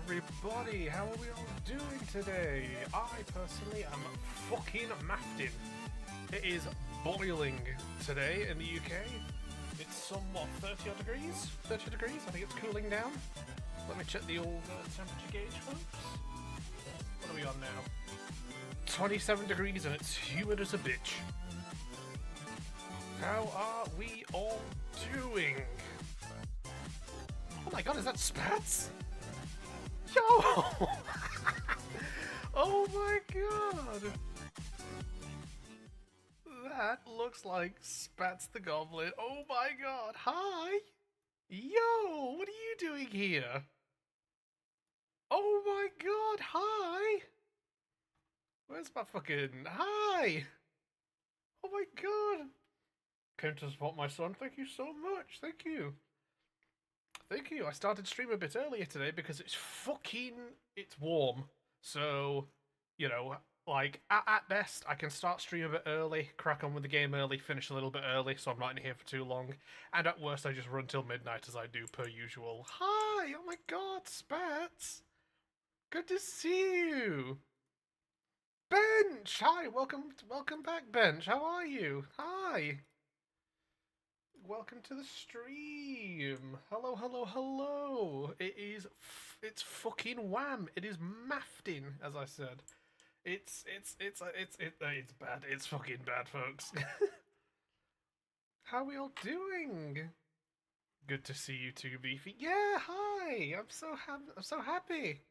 everybody. How are we all doing today? I personally am fucking mafting. It is boiling today in the UK. It's somewhat 30 odd degrees. 30 degrees. I think it's cooling down. Let me check the old temperature gauge, folks. What are we on now? 27 degrees and it's humid as a bitch. How are we all doing? Oh my god, is that Spats? Yo! Oh my god! That looks like Spats the Goblin. Oh my god, hi! Yo, what are you doing here? Oh my god, hi! Where's my fucking... Hi! Oh my god! Came to support my son, thank you so much, thank you. Thank you. I started stream a bit earlier today because it's warm. So, you know, like, at best, I can start stream a bit early, crack on with the game early, finish a little bit early, so I'm not in here for too long. And at worst, I just run till midnight as I do per usual. Hi! Oh my god, Spats! Good to see you! Bench! Hi, welcome back, Bench. How are you? Hi! Welcome to the stream. Hello, hello, hello. It's fucking wham. It is mafting, as I said. It's bad. It's fucking bad, folks. How are we all doing? Good to see you too, Beefy. Yeah, hi. I'm so happy.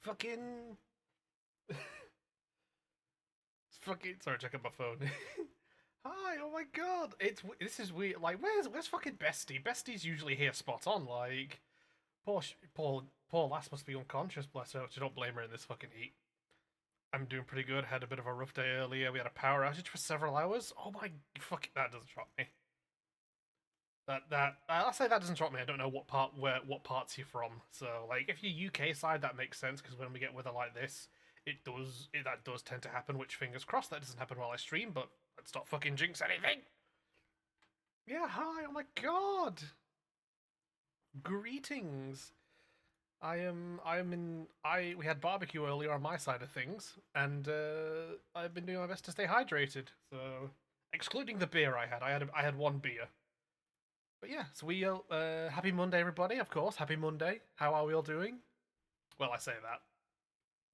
Fucking. Fucking. Sorry, checking my phone. Hi, oh my god, this is weird. Like, where's fucking Bestie? Bestie's usually here spot on. Like, poor lass must be unconscious. Bless her. So don't blame her in this fucking heat. I'm doing pretty good. Had a bit of a rough day earlier. We had a power outage for several hours. Oh my fucking, that doesn't shock me. I'll say that doesn't shock me. I don't know what parts you're from. So like, if you're UK side, that makes sense because when we get weather like this, that does tend to happen. Which fingers crossed that doesn't happen while I stream, but let's not fucking jinx anything. Yeah, hi, oh my god! Greetings! we had barbecue earlier on my side of things, and I've been doing my best to stay hydrated, so... Excluding the beer I had one beer. But yeah, so happy Monday everybody, of course, happy Monday. How are we all doing? Well, I say that.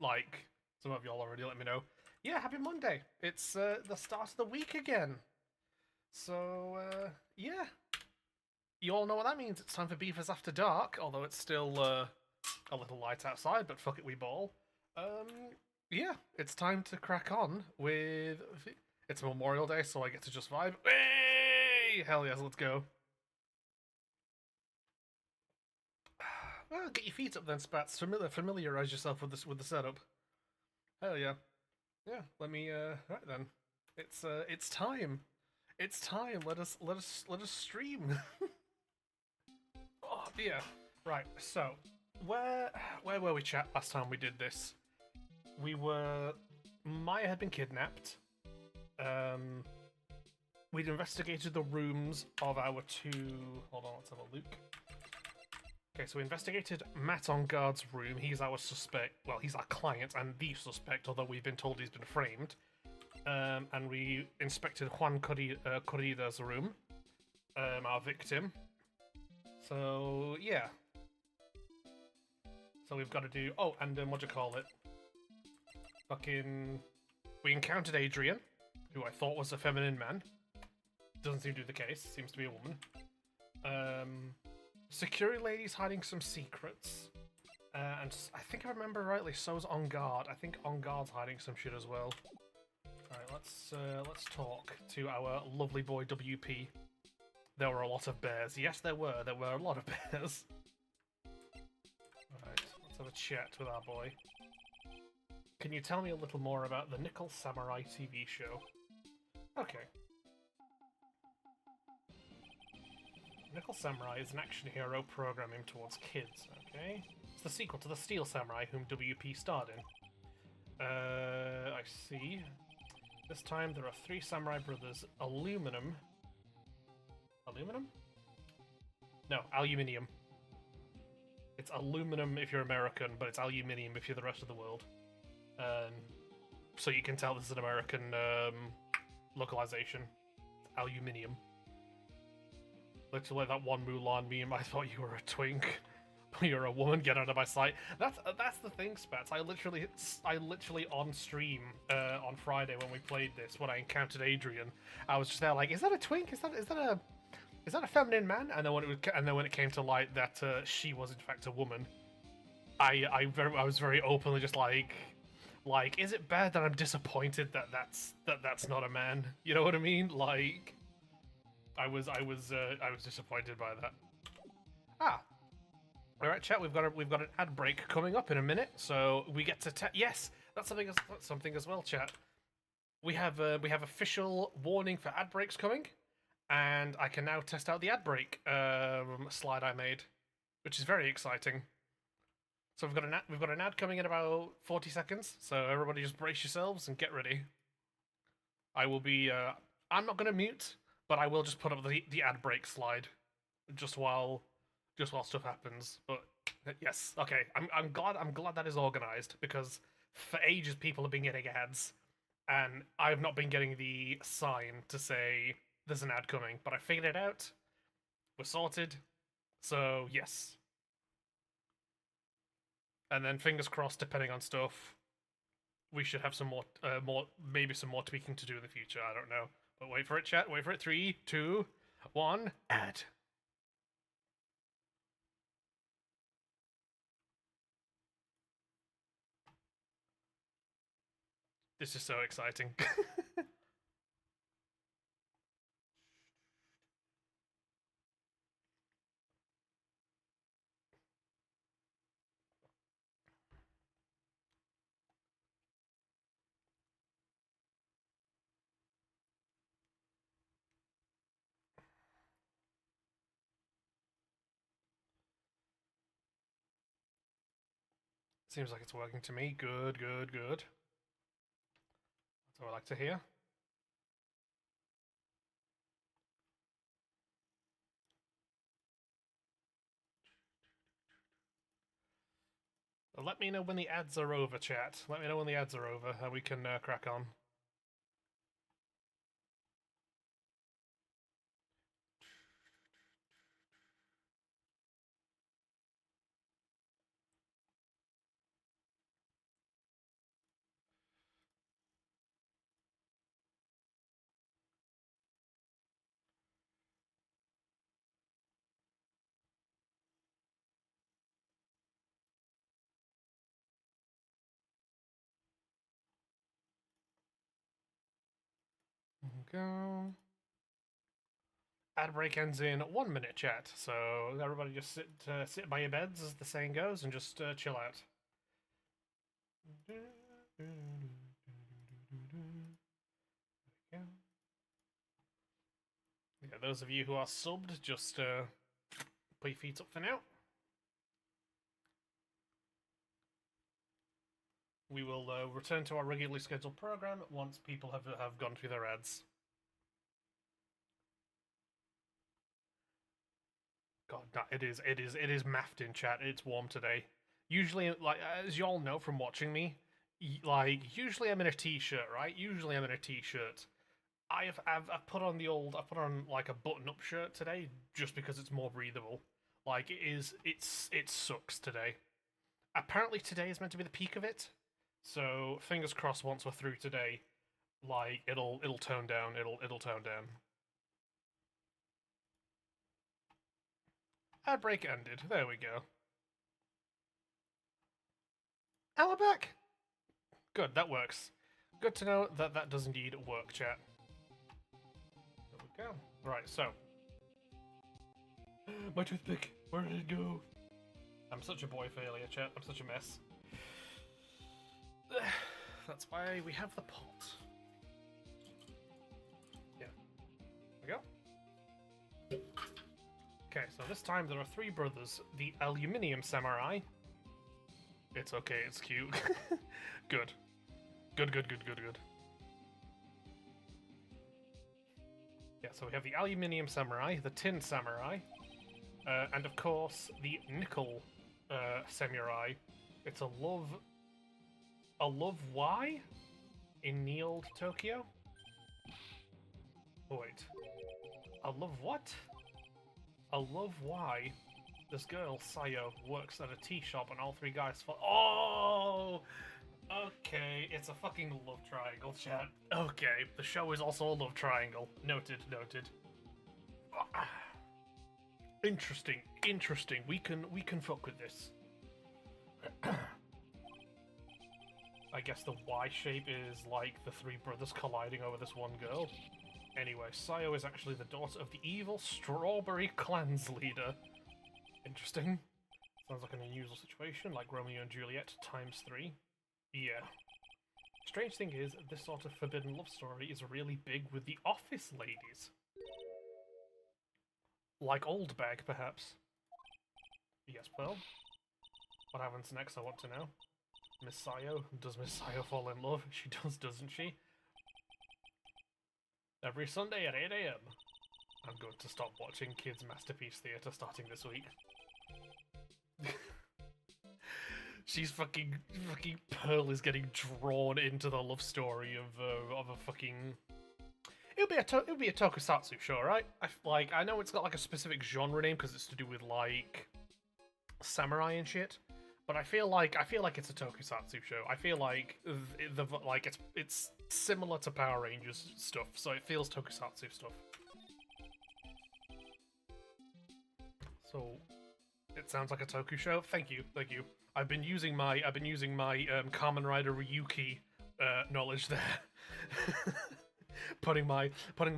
Like, some of y'all already let me know. Yeah, happy Monday! It's the start of the week again. So, yeah. You all know what that means. It's time for Beavers After Dark, although it's still a little light outside, but fuck it, we ball. Yeah, it's time to crack on with... It's Memorial Day, so I get to just vibe. Hey! Hell yes, let's go. Well, get your feet up then, Spats. Familiarize yourself with the setup. Hell yeah. Yeah, let me, right then. It's time. It's time. Let us stream. Oh dear. Right. So, where were we, chat? Last time we did this, Maya had been kidnapped. We'd investigated the rooms of our two. Hold on, let's have a look. Okay, so we investigated Matt on guard's room. He's our suspect. Well, he's our client and the suspect, although we've been told he's been framed. And we inspected Juan Corrida's room, our victim. So, yeah. So we've got to do... Oh, and what do you call it? Fucking... We encountered Adrian, who I thought was a feminine man. Doesn't seem to be the case. Seems to be a woman. Security lady's hiding some secrets. And I think I remember rightly, so's On Guard. I think On Guard's hiding some shit as well. Alright, let's talk to our lovely boy WP. There were a lot of bears. Yes, there were. There were a lot of bears. Alright, let's have a chat with our boy. Can you tell me a little more about the Nickel Samurai TV show? Okay. Nickel Samurai is an action hero program aimed towards kids, okay? It's the sequel to the Steel Samurai, whom WP starred in. I see. This time there are 3 samurai brothers, Aluminum? No, Aluminium. It's aluminum if you're American, but it's aluminium if you're the rest of the world. So you can tell this is an American localization. Aluminium. Literally like that one Mulan meme, I thought you were a twink. You're a woman, get out of my sight. That's the thing, Spats. I literally on stream on Friday when we played this, when I encountered Adrian, I was just there like, is that a twink? Is that a feminine man? And then when it came to light that she was in fact a woman, I was very openly just like, is it bad that I'm disappointed that that's not a man? You know what I mean? Like, I was disappointed by that. Ah. All right, chat. We've got an ad break coming up in a minute, so we get to yes, that's something as well, chat. We have official warning for ad breaks coming, and I can now test out the ad break slide I made, which is very exciting. So we've got an ad coming in about 40 seconds. So everybody just brace yourselves and get ready. I will be. I'm not going to mute, but I will just put up the ad break slide just while stuff happens. But yes, okay. I'm glad that is organized, because for ages people have been getting ads, and I've not been getting the sign to say there's an ad coming. But I figured it out. We're sorted. So yes. And then fingers crossed, depending on stuff, we should have some maybe some more tweaking to do in the future. I don't know. But wait for it, chat. Wait for it. 3, 2, 1. Ad. This is so exciting. Seems like it's working to me. Good, good, good. That's what I like to hear. Let me know when the ads are over, chat. Let me know when the ads are over, and we can crack on. Go. Ad break ends in 1 minute, chat. So everybody just sit by your beds, as the saying goes, and just chill out. Yeah, those of you who are subbed, just put your feet up for now. We will return to our regularly scheduled program once people have gone through their ads. God, no, it is maffed in chat. It's warm today. Usually, like, as you all know from watching me, usually I'm in a t-shirt, right? Usually I'm in a t-shirt. I've put on like a button-up shirt today just because it's more breathable. Like, it sucks today. Apparently today is meant to be the peak of it, so fingers crossed once we're through today, like, it'll tone down. It'll tone down. Ad break ended. There we go. And we're back. Good, that works. Good to know that that does indeed work, chat. There we go. Right, so. My toothpick, where did it go? I'm such a boy failure, chat. I'm such a mess. That's why we have the pot. Yeah. There we go. Okay, so this time there are 3 brothers. The Aluminium Samurai. It's okay, it's cute. Good. Good. Yeah, so we have the Aluminium Samurai, the Tin Samurai, and of course the Nickel samurai. It's a love why in Neil Tokyo. Oh, wait, a love what? A love why? This girl Sayo works at a tea shop, and all three guys fall. Oh, okay. It's a fucking love triangle, chat. Okay, the show is also a love triangle. Noted. Noted. Interesting. Interesting. We can fuck with this. I guess the Y shape is like the three brothers colliding over this one girl. Anyway, Sayo is actually the daughter of the evil Strawberry Clan's leader. Interesting. Sounds like an unusual situation, like Romeo and Juliet times 3. Yeah. Strange thing is, this sort of forbidden love story is really big with the office ladies. Like Old Bag, perhaps. Yes, Pearl? What happens next, I want to know. Miss Sayo? Does Miss Sayo fall in love? She does, doesn't she? Every Sunday at 8 AM. I'm going to stop watching Kids Masterpiece Theatre starting this week. She's fucking Pearl is getting drawn into the love story of a fucking. It would be a tokusatsu show, right? I know it's got like a specific genre name because it's to do with like samurai and shit, but I feel like it's a tokusatsu show. I feel like it's similar to Power Rangers stuff, so it feels tokusatsu stuff. So it sounds like a toku show. Thank you. I've been using my Kamen Rider Ryuki knowledge there. putting my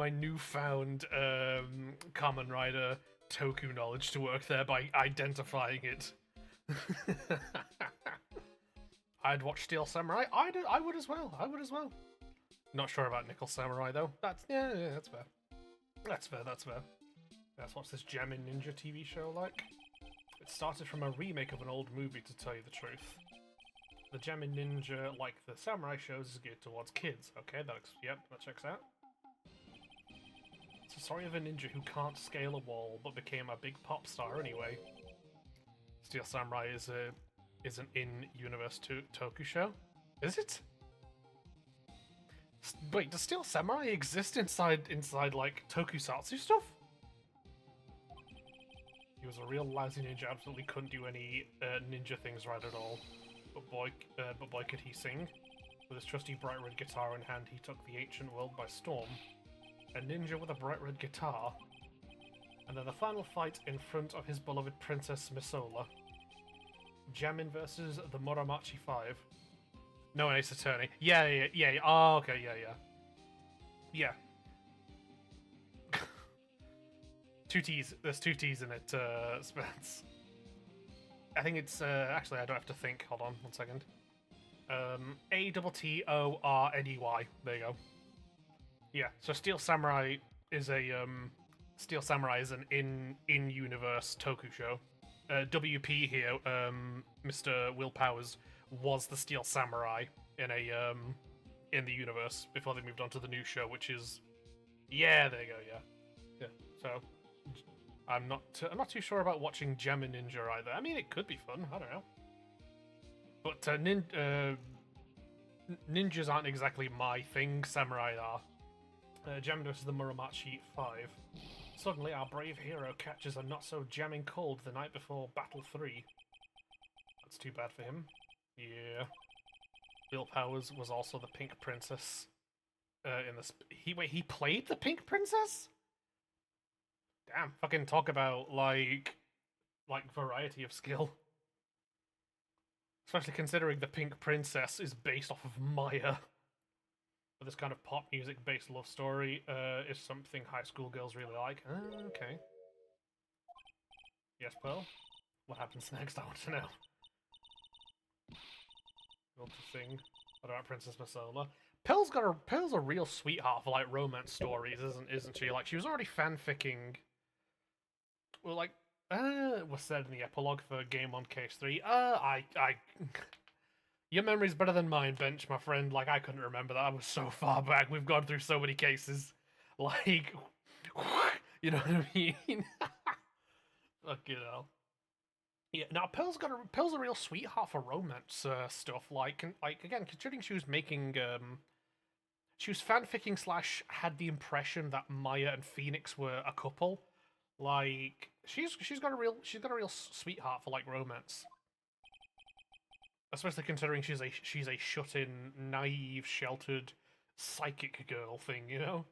newfound Kamen Rider Toku knowledge to work there by identifying it. I'd watch Steel Samurai. I would as well. Not sure about Nickel Samurai though. That's fair. That's fair. Let's watch this Gemin Ninja TV show like. It started from a remake of an old movie, to tell you the truth. The Gemin Ninja, like the samurai shows, is geared towards kids. Okay, that checks out. It's the story of a ninja who can't scale a wall, but became a big pop star anyway. Steel Samurai is an in-universe toku show. Is it? Wait, does Steel Samurai exist inside like tokusatsu stuff? He was a real lousy ninja, absolutely couldn't do any ninja things right at all. But boy could he sing. With his trusty bright red guitar in hand, he took the ancient world by storm. A ninja with a bright red guitar. And then the final fight in front of his beloved Princess Misola. Gemin versus the Muramachi 5. No, Ace Attorney. Yeah. Oh, okay, yeah. Two T's. There's two T's in it, Spence. I think it's, actually, I don't have to think. Hold on, 1 second. ATTORNEY. There you go. Yeah, so Steel Samurai is an in-universe toku show. WP here, Mr. Will Powers, was the Steel Samurai in the universe before they moved on to the new show, which is... Yeah, there you go, yeah. So... I'm not too sure about watching Gemin Ninja either. I mean, it could be fun. I don't know. But ninjas aren't exactly my thing. Samurai are. Gemin versus the Muramachi 5. Suddenly, our brave hero catches a not-so-jamming cold the night before Battle 3. That's too bad for him. Yeah. Bill Powers was also the Pink Princess. He played the Pink Princess? Damn, fucking talk about, like variety of skill. Especially considering the Pink Princess is based off of Maya. But this kind of pop music-based love story is something high school girls really like. Okay. Yes, Pearl? What happens next? I want to know. You want to sing? What about Princess Misola? Pearl's a real sweetheart for, like, romance stories, isn't she? Like, she was already fanficking... Well, like, was said in the epilogue for Game on Case 3. Your memory's better than mine, Bench, my friend. Like, I couldn't remember that. I was so far back. We've gone through so many cases. Like, you know what I mean? Fucking hell. Yeah, now Pearl's a real sweetheart for romance stuff. Like again, considering she was fanficking slash had the impression that Maya and Phoenix were a couple. Like she's got a real sweetheart for like romance. Especially considering she's a shut-in, naive, sheltered, psychic girl thing, you know?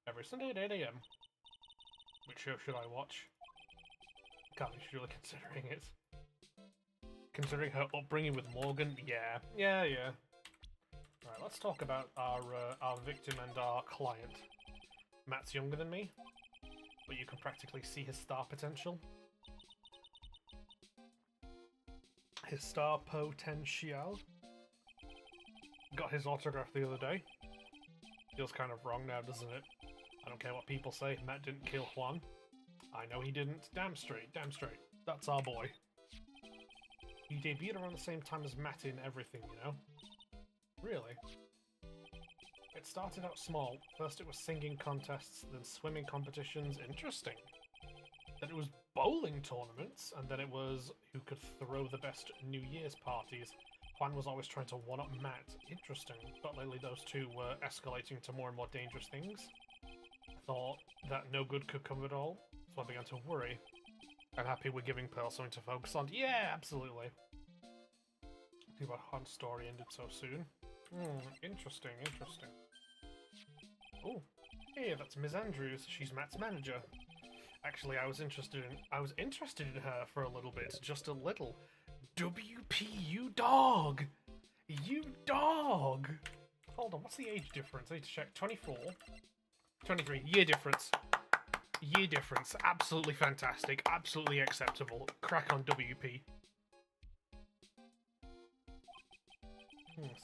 Every Sunday at 8 a.m. Which show should I watch? God, she's really considering it. Considering her upbringing with Morgan, yeah. Alright, let's talk about our victim and our client. Matt's younger than me, but you can practically see his star potential. His star potential. Got his autograph the other day. Feels kind of wrong now, doesn't it? I don't care what people say, Matt didn't kill Juan. I know he didn't. Damn straight, damn straight. That's our boy. He debuted around the same time as Matt in everything, you know? Really? It started out small. First it was singing contests, then swimming competitions. Interesting. Then it was bowling tournaments, and then it was who could throw the best New Year's parties. Juan was always trying to one-up Matt. Interesting. But lately those two were escalating to more and more dangerous things. I thought that no good could come of it all, so I began to worry. I'm happy we're giving Pearl something to focus on. Yeah, absolutely. Too bad Hunt's story ended so soon. Interesting. Oh, hey, that's Ms. Andrews. She's Matt's manager. Actually, I was interested in her for a little bit, just a little. WP, you dog! You dog! Hold on, what's the age difference? I need to check. 24. 23. Year difference. Year difference. Absolutely fantastic. Absolutely acceptable. Crack on, WP.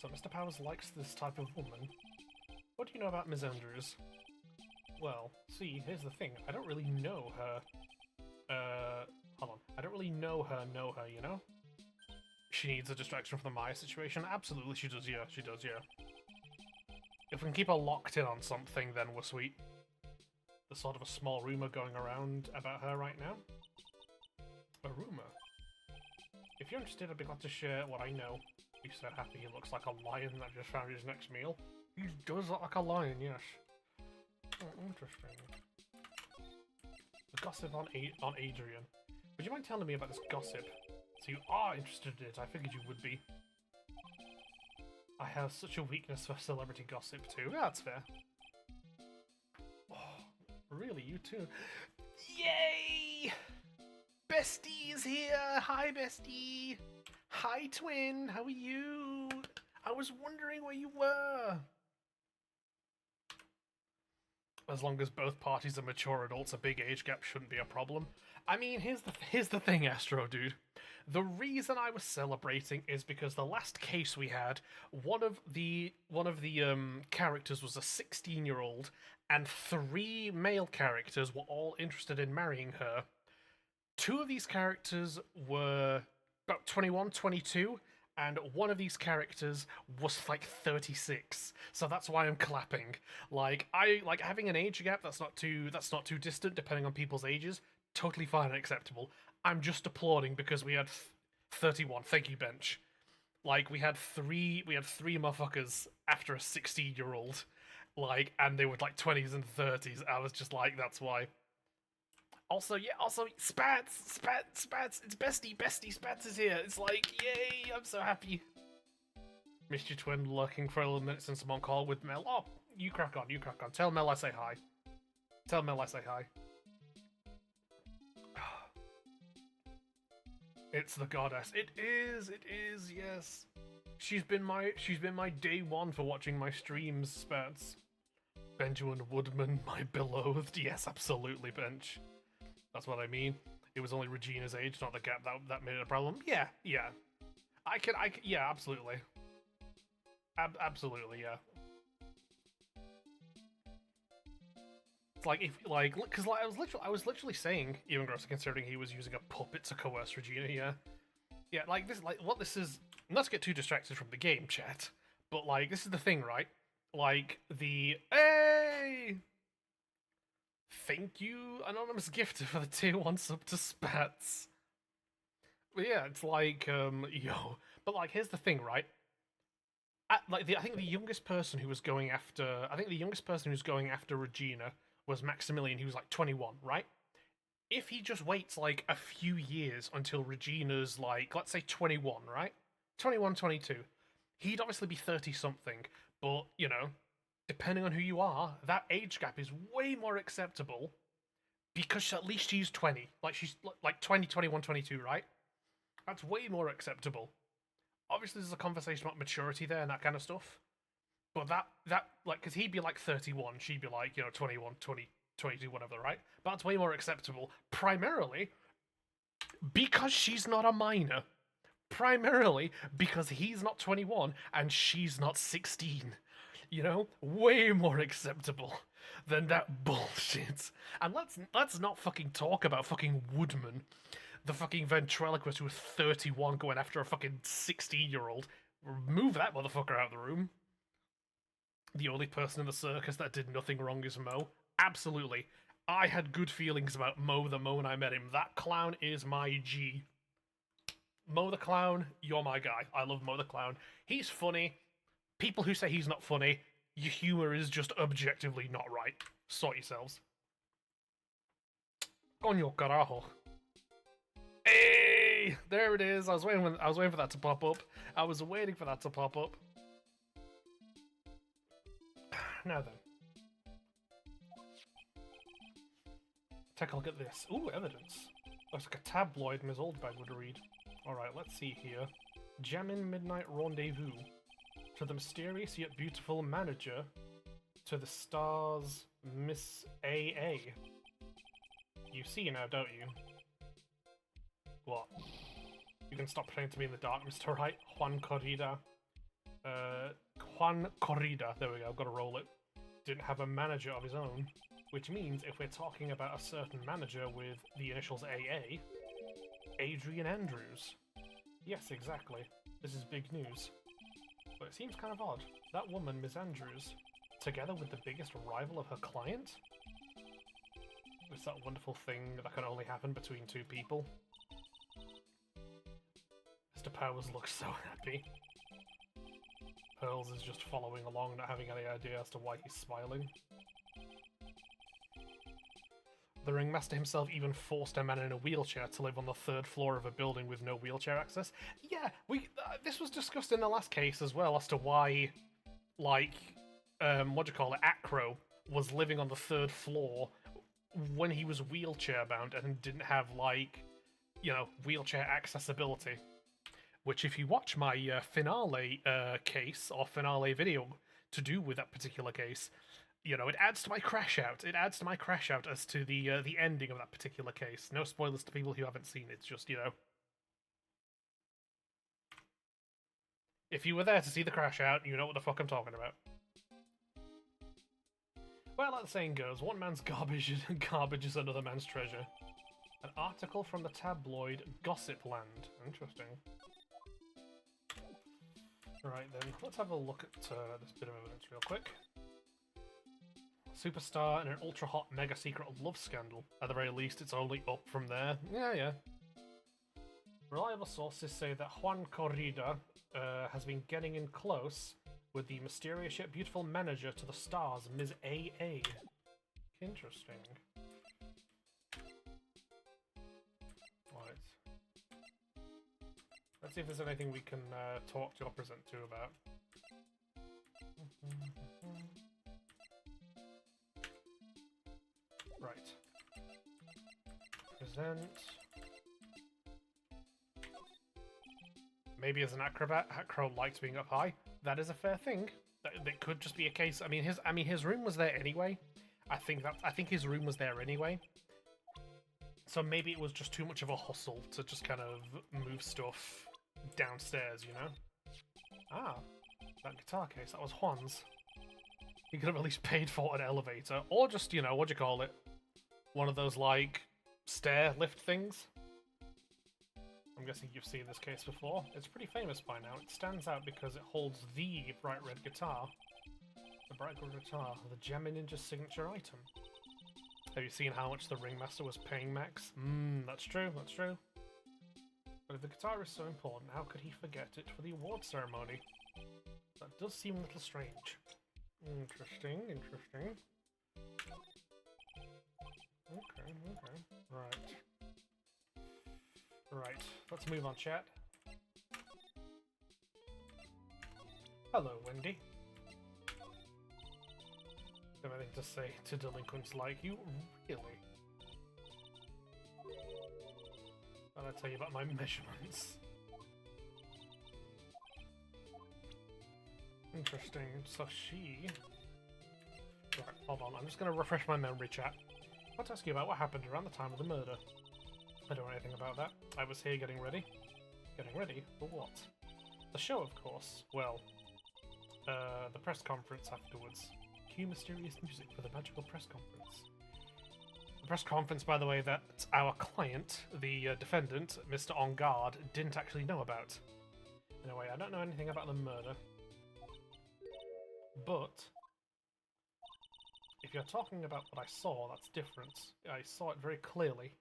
So Mr. Powers likes this type of woman. What do you know about Ms. Andrews? Well, see, here's the thing. I don't really know her. Hold on. I don't really know her, you know? She needs a distraction from the Maya situation? Absolutely she does, yeah. She does, yeah. If we can keep her locked in on something, then we're sweet. There's sort of a small rumour going around about her right now. A rumour? If you're interested, I'd be glad to share what I know. He said happy he looks like a lion that just found his next meal. He does look like a lion, yes. Oh, interesting. The gossip on Adrian. Would you mind telling me about this gossip? So you are interested in it, I figured you would be. I have such a weakness for celebrity gossip too. Yeah, that's fair. Oh, really, you too? Yay! Bestie is here! Hi, Bestie! Hi, twin! How are you? I was wondering where you were! As long as both parties are mature adults, a big age gap shouldn't be a problem. I mean, here's the thing, Astro dude. The reason I was celebrating is because the last case we had, one of the characters was a 16-year-old, and 3 male characters were all interested in marrying her. 2 of these characters were about 21, 22, and one of these characters was like 36. So that's why I'm clapping. Like I like having an age gap that's not too distant depending on people's ages. Totally fine and acceptable. I'm just applauding because we had 31. Thank you, bench. Like we had three motherfuckers after a 16-year-old. Like, and they were like 20s and 30s. I was just like, that's why. Also, yeah, Spats, it's Bestie, Spats is here. It's like, yay, I'm so happy. Missed your twin lurking for a little minute since I'm on call with Mel. Oh, you crack on. Tell Mel I say hi. It's the goddess. It is, yes. She's been my day one for watching my streams, Spats. Benjamin Woodman, my beloved. Yes, absolutely, Bench. That's what I mean. It was only Regina's age, not the gap that made it a problem. Yeah. I can, yeah, absolutely. Absolutely, yeah. It's like, because I was literally saying, even grosser considering he was using a puppet to coerce Regina, yeah. Yeah, like, what this is, not to get too distracted from the game, chat, but, like, this is the thing, right? Like, hey! Thank you, Anonymous Gifter, for the tier 1 sub to Spats. But yeah, it's like, yo. But like, here's the thing, right? I think the youngest person who was going after, I think the youngest person who's going after Regina was Maximilian. He was like 21, right? If he just waits like a few years until Regina's like, let's say 21, right? 21, 22, he'd obviously be 30 something, but you know, depending on who you are, that age gap is way more acceptable because at least she's 20. Like she's like 20, 21, 22, right? That's way more acceptable. Obviously, there's a conversation about maturity there and that kind of stuff. But that like, because he'd be like 31, she'd be like, 21, 20, 22, whatever, right? But that's way more acceptable, primarily because she's not a minor. Primarily because he's not 21 and she's not 16. Way more acceptable than that bullshit. And let's not fucking talk about fucking Woodman, the fucking ventriloquist who was 31 going after a fucking 16-year-old. Move that motherfucker out of the room. The only person in the circus that did nothing wrong is Mo. Absolutely. I had good feelings about Mo the moment I met him. That clown is my G. Mo the Clown, you're my guy. I love Mo the Clown. He's funny. People who say he's not funny, your humor is just objectively not right. Sort yourselves. Coño carajo. Hey! There it is. I was waiting for that to pop up. I was waiting for that to pop up. Now then. Take a look at this. Ooh, evidence. Looks like a tabloid Ms. Oldbag would read. Alright, let's see here. Gemin Midnight Rendezvous. To the mysterious yet beautiful manager. To the stars, Miss A.A. You see now, don't you? What? You can stop pretending to be in the dark, Mr. Right? Juan Corrida. Juan Corrida. There we go, I've got to roll it. Didn't have a manager of his own. Which means if we're talking about a certain manager with the initials AA, Adrian Andrews. Yes, exactly. This is big news. But it seems kind of odd. That woman, Miss Andrews, together with the biggest rival of her client? It's that wonderful thing that can only happen between two people. Mr. Powers looks so happy. Pearls is just following along, not having any idea as to why he's smiling. The ringmaster himself even forced a man in a wheelchair to live on the 3rd floor of a building with no wheelchair access. Yeah, this was discussed in the last case as well as to why, Acro was living on the 3rd floor when he was wheelchair bound and didn't have, wheelchair accessibility. Which, if you watch my finale case or finale video to do with that particular case, it adds to my crash out. It adds to my crash out as to the ending of that particular case. No spoilers to people who haven't seen it. It's just, if you were there to see the crash out, you know what the fuck I'm talking about. Well, that saying goes, one man's garbage is another man's treasure. An article from the tabloid Gossipland. Interesting. Right then, let's have a look at this bit of evidence real quick. Superstar in an ultra-hot mega-secret love scandal. At the very least, it's only up from there. Yeah. Reliable sources say that Juan Corrida has been getting in close with the mysterious yet beautiful manager to the stars, Ms. A.A. Interesting. Right. Let's see if there's anything we can talk to or present to about. Right. Present. Maybe as an acrobat, Acro likes being up high. That is a fair thing. That could just be a case. I mean, his room was there anyway. I think his room was there anyway. So maybe it was just too much of a hustle to just kind of move stuff downstairs, you know? Ah, that guitar case, that was Juan's. He could have at least paid for an elevator, or just, what do you call it? One of those, stair lift things? I'm guessing you've seen this case before. It's pretty famous by now. It stands out because it holds the bright red guitar. The bright red guitar, the Gemma Ninja signature item. Have you seen how much the ringmaster was paying Max? That's true, that's true. But if the guitar is so important, how could he forget it for the award ceremony? That does seem a little strange. Interesting, interesting. Okay, okay. Right. Right, let's move on, chat. Hello, Wendy. Have anything to say to delinquents like you? Really? I'll tell you about my measurements. Interesting. So she... Right, hold on. I'm just going to refresh my memory, chat. Let's ask you about what happened around the time of the murder. I don't know anything about that. I was here getting ready. Getting ready? For what? The show, of course. Well, the press conference afterwards. Cue mysterious music for the magical press conference. The press conference, by the way, that our client, the defendant, Mr. On Guard, didn't actually know about. Anyway, I don't know anything about the murder. But if you're talking about what I saw, that's different. I saw it very clearly.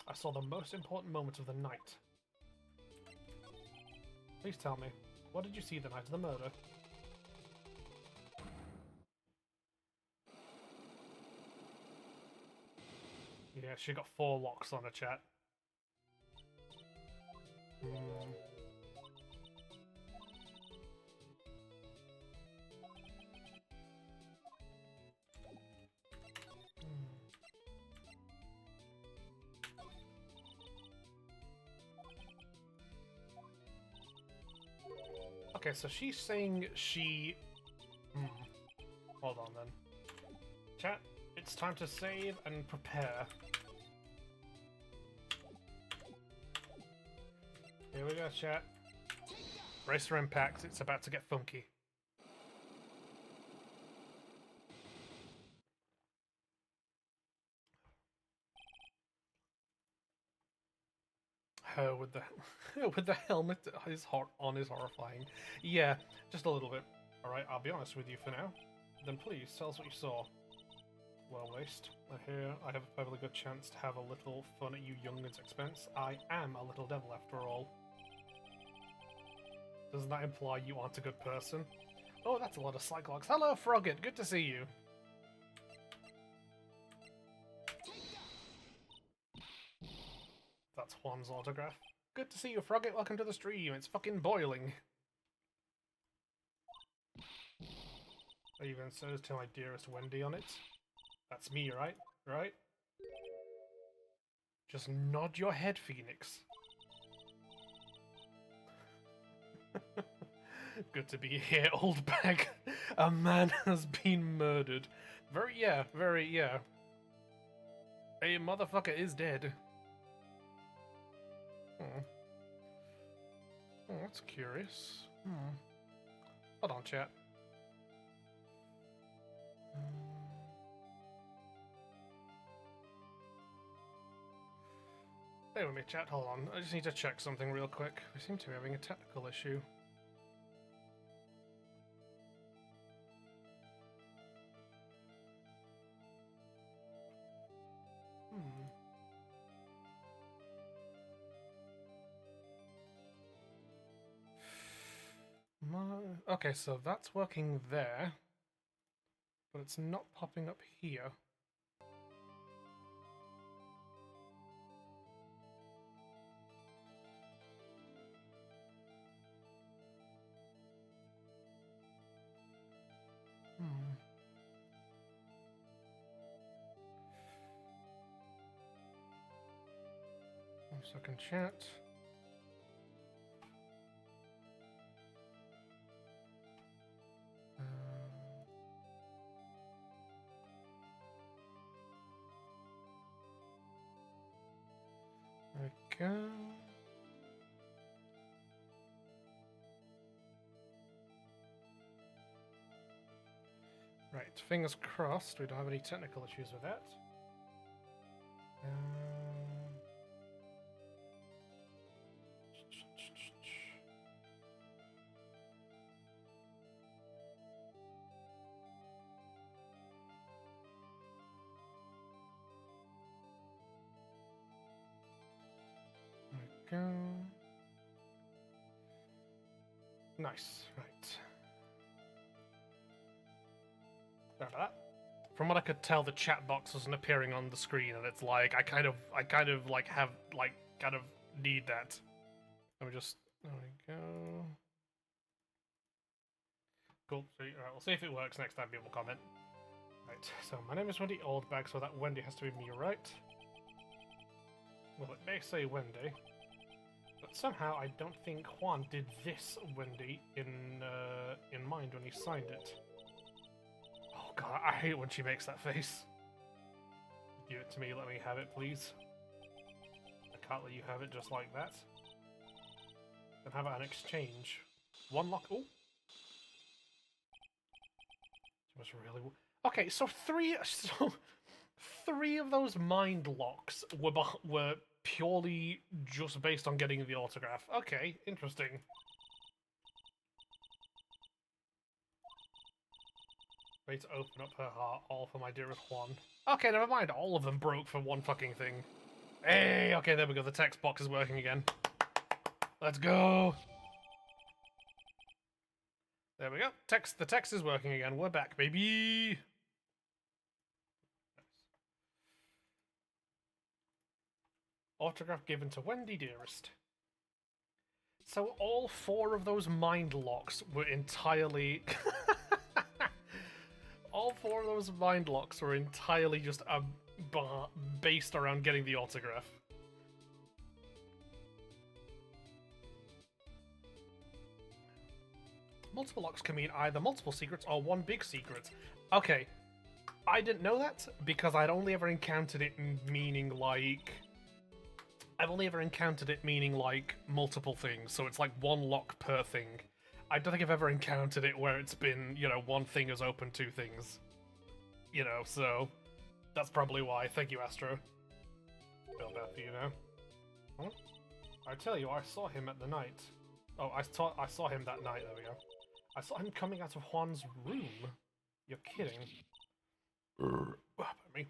I saw the most important moment of the night. Please tell me, what did you see the night of the murder? Yeah, she got 4 locks on her, chat. Okay, so she's saying she... Hold on then. Chat, it's time to save and prepare. Here we go, chat. Brace for impact, it's about to get funky. Her with the with the helmet on is horrifying. Yeah, just a little bit. Alright, I'll be honest with you for now. Then please, tell us what you saw. Well, waste. I hear I have a perfectly good chance to have a little fun at you youngun's expense. I am a little devil after all. Doesn't that imply you aren't a good person? Oh, that's a lot of Cyclops. Hello, Frogget. Good to see you. That's Juan's autograph. Good to see you, Frogget. Welcome to the stream. It's fucking boiling. It even says to my dearest Wendy on it. That's me, right? Right? Just nod your head, Phoenix. Good to be here, old bag. A man has been murdered. Yeah. A motherfucker is dead. Oh, that's curious. Hold on, chat. Stay with me, chat. Hold on. I just need to check something real quick. We seem to be having a technical issue. Okay, so that's working there, but it's not popping up here. One second, chat. There we go. Right, fingers crossed we don't have any technical issues with that. go. Nice, right. Sorry about that. From what I could tell, the chat box wasn't appearing on the screen, and it's like I kind of like have like kind of need that. Let me just there we go. Cool. So, alright, we'll see if it works next time people comment. Right. So my name is Wendy Oldbag, so that Wendy has to be me, right? Well, it may say Wendy, but somehow I don't think Juan did this Wendy in mind when he signed it. Oh god, I hate when she makes that face. Give it to me, let me have it, please. I can't let you have it just like that. Then how about an exchange? One lock. Oh! She was really. Okay, so three of those mind locks were purely just based on getting the autograph. Okay, interesting. Ready to open up her heart, all for my dearest Juan. Okay, never mind. All of them broke for one fucking thing. Hey, okay, there we go. The text box is working again. Let's go. There we go. The text is working again. We're back, baby. Nice. Autograph given to Wendy, dearest. So all four of those mind locks were entirely... all four of those mind locks were entirely just based around getting the autograph. Multiple locks can mean either multiple secrets or one big secret. Okay, I didn't know that because I'd only ever encountered it meaning like... I've only ever encountered it meaning like multiple things, so it's like one lock per thing. I don't think I've ever encountered it where it's been, you know, one thing has opened two things. You know, so that's probably why. Thank you, Astro. Feel bad for you now. Huh? I tell you, I saw him at the night. Oh, I saw him that night. There we go. I saw him coming out of Juan's room. You're kidding. Pardon me.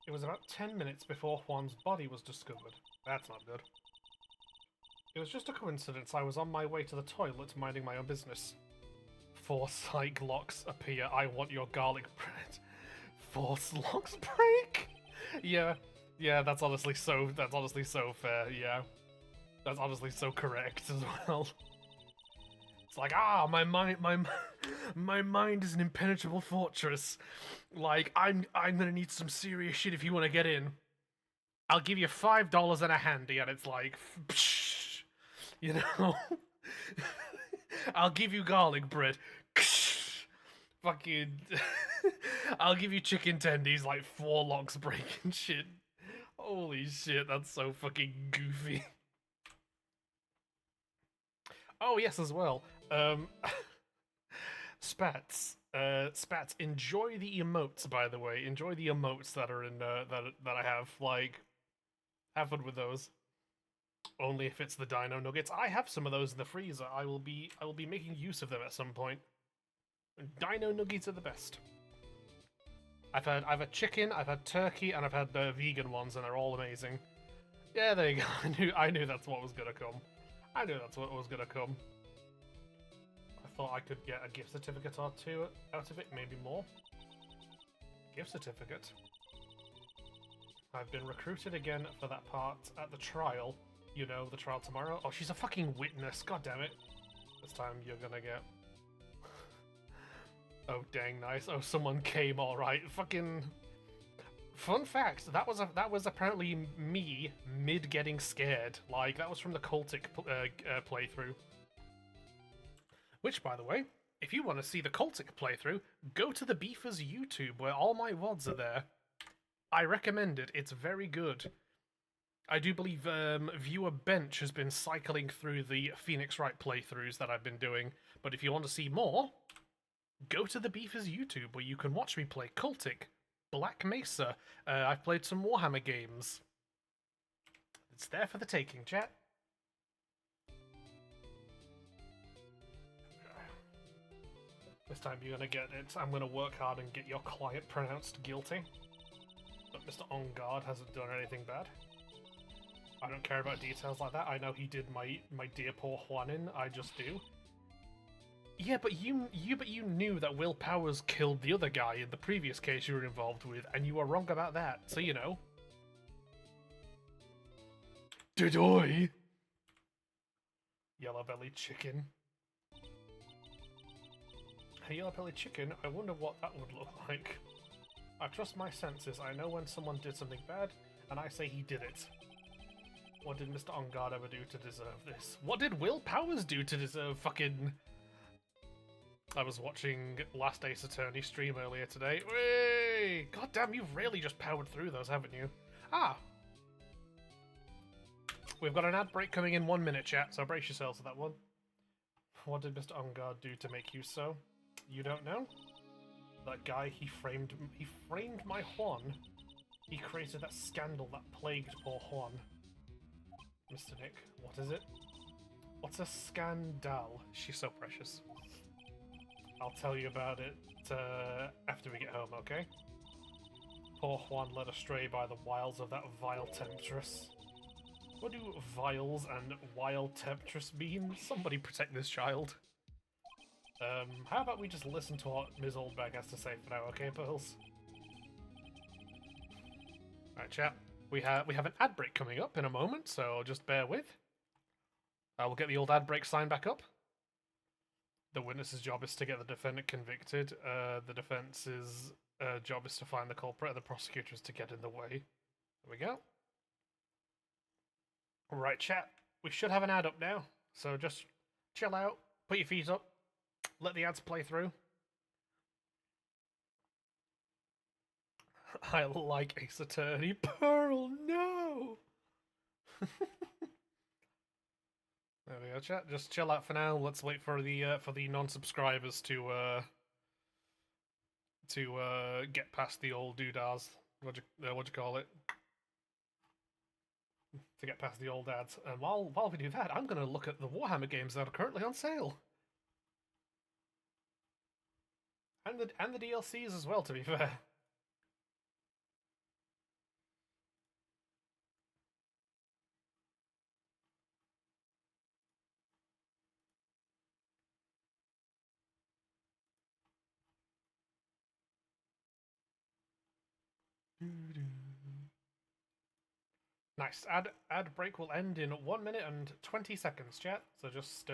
It was about 10 minutes before Juan's body was discovered. That's not good. It was just a coincidence. I was on my way to the toilet, minding my own business. 4 psych locks appear. I want your garlic bread. 4 locks break? Yeah, that's honestly so fair, yeah. That's honestly so correct as well. It's like, my mind is an impenetrable fortress. Like, I'm gonna need some serious shit if you want to get in. I'll give you $5 and a handy, and it's like, psh, you know. I'll give you garlic bread. Fucking, I'll give you chicken tendies, like 4 locks breaking shit. Holy shit, that's so fucking goofy. Oh yes, as well. Spats. Spats, enjoy the emotes, by the way. Enjoy the emotes that are in that I have. Like, have fun with those. Only if it's the Dino Nuggets. I have some of those in the freezer. I will be making use of them at some point. Dino Nuggets are the best. I've had chicken, I've had turkey, and I've had the vegan ones, and they're all amazing. Yeah, there you go. I knew that's what was gonna come. I knew that's what was gonna come. I thought I could get a gift certificate or 2 out of it, maybe more. Gift certificate. I've been recruited again for that part at the trial. You know, the trial tomorrow. Oh, she's a fucking witness. God damn it. This time you're gonna get... Oh, dang nice. Oh, someone came, alright. Fucking... Fun fact, that was apparently me mid getting scared. Like, that was from the Cultic playthrough. Which, by the way, if you want to see the Cultic playthrough, go to the Beefers YouTube, where all my VODs are there. I recommend it. It's very good. I do believe Viewer Bench has been cycling through the Phoenix Wright playthroughs that I've been doing. But if you want to see more, go to the Beefers YouTube, where you can watch me play Cultic, Black Mesa. I've played some Warhammer games. It's there for the taking, chat. This time you're gonna get it. I'm gonna work hard and get your client pronounced guilty. But Mr. On Guard hasn't done anything bad. I don't care about details like that. I know he did my dear poor Juan in. I just do. Yeah, but you knew that Will Powers killed the other guy in the previous case you were involved with, and you were wrong about that. So you know. Did I? Yellow-bellied chicken. Hey, yellow-bellied chicken, I wonder what that would look like. I trust my senses. I know when someone did something bad, and I say he did it. What did Mr. On Guard ever do to deserve this? What did Will Powers do to deserve fucking... I was watching Last Ace Attorney stream earlier today. Whey! God damn, you've really just powered through those, haven't you? Ah! We've got an ad break coming in 1 minute, chat, so brace yourselves for that one. What did Mr. On Guard do to make you so? You don't know? That guy, he framed my Juan. He created that scandal that plagued poor Juan. Mr. Nick, what is it? What's a scandal? She's so precious. I'll tell you about it after we get home, okay? Poor Juan led astray by the wiles of that vile temptress. What do vials and wild temptress mean? Somebody protect this child. How about we just listen to what Ms. Oldbag has to say for now, okay, Pearls? Alright, chat. We have an ad break coming up in a moment, so just bear with. We'll get the old ad break sign back up. The witness's job is to get the defendant convicted. The defense's job is to find the culprit, and the prosecutor is to get in the way. There we go. Right, chat. We should have an ad up now, so just chill out, put your feet up, let the ads play through. I like Ace Attorney. Pearl, no! There we go, chat. Just chill out for now. Let's wait for the non-subscribers to get past the old doodahs. What'd you call it? To get past the old ads. And while we do that, I'm gonna look at the Warhammer games that are currently on sale. And the DLCs as well, to be fair. Nice. Ad break will end in 1 minute and 20 seconds, chat. So just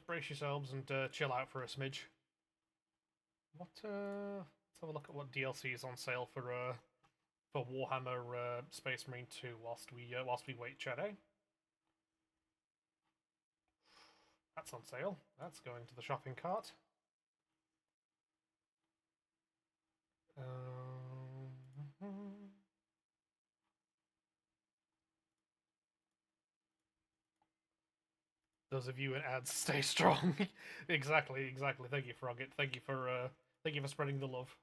brace yourselves and chill out for a smidge. Let's have a look at what DLC is on sale for Warhammer Space Marine 2 whilst we wait, chat, eh? That's on sale. That's going to the shopping cart. Those of you in ads, stay strong. Exactly. Thank you, Frogget. Thank you for spreading the love.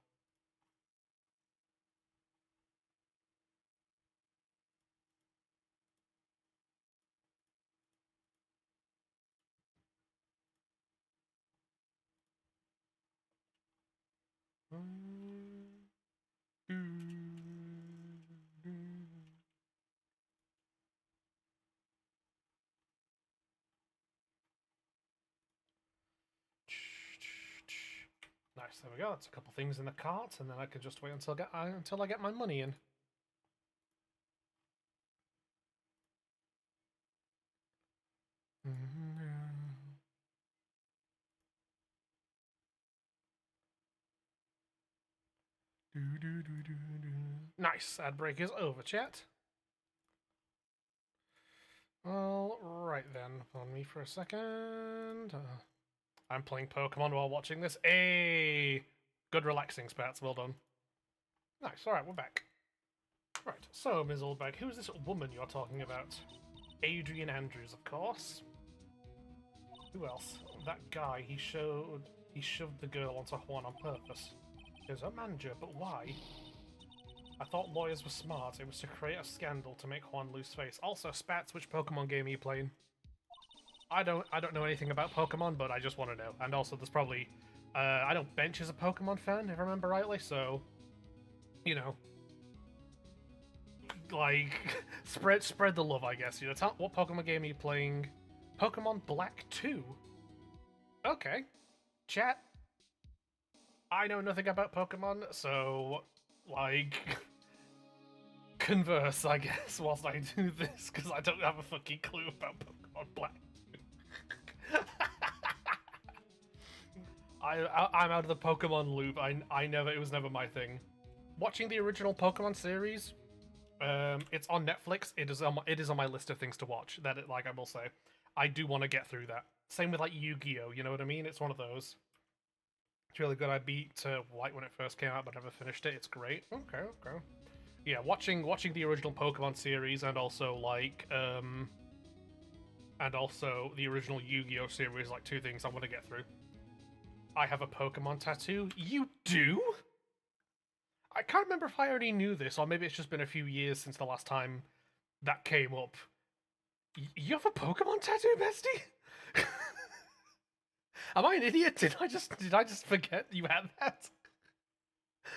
Nice, there we go. That's a couple things in the cart, and then I can just wait until I get my money in. Nice, ad break is over, chat. All right then, on me for a second. I'm playing Pokemon while watching this. Hey, good relaxing spats. Well done. Nice. All right, we're back. Right. So, Ms. Oldbag, who is this woman you're talking about? Adrian Andrews, of course. Who else? That guy. He shoved the girl onto Juan on purpose. He was a manager, but why? I thought lawyers were smart. It was to create a scandal to make Juan lose face. Also, Spats, which Pokemon game are you playing? I don't know anything about Pokemon, but I just want to know. And also, there's probably... I don't bench as a Pokemon fan, if I remember rightly, so... You know. like, spread the love, I guess. You know, what Pokemon game are you playing? Pokemon Black 2. Okay. Chat. I know nothing about Pokemon, so, like, converse, I guess, whilst I do this, because I don't have a fucking clue about Pokemon Black 2. I'm out of the Pokemon loop. It was never my thing. Watching the original Pokemon series, it's on Netflix. It is on my list of things to watch. I will say, I do want to get through that. Same with like Yu-Gi-Oh. You know what I mean? It's one of those. It's really good. I beat White when it first came out, but never finished it. It's great. Okay. Yeah, watching the original Pokemon series and also the original Yu-Gi-Oh series, like two things I want to get through. I have a Pokemon tattoo. You do? I can't remember if I already knew this, or maybe it's just been a few years since the last time that came up. You have a Pokemon tattoo, bestie? Am I an idiot? Did I just forget you had that?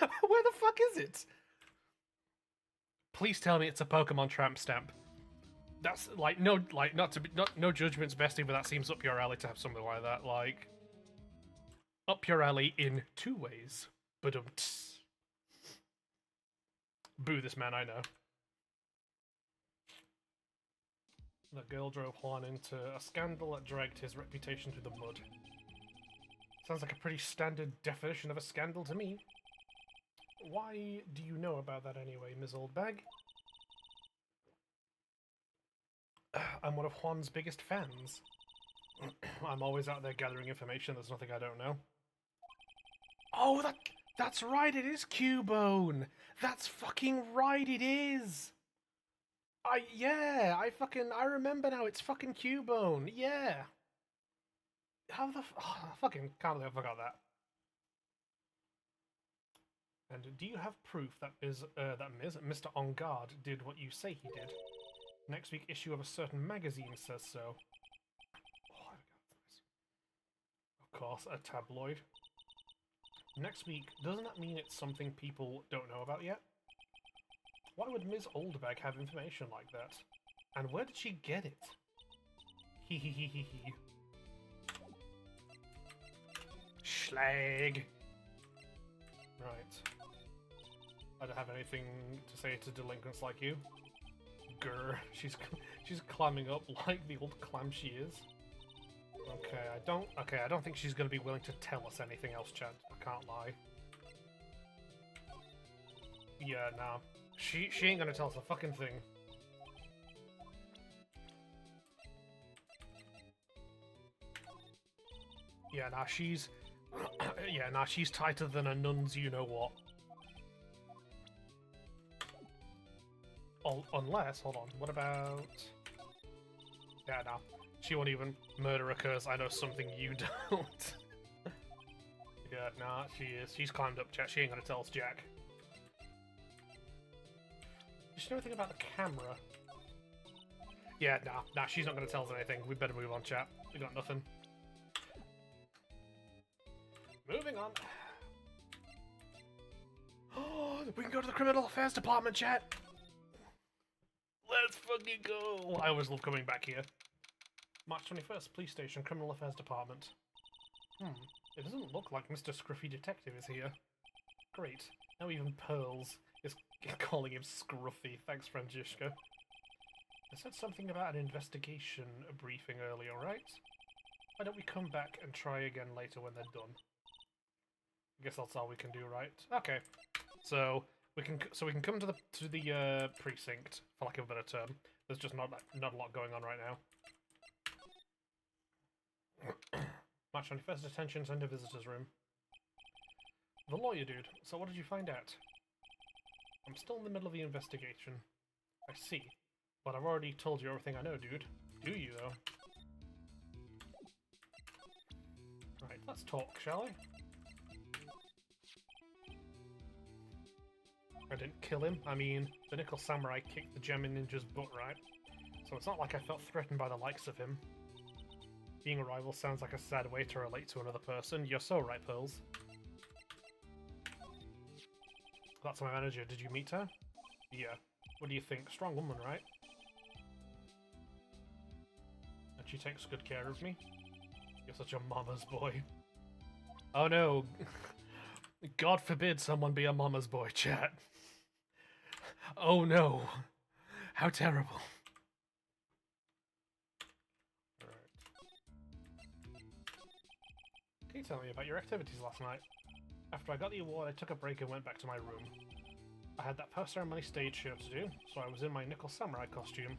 Where the fuck is it? Please tell me it's a Pokemon tramp stamp. That's no judgments, bestie, but that seems up your alley to have something like that. Like, up your alley in two ways. But boo this man, I know. The girl drove Juan into a scandal that dragged his reputation through the mud. Sounds like a pretty standard definition of a scandal to me. Why do you know about that anyway, Ms. Oldbag? I'm one of Juan's biggest fans. I'm always out there gathering information. There's nothing I don't know. Oh, that's right, it is Cubone! That's fucking right, it is! I remember now, it's fucking Cubone, yeah! How the I fucking can't believe I forgot that. And do you have proof that Mr. On Guard did what you say he did? Next week issue of a certain magazine says so. Oh, of course, a tabloid. Next week, doesn't that mean it's something people don't know about yet? Why would Ms. Oldbag have information like that? And where did she get it? Hee. Schlag! Right. I don't have anything to say to delinquents like you. Grr. She's climbing up like the old clam she is. Okay, I don't think she's gonna be willing to tell us anything else, Chad. I can't lie. Yeah, nah. She ain't gonna tell us a fucking thing. Yeah, nah, she's... yeah, nah, she's tighter than a nun's you-know-what. Unless, hold on, what about... Yeah, nah. She won't even murder a curse. I know something you don't. Yeah, nah, she is. She's climbed up, chat. She ain't gonna tell us jack. Does she know anything about the camera? Yeah, nah, she's not gonna tell us anything. We better move on, chat. We got nothing. Moving on. Oh, we can go to the Criminal Affairs Department, chat! Let's fucking go! I always love coming back here. March 21st, Police Station, Criminal Affairs Department. It doesn't look like Mr. Scruffy Detective is here. Great. Now even Pearls is calling him Scruffy. Thanks, Francisco. I said something about an investigation briefing earlier, right? Why don't we come back and try again later when they're done? I guess that's all we can do, right? Okay. So we can come to the precinct, for lack of a better term. There's just not a lot going on right now. March 21st, detention, send to visitor's room. The lawyer dude. So what did you find out? I'm still in the middle of the investigation. I see. But I've already told you everything I know, dude. Do you, though? Right, let's talk, shall we? I didn't kill him. I mean, the Nickel Samurai kicked the Gemin Ninja's butt, right? So it's not like I felt threatened by the likes of him. Being a rival sounds like a sad way to relate to another person. You're so right, Pearls. That's my manager. Did you meet her? Yeah. What do you think? Strong woman, right? And she takes good care of me. You're such a mama's boy. Oh no. God forbid someone be a mama's boy, chat. Oh no. How terrible. Can you tell me about your activities last night? After I got the award, I took a break and went back to my room. I had that post-ceremony stage show to do, so I was in my Nickel Samurai costume.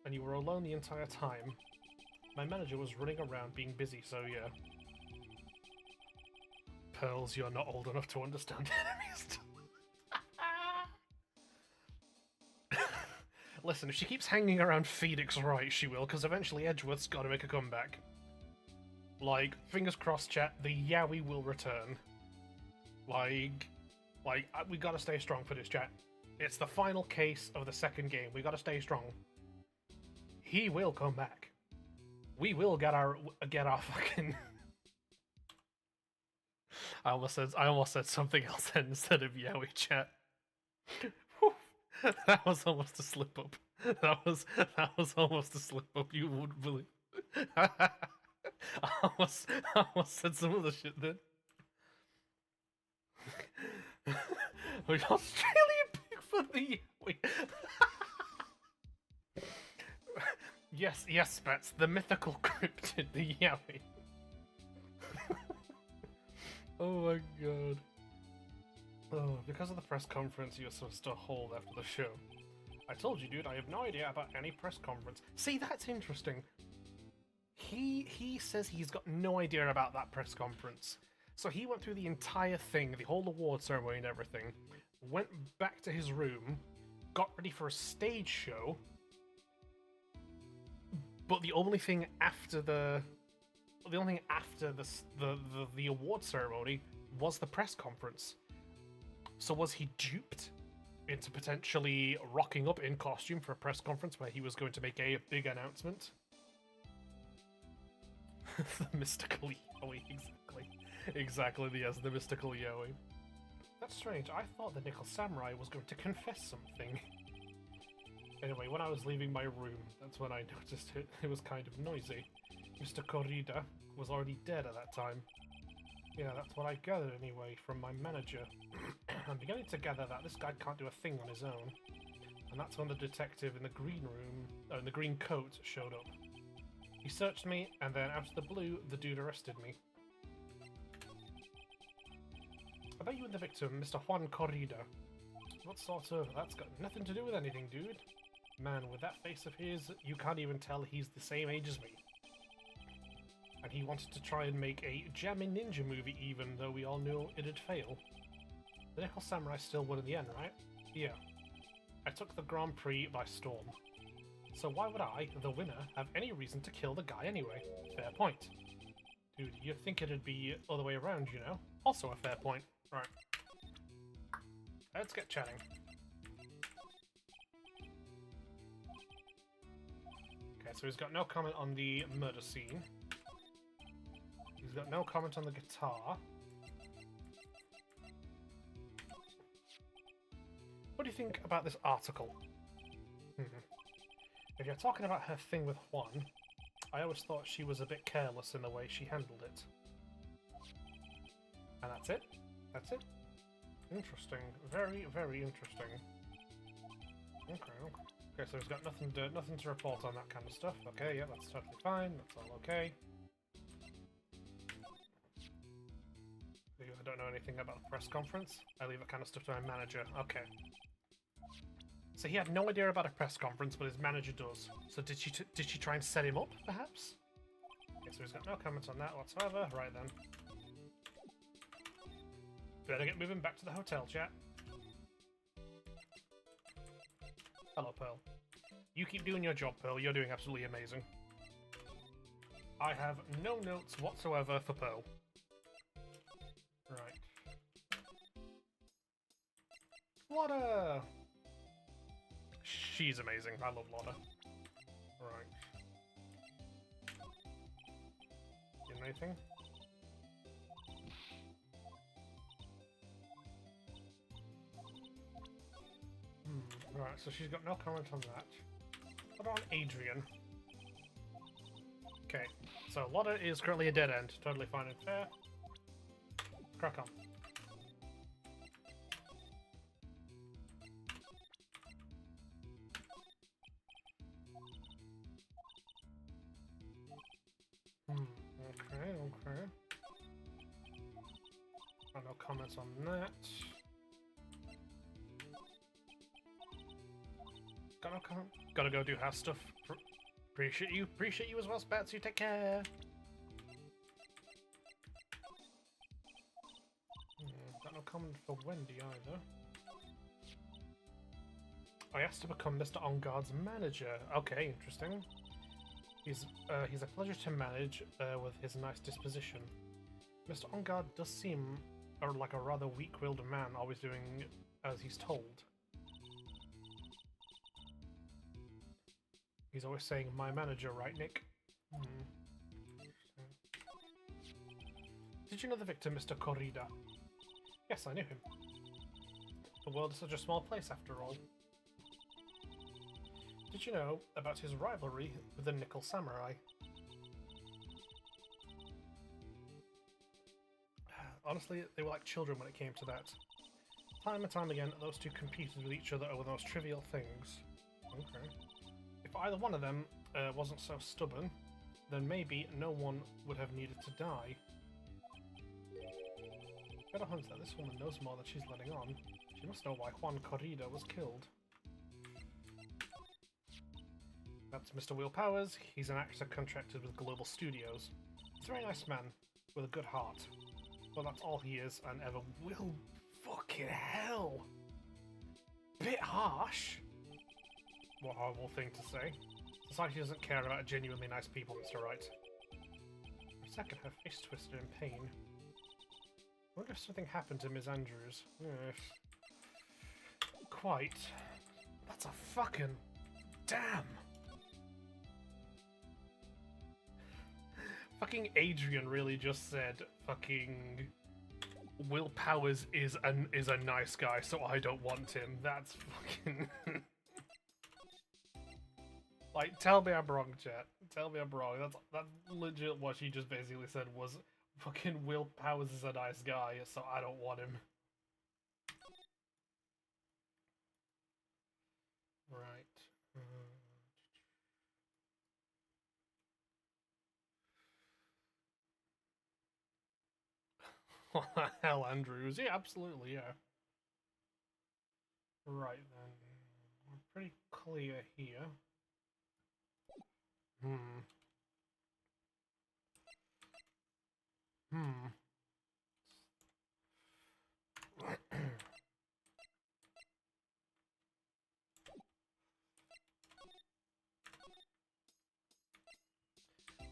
And you were alone the entire time. My manager was running around being busy, so yeah. Pearls, you're not old enough to understand enemies. Listen, if she keeps hanging around Phoenix Wright, she will, because eventually Edgeworth's got to make a comeback. Like, fingers crossed, chat, the Yowie will return. We gotta stay strong for this, chat. It's the final case of the second game. We gotta stay strong. He will come back. We will get our fucking. I almost said something else then instead of Yowie, chat. That was almost a slip up. That was almost a slip up. You wouldn't believe. I almost said some other shit then. We're Australian Bigfoot the Yowie. Yes, Spats, the mythical cryptid, the Yowie. Oh my god. Oh, because of the press conference you were supposed to hold after the show. I told you, dude, I have no idea about any press conference. See, that's interesting. He says he's got no idea about that press conference. So he went through the entire thing, the whole award ceremony and everything, went back to his room, got ready for a stage show, but the only thing after the award ceremony was the press conference. So was he duped into potentially rocking up in costume for a press conference where he was going to make a big announcement? The mystical Yowie, exactly. Yes, the mystical Yowie. That's strange. I thought the Nickel Samurai was going to confess something. Anyway, when I was leaving my room, that's when I noticed it was kind of noisy. Mr. Corrida was already dead at that time. Yeah, that's what I gathered anyway from my manager. I'm beginning to gather that this guy can't do a thing on his own. And that's when the detective in the green room, in the green coat, showed up. He searched me, and then out of the blue, the dude arrested me. I bet you and the victim, Mr. Juan Corrida. What sort of? That's got nothing to do with anything, dude. Man, with that face of his, you can't even tell he's the same age as me. And he wanted to try and make a Jamming Ninja movie even though we all knew it'd fail. The Nickel Samurai still won in the end, right? Yeah. I took the Grand Prix by storm. So why would I, the winner, have any reason to kill the guy anyway? Fair point. Dude, you'd think it'd be other way around, you know? Also a fair point. Right. Let's get chatting. Okay, so he's got no comment on the murder scene. He's got no comment on the guitar. What do you think about this article? If you're talking about her thing with Juan, I always thought she was a bit careless in the way she handled it. And that's it? That's it? Interesting. Very, very interesting. Okay, so he's got nothing to report on that kind of stuff. Okay, yeah, that's totally fine. That's all okay. I don't know anything about the press conference. I leave that kind of stuff to my manager. Okay. So he had no idea about a press conference, but his manager does. So did she try and set him up, perhaps? Okay, so he's got no comments on that whatsoever. Right then. Better get moving back to the hotel, chat. Hello, Pearl. You keep doing your job, Pearl. You're doing absolutely amazing. I have no notes whatsoever for Pearl. Right. Lotta! She's amazing. I love Lotta. Right. Getting anything? Right, so she's got no comment on that. What on Adrian? Okay, so Lotta is currently a dead end. Totally fine and fair. Crack on. Okay. No comments on that. Got no comment. Gotta go do house stuff. Appreciate you as well, Spats. You take care. Got no comment for Wendy either. I asked to become Mr. On Guard's manager. Okay, interesting. He's a pleasure to manage with his nice disposition. Mr. On Guard does seem like a rather weak-willed man, always doing as he's told. He's always saying, "My manager, right, Nick?" Did you know the victim, Mr. Corrida? Yes, I knew him. The world is such a small place, after all. Did you know about his rivalry with the Nickel Samurai? Honestly, they were like children when it came to that. Time and time again, those two competed with each other over the most trivial things. Okay. If either one of them wasn't so stubborn, then maybe no one would have needed to die. Better hunch that this woman knows more than she's letting on. She must know why Juan Corrida was killed. That's Mr. Will Powers. He's an actor contracted with Global Studios. He's a very nice man, with a good heart. Well, that's all he is and ever will. Fucking hell! Bit harsh! What a horrible thing to say. Society doesn't care about genuinely nice people, Mr. Wright. For a second, her face twisted in pain. I wonder if something happened to Ms. Andrews. Quite. That's a fucking... Damn! Fucking Adrian really just said fucking Will Powers is a nice guy, so I don't want him. That's fucking like, tell me I'm wrong, chat. Tell me I'm wrong. That's legit what she just basically said was fucking Will Powers is a nice guy, so I don't want him. Right. What the hell, Andrews? Yeah, absolutely, yeah. Right then. We're pretty clear here.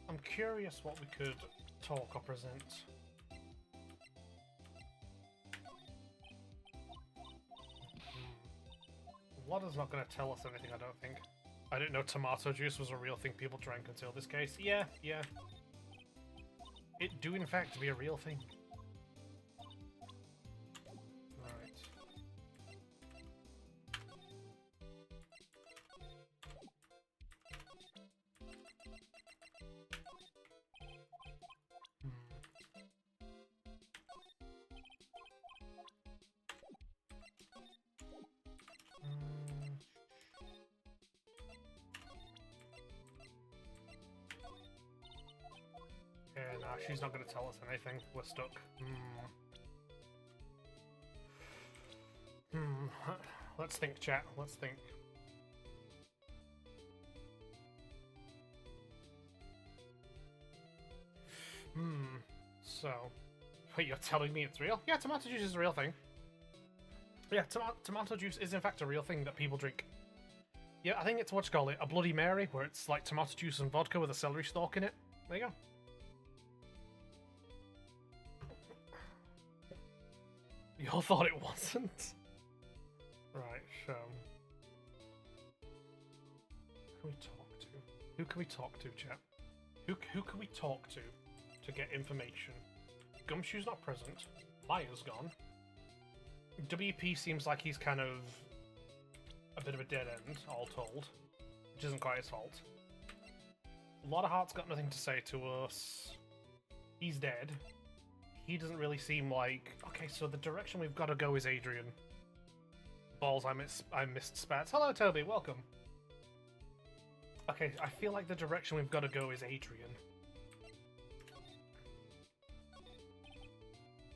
I'm curious what we could talk or present. Lotta's not going to tell us anything, I don't think. I didn't know tomato juice was a real thing people drank until this case. Yeah. It do in fact be a real thing. Right. Yeah, nah, she's not going to tell us anything. We're stuck. Let's think, chat. Let's think. So, wait, you're telling me it's real? Yeah, tomato juice is a real thing. Yeah, tomato juice is in fact a real thing that people drink. Yeah, I think it's what you call it, a Bloody Mary, where it's like tomato juice and vodka with a celery stalk in it. There you go. You all thought it wasn't? Right, so... Who can we talk to? Who can we talk to, chat? Who can we talk to get information? Gumshoe's not present. Maya's gone. WP seems like he's kind of a bit of a dead end, all told, which isn't quite his fault. A lot of Heart's got nothing to say to us. He's dead. He doesn't really seem like... Okay, so the direction we've got to go is Adrian. Balls, I missed Spats. Hello, Toby, welcome. Okay, I feel like the direction we've got to go is Adrian.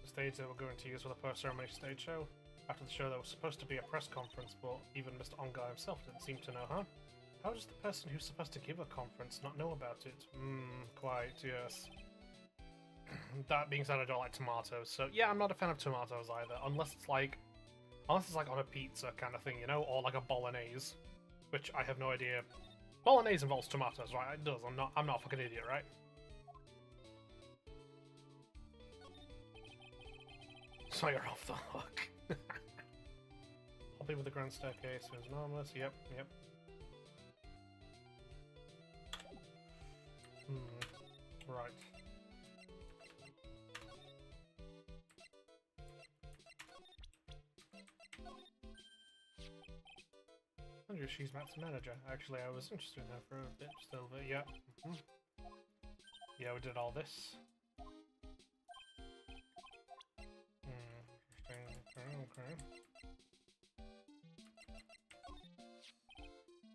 The stage that we're going to use for the post-ceremony stage show. After the show, there was supposed to be a press conference, but even Mr. Ongar himself didn't seem to know, huh? How does the person who's supposed to give a conference not know about it? Quite, yes. That being said, I don't like tomatoes, so yeah, I'm not a fan of tomatoes either, unless it's like on a pizza kind of thing, you know, or like a bolognese, which I have no idea. Bolognese involves tomatoes, right? It does. I'm not a fucking idiot, right? So you're off the hook. Hopping with the grand staircase is enormous. Yep. Right. Andrew, she's Matt's manager. Actually, I was interested in her for a bit, still, but yeah. Yeah, we did all this. Okay.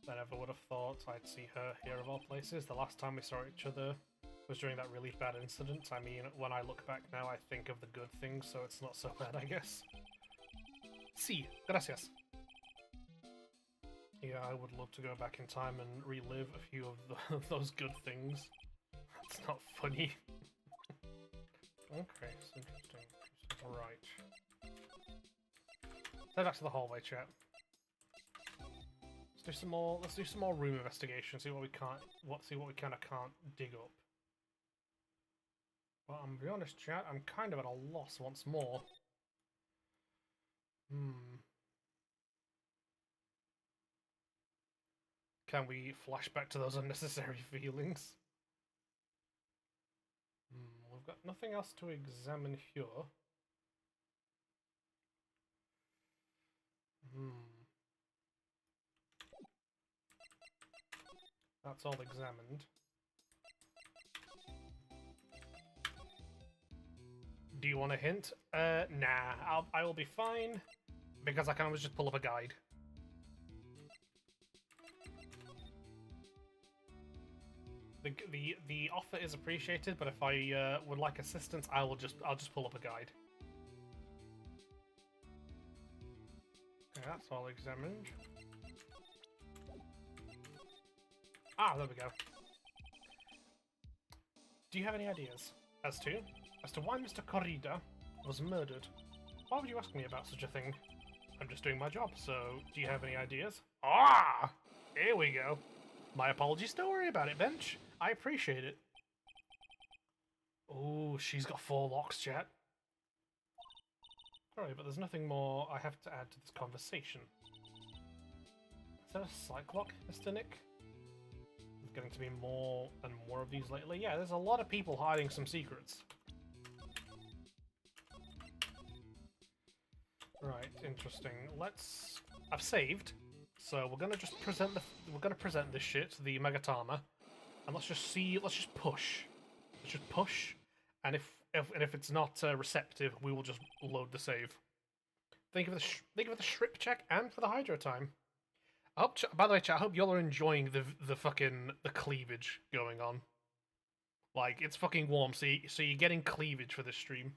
I never would have thought I'd see her here of all places. The last time we saw each other was during that really bad incident. I mean, when I look back now, I think of the good things, so it's not so bad, I guess. Sí, gracias. Yeah, I would love to go back in time and relive a few of those good things. It's not funny. Okay, it's interesting. Right. Head back to the hallway, chat. Let's do some more. Let's do some more room investigation. See what we can't. See what we kind of can't dig up. Well, I'm gonna be honest, chat. I'm kind of at a loss once more. Can we flash back to those unnecessary feelings? We've got nothing else to examine here. That's all examined. Do you want a hint? Nah. I will be fine because I can always just pull up a guide. The offer is appreciated, but if I would like assistance, I'll just pull up a guide. Okay, that's all examined. Ah, there we go. Do you have any ideas as to why Mr. Corrida was murdered? Why would you ask me about such a thing? I'm just doing my job, so do you have any ideas? Ah! Here we go. My apologies, don't worry about it, Bench. I appreciate it. Oh, she's got 4 locks, chat. Sorry, but there's nothing more I have to add to this conversation. Is that a psych lock, Mr. Nick? There's getting to be more and more of these lately. Yeah, there's a lot of people hiding some secrets. Right, interesting. I've saved, so we're gonna just present this shit, the Megatama, and let's just push. Let's just push, and if it's not receptive, we will just load the save. Thank you for the Shrip check and for the Hydro time. I hope, by the way, chat, I hope y'all are enjoying the cleavage going on. Like, it's fucking warm, so you're getting cleavage for this stream.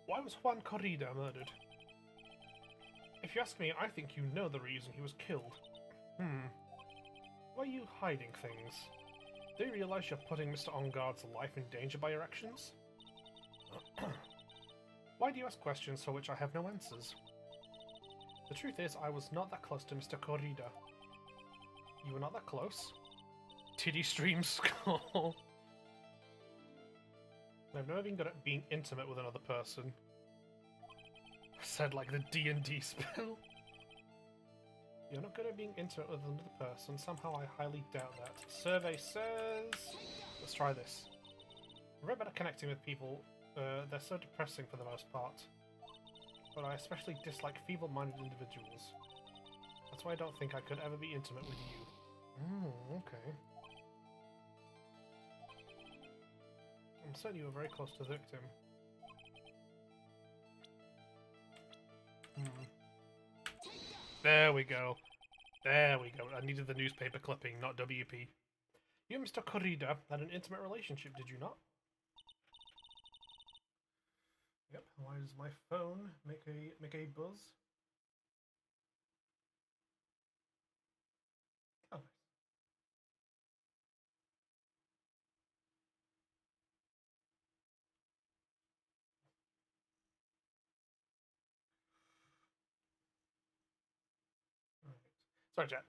Why was Juan Corrida murdered? If you ask me, I think you know the reason he was killed. Why are you hiding things? Do you realize you're putting Mr. Onguard's life in danger by your actions? Why do you ask questions for which I have no answers? The truth is, I was not that close to Mr. Corrida. You were not that close? Titty stream skull. I've never been good at being intimate with another person. I said like the D&D spell. You're not good at being intimate with another person. Somehow I highly doubt that. Survey says... Let's try this. We're better connecting with people They're so depressing for the most part. But I especially dislike feeble-minded individuals. That's why I don't think I could ever be intimate with you. Okay. I'm certain you were very close to the victim. There we go. There we go. I needed the newspaper clipping, not WP. You and Mr. Corrida had an intimate relationship, did you not? Yep. Why does my phone make a buzz? Oh, nice. Right. Sorry, chat.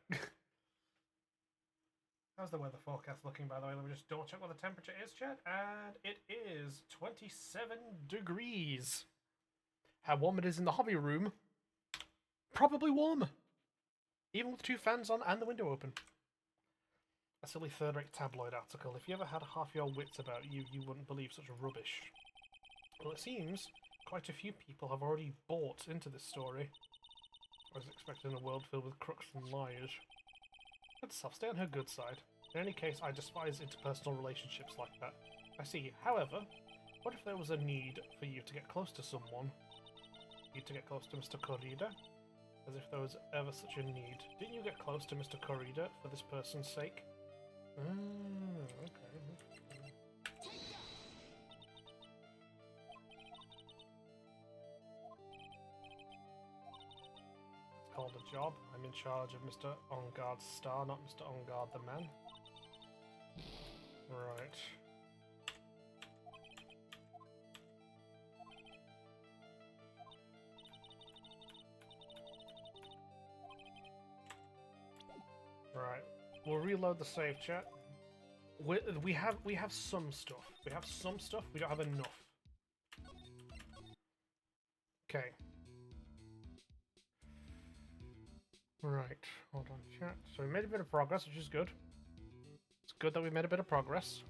How's the weather forecast looking, by the way? Let me just double check what the temperature is, chat. And it is 27 degrees. How warm it is in the hobby room? Probably warm. Even with 2 fans on and the window open. A silly third-rate tabloid article. If you ever had half your wits about you, you wouldn't believe such rubbish. Well, it seems quite a few people have already bought into this story. I was expecting a world filled with crooks and liars. Good stuff, stay on her good side. In any case, I despise interpersonal relationships like that. I see. However, what if there was a need for you to get close to someone? Need to get close to Mr. Corrida? As if there was ever such a need. Didn't you get close to Mr. Corrida for this person's sake? Okay. It's called a job. I'm in charge of Mr. Enguarde's star, not Mr. Enguarde the man. Right. Right. We'll reload the save, chat. We have some stuff. We have some stuff. We don't have enough. Okay. Right. Hold on, chat. So we made a bit of progress, which is good. It's good that we made a bit of progress.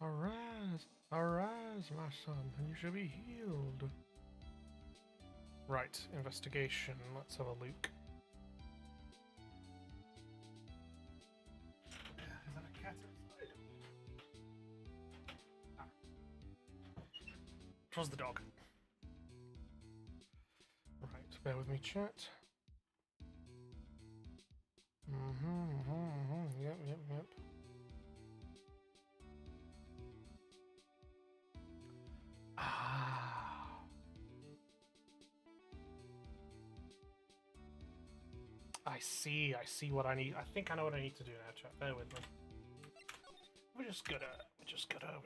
Arise, arise, my son, and you shall be healed. Right, investigation. Let's have a look. Is that a cat outside? Ah. 'Twas the dog. Right, bear with me, chat. Yep. Ah. I see what I need. I think I know what I need to do now, chat. Bear with me. We're just gonna just gotta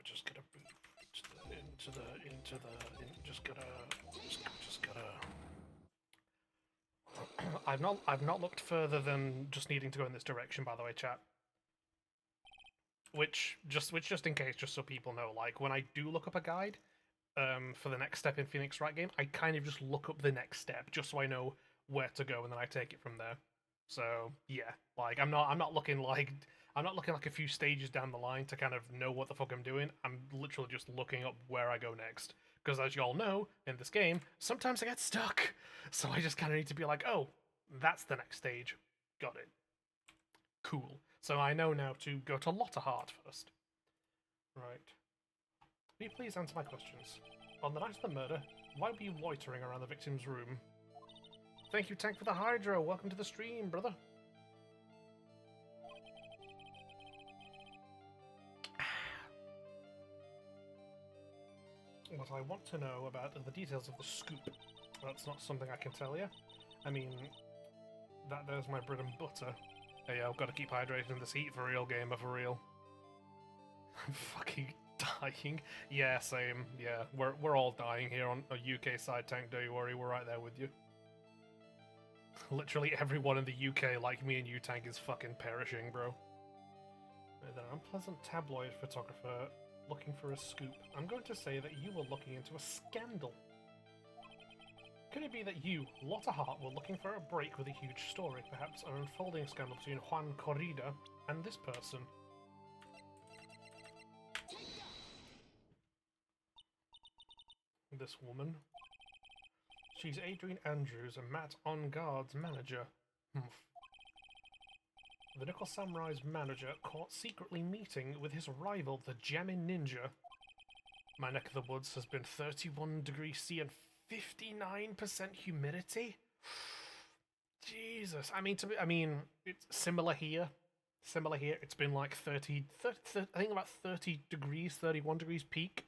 I've not looked further than just needing to go in this direction, by the way, chat. Which just in case, just so people know, like when I do look up a guide, for the next step in Phoenix Wright game, I kind of just look up the next step just so I know where to go and then I take it from there. So yeah, like I'm not looking like a few stages down the line to kind of know what the fuck I'm doing. I'm literally just looking up where I go next. Because as you all know, in this game, sometimes I get stuck. So I just kind of need to be like, oh, that's the next stage. Got it. Cool. So I know now to go to Lotterheart first. Right. Will you please answer my questions? On the night of the murder, why were you loitering around the victim's room? Thank you, Tank, for the Hydro. Welcome to the stream, brother. What I want to know about are the details of the scoop. That's not something I can tell you. I mean, there's my bread and butter. Hey, I've got to keep hydrated in this heat for real, gamer, for real. I'm fucking dying. Yeah, same. Yeah, we're all dying here on a UK side, Tank. Don't you worry, we're right there with you. Literally everyone in the UK, like me and you, Tank, is fucking perishing, bro. An unpleasant tabloid photographer looking for a scoop. I'm going to say that you were looking into a scandal. Could it be that you, Lotta Hart, were looking for a break with a huge story, perhaps an unfolding scandal between Juan Corrida and this person? This woman. She's Adrian Andrews, a Matt On Guard's manager. Humph. The Nickel Samurai's manager caught secretly meeting with his rival, the Jammin Ninja. My neck of the woods has been 31 degrees C and 59% humidity. Jesus. I mean, it's similar here. Similar here. It's been like 30 I think about 30 degrees, 31 degrees peak.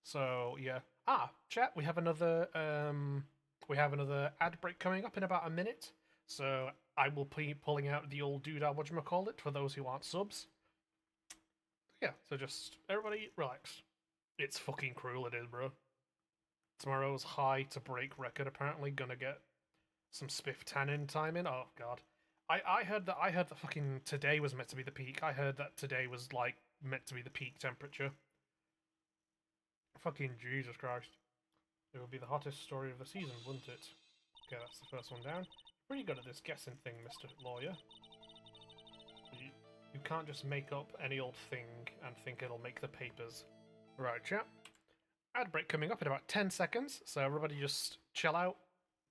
So, yeah. Chat, we have another ad break coming up in about a minute. So, I will be pulling out the old doodah, whatchamacallit, for those who aren't subs. Yeah, so just, everybody, relax. It's fucking cruel, it is, bro. Tomorrow's high to break record, apparently, gonna get some spiff tannin time in. Oh, God. I heard that fucking today was meant to be the peak. I heard that today was, like, meant to be the peak temperature. Fucking Jesus Christ. It would be the hottest story of the season, wouldn't it? Okay, that's the first one down. Pretty good at this guessing thing, Mr. Lawyer. You can't just make up any old thing and think it'll make the papers. Right, chat. Ad break coming up in about 10 seconds, so everybody just chill out,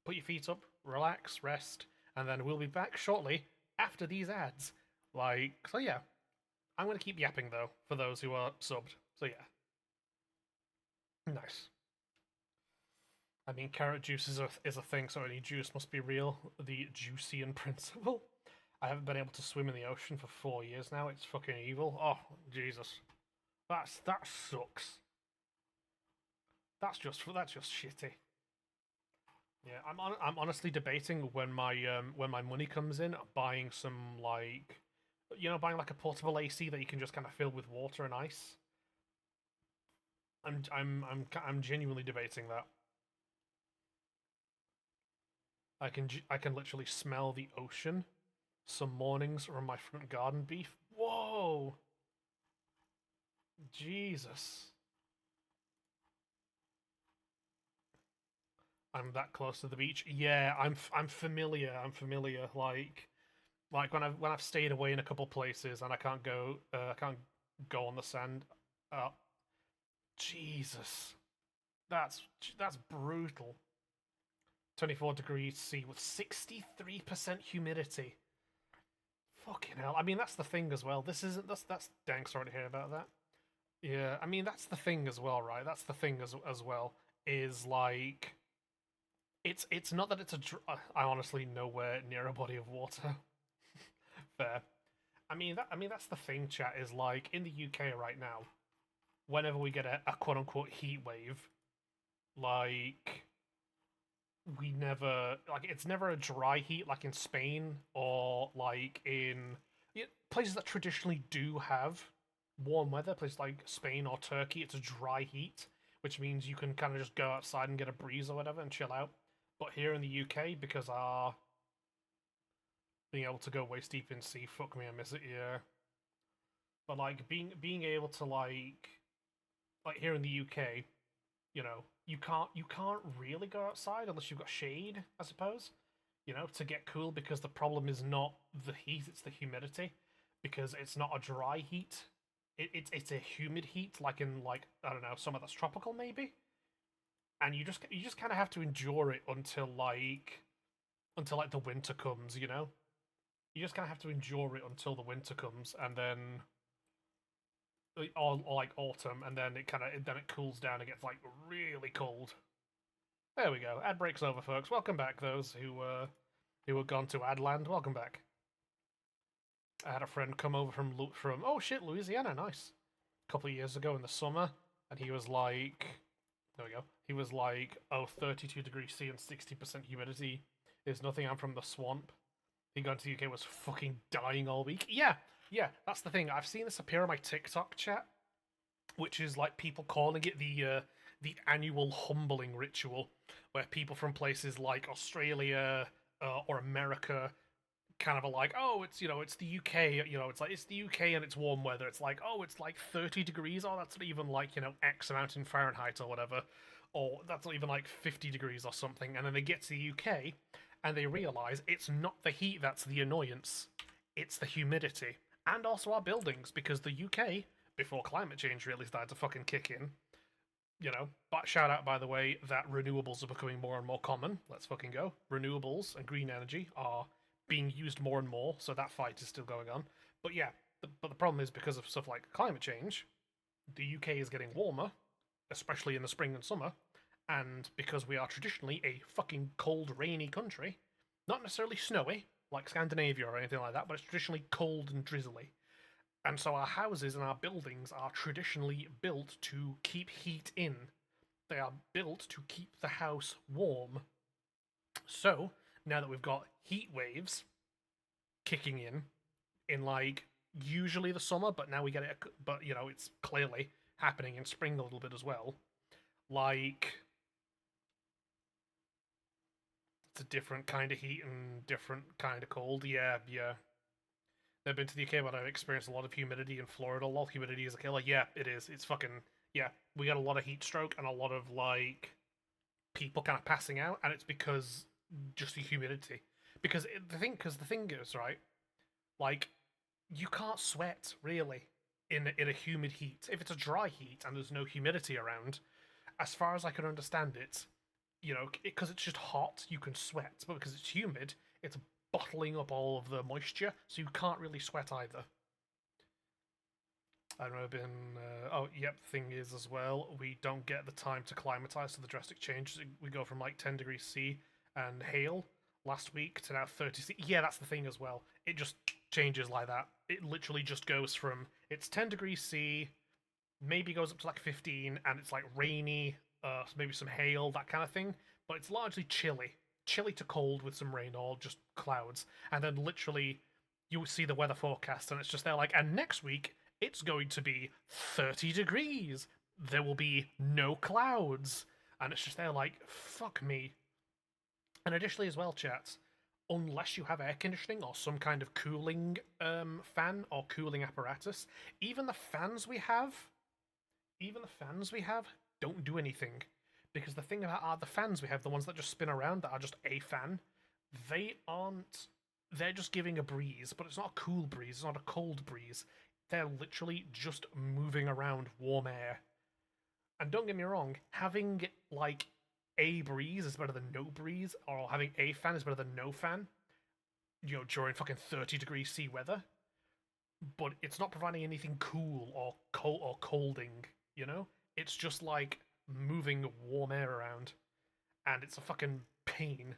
put your feet up, relax, rest, and then we'll be back shortly after these ads. So yeah. I'm going to keep yapping, though, for those who are subbed. So yeah. Nice. I mean, carrot juice is a thing, so any juice must be real. The Juician principle. I haven't been able to swim in the ocean for 4 years now. It's fucking evil. Oh, Jesus. That sucks. That's just shitty. Yeah, I'm honestly debating when my money comes in, buying some buying like a portable AC that you can just kind of fill with water and ice. I'm genuinely debating that. I can literally smell the ocean some mornings from my front garden beef. Whoa! Jesus. I'm that close to the beach. Yeah, I'm familiar. I'm familiar. Like when I've stayed away in a couple places and I can't go on the sand. Jesus. That's brutal. 24 degrees C with 63% humidity. Fucking hell. I mean, that's the thing as well. That's dang sorry to hear about that. Yeah, I mean, that's the thing as well, right? That's the thing as well, is like, it's not that it's I honestly nowhere near a body of water. Fair. I mean, that's the thing, chat, is like, in the UK right now, whenever we get a quote-unquote heat wave, like, we never, like, it's never a dry heat like in Spain or like in places that traditionally do have warm weather, places like Spain or Turkey. It's a dry heat, which means you can kind of just go outside and get a breeze or whatever and chill out. But here in the UK, because our being able to go waist deep in sea, fuck me, I miss it. Yeah, but like being able to like here in the UK, you can't really go outside unless you've got shade, I suppose, to get cool, because the problem is not the heat, it's the humidity, because it's not a dry heat. It's a humid heat, like in, like, I don't know, somewhere that's tropical maybe. And you just kind of have to endure it until the winter comes, You just kind of have to endure it until the winter comes, and then or like autumn, and then it cools down and gets like really cold. There we go. Ad break's over, folks. Welcome back, those who were gone to Adland. Welcome back. I had a friend come over from oh shit, Louisiana, nice. A couple of years ago in the summer, and he was like, there we go. He was like, oh, 32 degrees C and 60% humidity is nothing. I'm from the swamp. He got to the UK, was fucking dying all week. Yeah, that's the thing. I've seen this appear on my TikTok chat, which is like people calling it the annual humbling ritual, where people from places like Australia or America kind of like, oh, it's, it's the UK, it's the UK and it's warm weather. It's like, oh, it's like 30 degrees. Oh, that's not even like, X amount in Fahrenheit or whatever. Or that's not even like 50 degrees or something. And then they get to the UK and they realize it's not the heat that's the annoyance, it's the humidity. And also our buildings, because the UK, before climate change really started to fucking kick in, but shout out, by the way, that renewables are becoming more and more common. Let's fucking go. Renewables and green energy are being used more and more, so that fight is still going on. But yeah, but the problem is because of stuff like climate change, the UK is getting warmer, especially in the spring and summer, and because we are traditionally a fucking cold, rainy country, not necessarily snowy, like Scandinavia or anything like that, but it's traditionally cold and drizzly. And so our houses and our buildings are traditionally built to keep heat in. They are built to keep the house warm. So, now that we've got heat waves kicking in like usually the summer, but now we get it, but it's clearly happening in spring a little bit as well. Like, it's a different kind of heat and different kind of cold. Yeah, yeah. I've been to the UK, but I've experienced a lot of humidity in Florida. A lot of humidity is a killer. Yeah, it is. It's fucking, yeah. We got a lot of heat stroke and a lot of like people kind of passing out, and it's because just the humidity. Because the thing is, right, like you can't sweat really in a humid heat. If it's a dry heat and there's no humidity around, as far as I can understand it, because it's just hot, you can sweat, but because it's humid, it's bottling up all of the moisture, so you can't really sweat either. I've never been. Oh, yep. Thing is, as well, we don't get the time to climatize to the drastic changes. We go from like 10 degrees C and hail last week to now 30 C. Yeah, that's the thing as well. It just changes like that. It literally just goes from it's 10 degrees C, maybe goes up to like 15, and it's like rainy, maybe some hail, that kind of thing. But it's largely chilly to cold with some rain or just clouds, and then literally you see the weather forecast, and it's just there like, and next week it's going to be 30 degrees. There will be no clouds, and it's just there like, fuck me. And additionally, as well, chat, unless you have air conditioning or some kind of cooling fan or cooling apparatus, even the fans we have even the fans we have don't do anything. Because the thing about the fans we have, the ones that just spin around, that are just a fan, they aren't. They're just giving a breeze, but it's not a cool breeze, it's not a cold breeze. They're literally just moving around warm air. And don't get me wrong, having like a breeze is better than no breeze, or having a fan is better than no fan, during fucking 30 degrees C weather. But it's not providing anything cool or colding, you know? It's just like moving warm air around, and it's a fucking pain.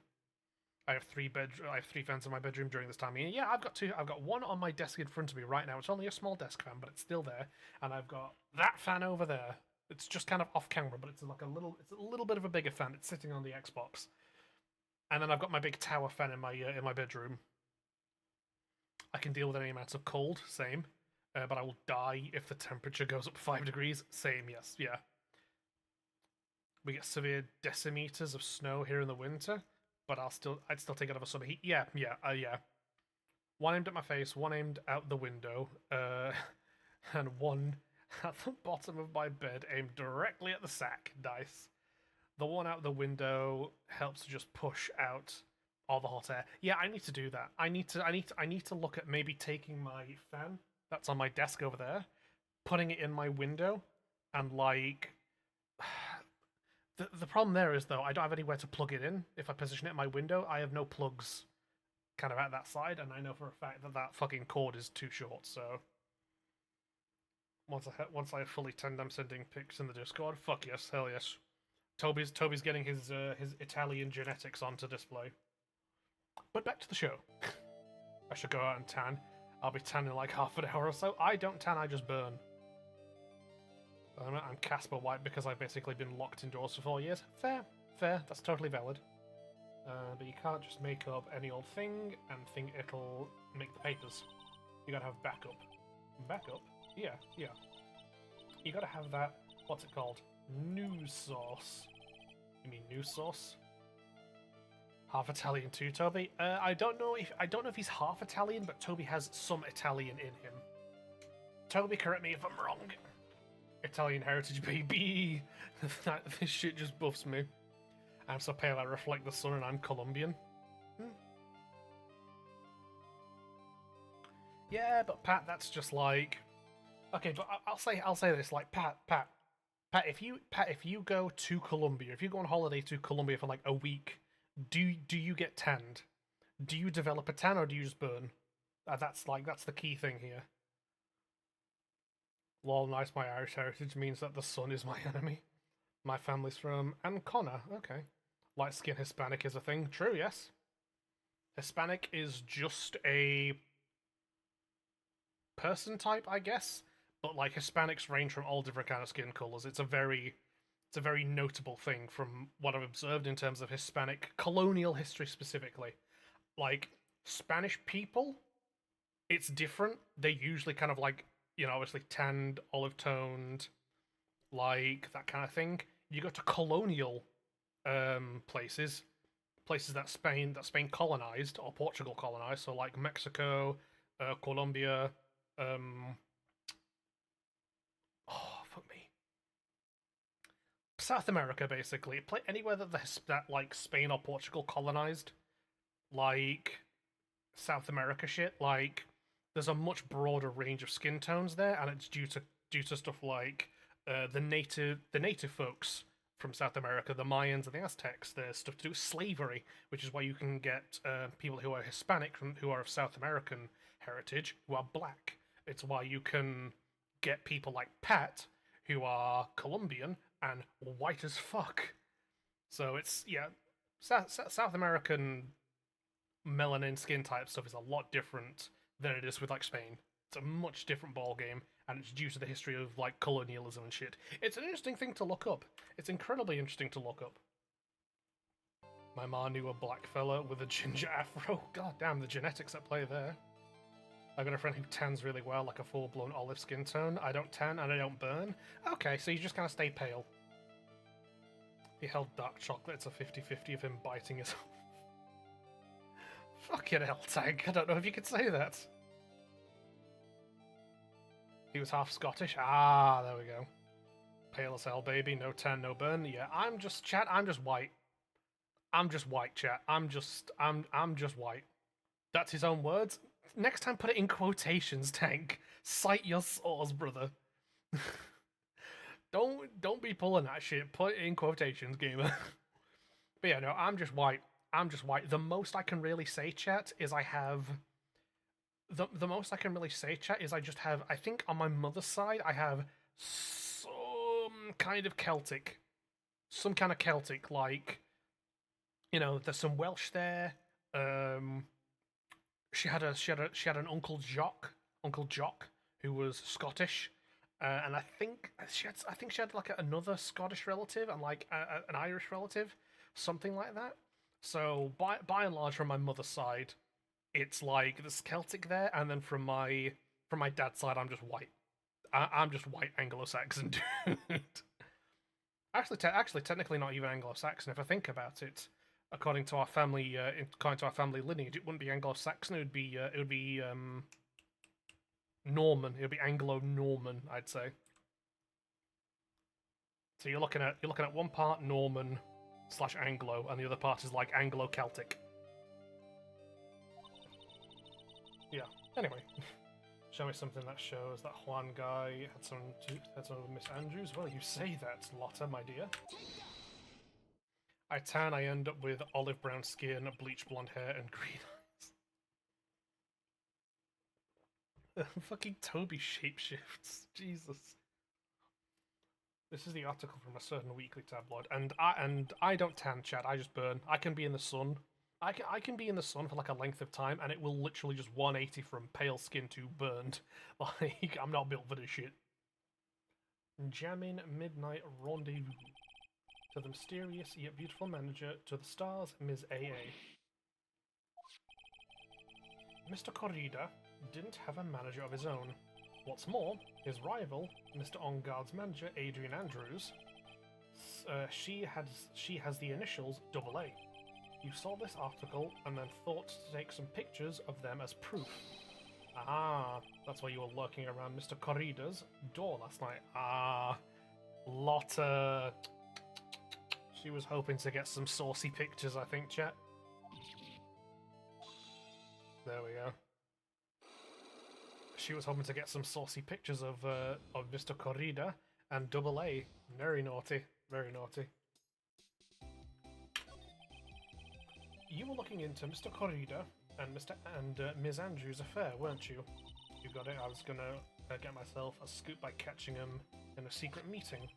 I have I have three fans in my bedroom during this time. Yeah, I've got two. I've got one on my desk in front of me right now. It's only a small desk fan, but it's still there. And I've got that fan over there. It's just kind of off camera, but it's it's a little bit of a bigger fan. It's sitting on the Xbox. And then I've got my big tower fan in my bedroom. I can deal with any amounts of cold, same. But I will die if the temperature goes up 5 degrees, same, yes, yeah. We get severe decimeters of snow here in the winter, but I'd still take it over summer heat. Yeah, yeah, yeah. One aimed at my face, one aimed out the window, and one at the bottom of my bed aimed directly at the sack. Nice. The one out the window helps to just push out all the hot air. Yeah, I need to do that. I need to look at maybe taking my fan that's on my desk over there, putting it in my window, and like the problem there is though I don't have anywhere to plug it in. If I position it in my window, I have no plugs kind of at that side, and I know for a fact that that fucking cord is too short. So once I fully tend, I'm sending pics in the Discord. Fuck yes, hell yes. Toby's getting his Italian genetics onto display. But back to the show. I should go out and tan. I'll be tan in like half an hour or so. I don't tan, I just burn. I'm Casper White because I've basically been locked indoors for 4 years. Fair, that's totally valid. But you can't just make up any old thing and think it'll make the papers. You gotta have backup. Backup? Yeah. You gotta have that, what's it called? News source. You mean news source? Half Italian too, Toby. I don't know if he's half Italian, but Toby has some Italian in him. Toby, correct me if I'm wrong. Italian heritage, baby. This shit just buffs me. I'm so pale I reflect the sun, and I'm Colombian. Yeah, but Pat, that's just like. Okay, but I'll say this, like Pat, if you go to Colombia, if you go on holiday to Colombia for like a week, do you get tanned? Do you develop a tan or do you just burn? That's the key thing here. Lol, nice. My Irish heritage means that the sun is my enemy. My family's from Ancona. Okay, light skin Hispanic is a thing. True, yes. Hispanic is just a person type, I guess. But like Hispanics range from all different kind of skin colors. It's a very notable thing from what I've observed in terms of Hispanic colonial history specifically. Like Spanish people, it's different. They usually kind of like, obviously tanned, olive toned, like that kind of thing. You go to colonial places that Spain colonized or Portugal colonized, so like Mexico, Colombia, fuck me. South America, basically. Anywhere that like Spain or Portugal colonized, like South America shit. Like, there's a much broader range of skin tones there, and it's due to stuff like the native folks from South America, the Mayans and the Aztecs. There's stuff to do with slavery, which is why you can get people who are Hispanic who are of South American heritage who are black. It's why you can get people like Pat who are Colombian and white as fuck. So it's South American melanin skin type stuff is a lot different than it is with like Spain. It's a much different ball game, and it's due to the history of like colonialism and shit. It's an interesting thing to look up. It's incredibly interesting to look up. My ma knew a black fella with a ginger afro. God damn, the genetics at play there. I've got a friend who tans really well, like a full-blown olive skin tone. I don't tan and I don't burn. Okay, so you just kind of stay pale. He held dark chocolate. It's a 50-50 of him biting his... Fucking hell, Tank. I don't know if you could say that. He was half Scottish. Ah, there we go. Pale as hell, baby. No tan, no burn. Yeah, I'm just white. I'm just white, chat. I'm just white. That's his own words. Next time, put it in quotations, Tank. Cite your source, brother. Don't be pulling that shit. Put it in quotations, gamer. But yeah, no, I'm just white. I'm just white. The most I can really say, chat, is I have... The most I can really say, chat, is I just have... I think on my mother's side, I have some kind of Celtic. Some kind of Celtic, like... there's some Welsh there. She had an Uncle Jock, who was Scottish. And I think she had like another Scottish relative and like an Irish relative, something like that. So by and large, from my mother's side, it's like there's Celtic there, and then from my dad's side, I'm just white. I'm just white Anglo-Saxon dude. Actually, technically not even Anglo-Saxon. If I think about it, according to our family lineage, it wouldn't be Anglo-Saxon. It would be Norman. It would be Anglo-Norman, I'd say. So you're looking at one part Norman / Anglo, and the other part is like Anglo-Celtic. Yeah. Anyway, show me something that shows that Juan guy had some with Miss Andrews. Well, you say that, Lotta, my dear. I tan, I end up with olive brown skin, bleach blonde hair, and green eyes. Fucking Toby shapeshifts. Jesus. This is the article from a certain weekly tabloid, and I don't tan, chat. I just burn. I can be in the sun. I can be in the sun for like a length of time, and it will literally just 180 from pale skin to burned. Like, I'm not built for this shit. Jamming midnight rendezvous. To the mysterious yet beautiful manager, to the stars, Ms. AA. Mr. Corrida didn't have a manager of his own. What's more, his rival, Mr. On Guard's manager, Adrian Andrews, she has the initials AA. You saw this article and then thought to take some pictures of them as proof. Ah, that's why you were lurking around Mr. Corrida's door last night. Ah, Lotta. She was hoping to get some saucy pictures, I think, chat. There we go. She was hoping to get some saucy pictures of Mr. Corrida and Double A. Very naughty, very naughty. You were looking into Mr. Corrida and Ms. Andrews' affair, weren't you? You got it. I was gonna get myself a scoop by catching him in a secret meeting,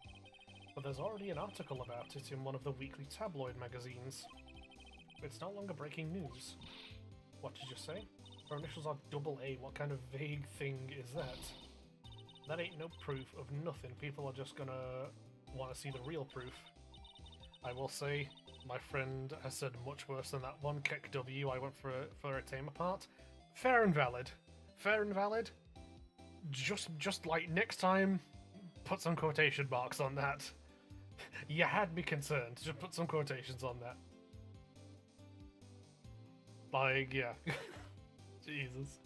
but there's already an article about it in one of the weekly tabloid magazines. It's no longer breaking news. What did you say? Her initials are Double A. What kind of vague thing is that? That ain't no proof of nothing. People are just gonna want to see the real proof. I will say, my friend has said much worse than that one. Kick W, I went for a tamer part. Fair and valid. Fair and valid. Just like next time, put some quotation marks on that. You had me concerned. Just put some quotations on that. Like, yeah. Jesus.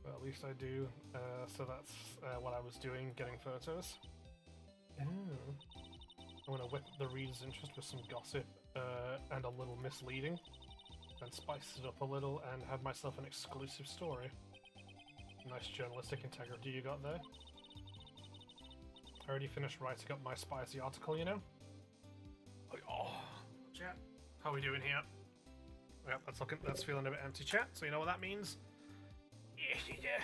Well, at least I do. So that's what I was doing, getting photos. Ooh. I'm gonna whip the reader's interest with some gossip and a little misleading, and spice it up a little and have myself an exclusive story. Nice journalistic integrity you got there. I already finished writing up my spicy article, you know? Oh, chat. How are we doing here? Yep, that's feeling a bit empty, chat, so you know what that means? Yeah.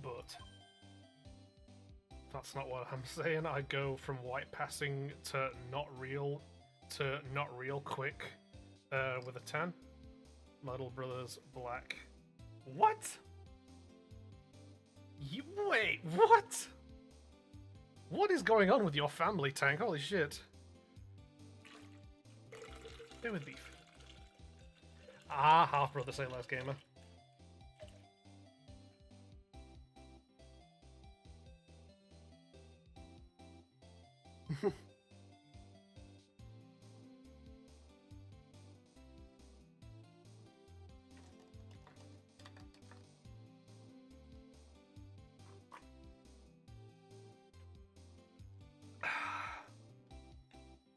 But that's not what I'm saying. I go from white passing to not real quick with a 10. My little brother's black. What? You wait, what? What is going on with your family, Tank? Holy shit. Stay with beef. Ah, half brother, say less gamer.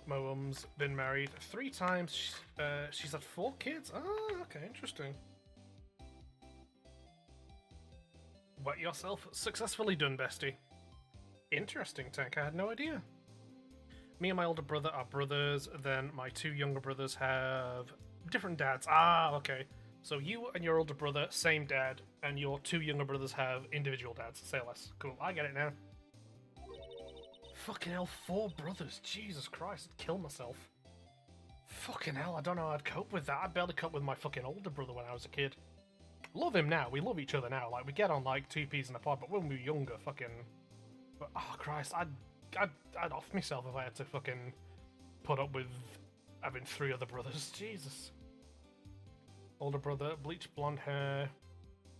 My mum's been married 3 times. She's had 4 kids. Ah, okay, interesting. What yourself successfully done, bestie. Interesting, Tank. I had no idea. Me and my older brother are brothers. Then my 2 younger brothers have different dads. Ah, okay. So you and your older brother, same dad, and your 2 younger brothers have individual dads. Say less. Cool. I get it now. Fucking hell, 4 brothers. Jesus Christ, I'd kill myself. Fucking hell, I don't know how I'd cope with that. I barely coped with my fucking older brother when I was a kid. Love him now. We love each other now. Like, we get on like 2 peas in a pod, but when we were younger, fucking... But, oh, Christ, I'd off myself if I had to fucking put up with having 3 other brothers. Jesus. Older brother, bleached blonde hair,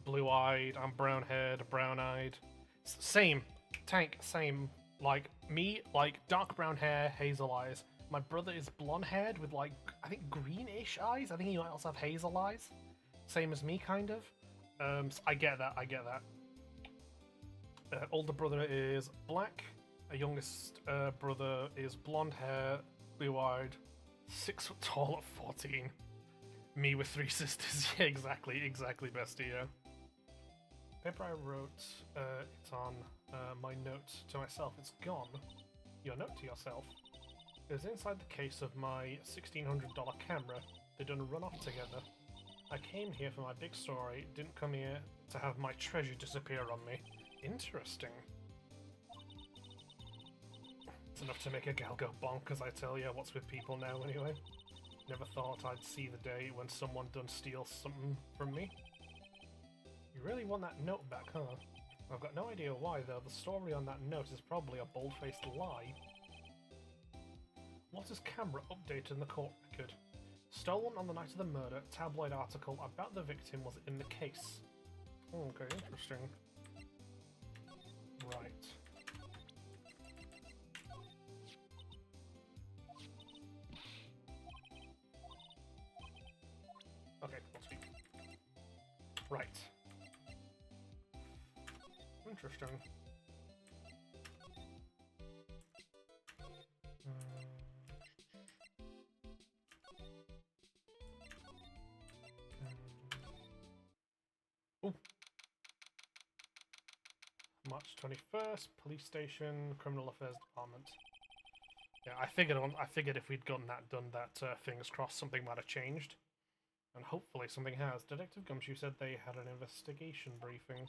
blue-eyed, I'm brown-haired, brown-eyed. Same. Tank, same. Like, me, like, dark brown hair, hazel eyes. My brother is blonde-haired with, like, I think greenish eyes. I think he might also have hazel eyes. Same as me, kind of. So I get that, older brother is black. A youngest brother is blonde hair, blue-eyed, 6 foot tall at 14. Me with 3 sisters. Yeah, exactly, bestie, yeah. Paper I wrote, it's on my note to myself. It's gone. Your note to yourself. It was inside the case of my $1,600 camera. They done run off together. I came here for my big story, didn't come here to have my treasure disappear on me. Interesting. It's enough to make a gal go bonkers, I tell ya. What's with people now, anyway? Never thought I'd see the day when someone done steal something from me. You really want that note back, huh? I've got no idea why, though. The story on that note is probably a bold-faced lie. What is camera updated in the court record? Stolen on the night of the murder, tabloid article about the victim was in the case. Okay, interesting. Right. Right. Interesting. Ooh. March 21st, police station, criminal affairs department. Yeah, I figured if we'd gotten that done, that fingers crossed, something might have changed, and hopefully something has. Detective Gumshoe said they had an investigation briefing.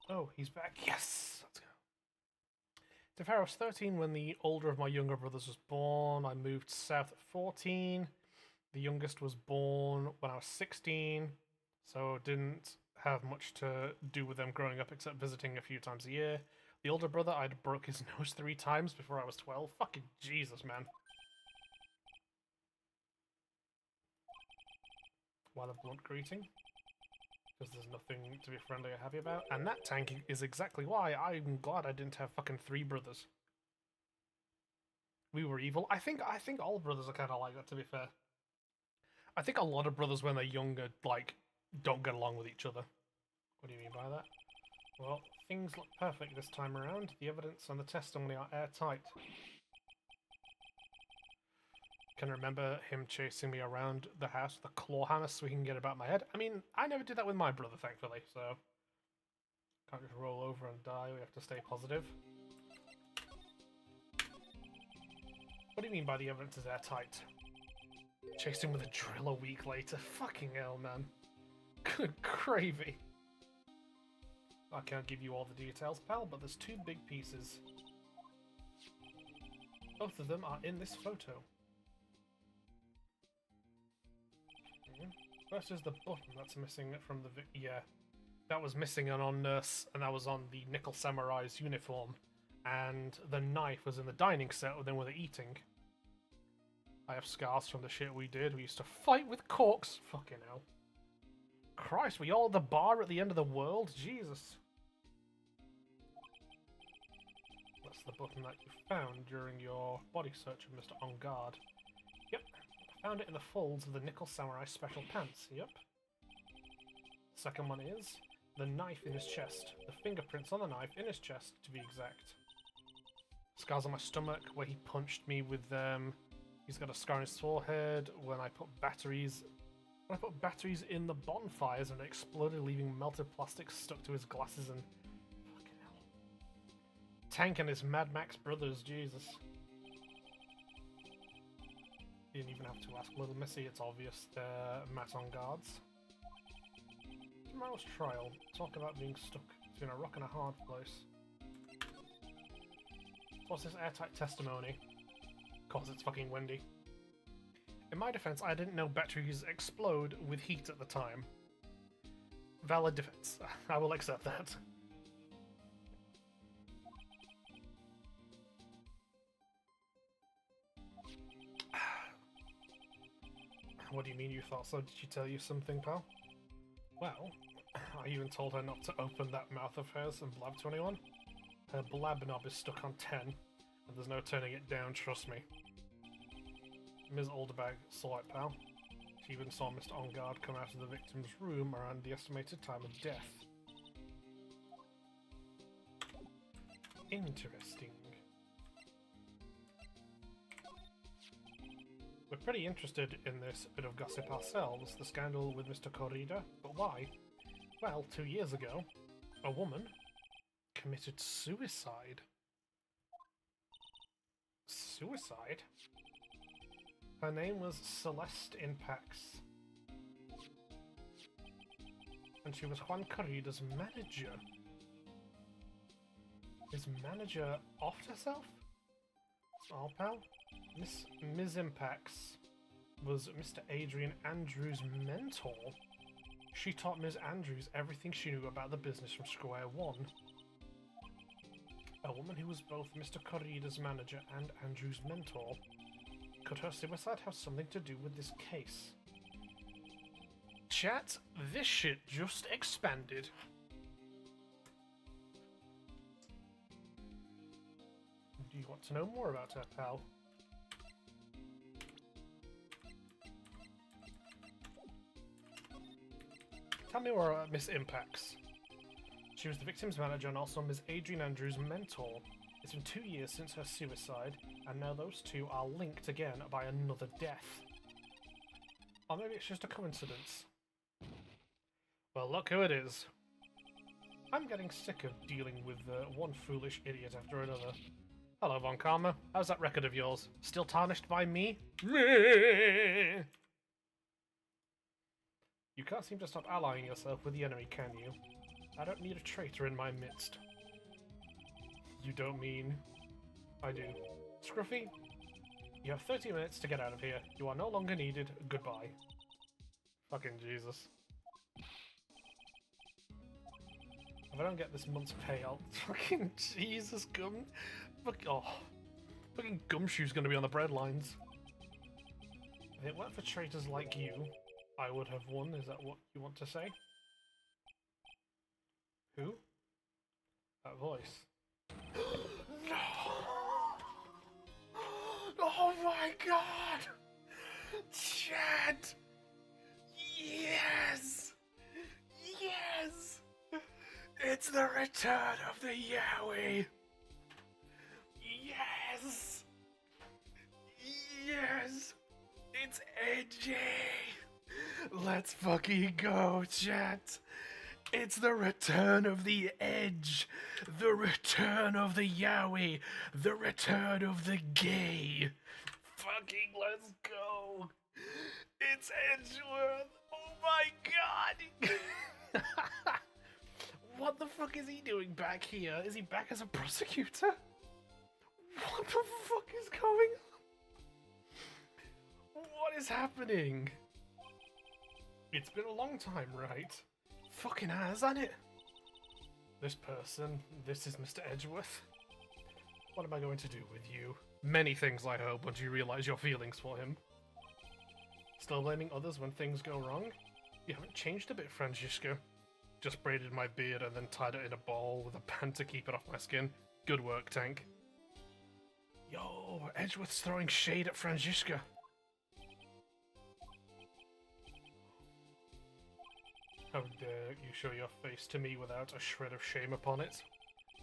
Oh, he's back. Yes, let's go. Tefera was 13 when the older of my younger brothers was born. I moved south at 14. The youngest was born when I was 16, so didn't have much to do with them growing up except visiting a few times a year. The older brother, I'd broke his nose 3 times before I was 12. Fucking Jesus, man. While a blunt greeting. Because there's nothing to be friendly or happy about. And that tank is exactly why I'm glad I didn't have fucking 3 brothers. We were evil. I think all brothers are kind of like that, to be fair. I think a lot of brothers, when they're younger, like, don't get along with each other. What do you mean by that? Well, things look perfect this time around. The evidence and the testimony are airtight. Can remember him chasing me around the house with a claw hammer so he can get about my head. I mean, I never did that with my brother, thankfully, so... Can't just roll over and die, we have to stay positive. What do you mean by the evidence is airtight? Chased him with a drill a week later. Fucking hell, man. Good gravy. I can't give you all the details, pal, but there's 2 big pieces. Both of them are in this photo. First is the button that's missing from the yeah. That was missing on Nurse, and that was on the Nickel Samurai's uniform. And the knife was in the dining set with them where they're eating. I have scars from the shit we did. We used to fight with corks. Fucking hell. Christ, we all at the bar at the end of the world? Jesus. That's the button that you found during your body search of Mr. On Guard. Yep. I found it in the folds of the Nickel Samurai special pants. Yep. Second one is the knife in his chest. The fingerprints on the knife in his chest, to be exact. Scars on my stomach where he punched me with he's got a scar on his forehead when I put batteries in the bonfires and it exploded, leaving melted plastic stuck to his glasses and fucking hell. Tank and his Mad Max brothers, Jesus. Didn't even have to ask Little Missy, it's obvious they're Matt on Guards. Tomorrow's trial. Talk about being stuck between a rock and a hard place. What's this airtight testimony? Cause it's fucking windy. In my defense, I didn't know batteries explode with heat at the time. Valid defense. I will accept that. What do you mean you thought so? Did she tell you something, pal? Well, I even told her not to open that mouth of hers and blab to anyone. Her blab knob is stuck on 10, and there's no turning it down, trust me. Ms. Alderbag saw it, pal. She even saw Mr. On Guard come out of the victim's room around the estimated time of death. Interesting. We're pretty interested in this bit of gossip ourselves, the scandal with Mr. Corrida, but why? Well, 2 years ago, a woman committed suicide. Suicide? Her name was Celeste Impax. And she was Juan Corrida's manager. His manager offed herself? Oh, pal? Ms. Impax was Mr. Adrian Andrews' mentor. She taught Ms. Andrews everything she knew about the business from square one. A woman who was both Mr. Corrida's manager and Andrews' mentor. Could her suicide have something to do with this case? Chat, this shit just expanded. Do you want to know more about her, pal? Tell me where Miss Impacts. She was the victim's manager and also Miss Adrian Andrews' mentor. It's been 2 years since her suicide, and now those two are linked again by another death. Or maybe it's just a coincidence. Well, look who it is. I'm getting sick of dealing with one foolish idiot after another. Hello, Von Karma. How's that record of yours? Still tarnished by me? You can't seem to stop allying yourself with the enemy, can you? I don't need a traitor in my midst. You don't mean... I do. Scruffy, you have 30 minutes to get out of here. You are no longer needed. Goodbye. Fucking Jesus. If I don't get this month's pay, I'll... Fucking Jesus, fucking Gumshoe's gonna be on the breadlines. If it weren't for traitors like you, I would have won. Is that what you want to say? Who? That voice. No! Oh my god! Chad! Yes! Yes! It's the return of the Yowie! Yes! Yes! It's edgy! Let's fucking go, chat! It's the return of the Edge! The return of the Yowie! The return of the gay! Fucking let's go! It's Edgeworth! Oh my god! What the fuck is he doing back here? Is he back as a prosecutor? What the fuck is going on? What is happening? It's been a long time, right? Fucking has, hasn't it? This person, this is Mr. Edgeworth. What am I going to do with you? Many things, I hope, once you realise your feelings for him. Still blaming others when things go wrong? You haven't changed a bit, Francisco. Just braided my beard and then tied it in a ball with a band to keep it off my skin. Good work, Tank. Yo, Edgeworth's throwing shade at Francisca. How dare you show your face to me without a shred of shame upon it?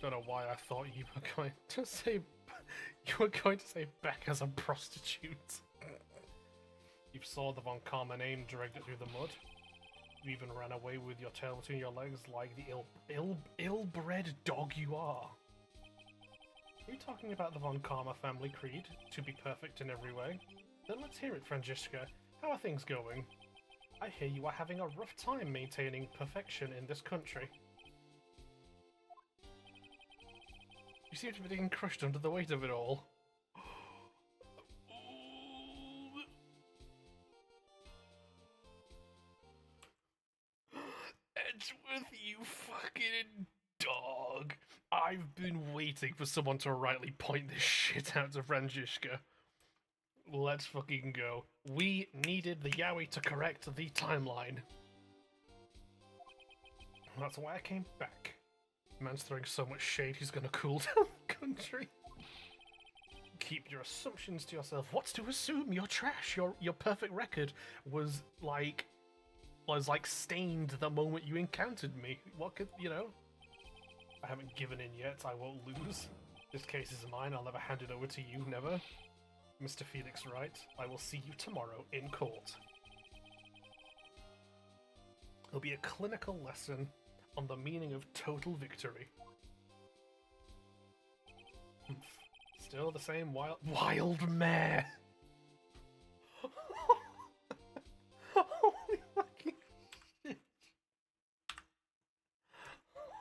Don't know why I thought you were going to say back as a prostitute. You saw the Von Karma name, dragged it through the mud. You even ran away with your tail between your legs like the ill-bred dog you are. Are you talking about the Von Karma family creed? To be perfect in every way? Then let's hear it, Francisca. How are things going? I hear you are having a rough time maintaining perfection in this country. You seem to be getting crushed under the weight of it all. Edgeworth, you fucking dog. I've been waiting for someone to rightly point this shit out to Francisca. Let's fucking go. We needed the Yowie to correct the timeline. That's why I came back. Man's throwing so much shade he's gonna cool down the country. Keep your assumptions to yourself. What's to assume? You're trash. Your perfect record was like stained the moment you encountered me. What could, you know? I haven't given in yet. I won't lose. This case is mine. I'll never hand it over to you. Never. Mr. Felix Wright, I will see you tomorrow in court. It'll be a clinical lesson on the meaning of total victory. Still the same wild mare. Holy fucking shit.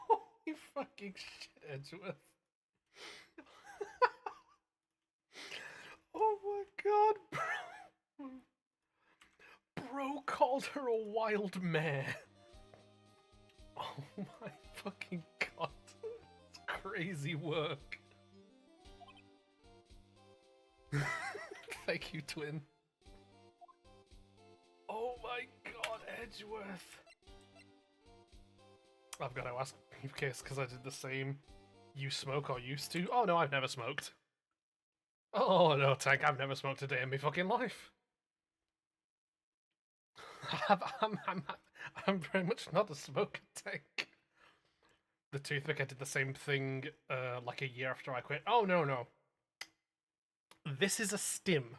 Holy fucking shit, Edgeworth. Oh my god, bro. Bro called her a wild mare. Oh my fucking god. It's crazy work. Thank you, twin. Oh my god, Edgeworth. I've got to ask Briefcase because I did the same. You smoke or used to? Oh no, I've never smoked. Oh no, Tank, I've never smoked a day in my fucking life. I'm very much not a smoker tank. The toothpick, I did the same thing like a year after I quit. Oh, no, no. This is a stim.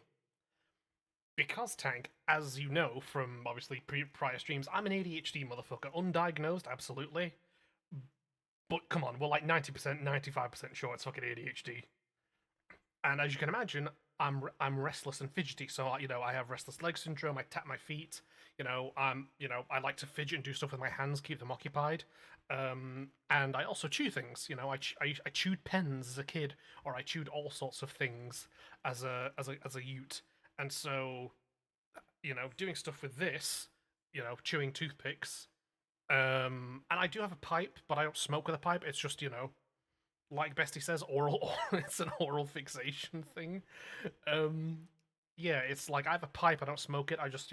Because Tank, as you know from obviously prior streams, I'm an ADHD motherfucker. Undiagnosed, absolutely. But come on, we're like 90%, 95% sure it's fucking ADHD. And as you can imagine, I'm restless and fidgety. So I have restless leg syndrome. I tap my feet. I like to fidget and do stuff with my hands, keep them occupied. And I also chew things. I chewed pens as a kid, or I chewed all sorts of things as a ute. And so, doing stuff with this, chewing toothpicks. And I do have a pipe, but I don't smoke with a pipe. It's just, like Bestie says, oral. It's an oral fixation thing. Um, yeah, it's like I have a pipe. I don't smoke it. I just,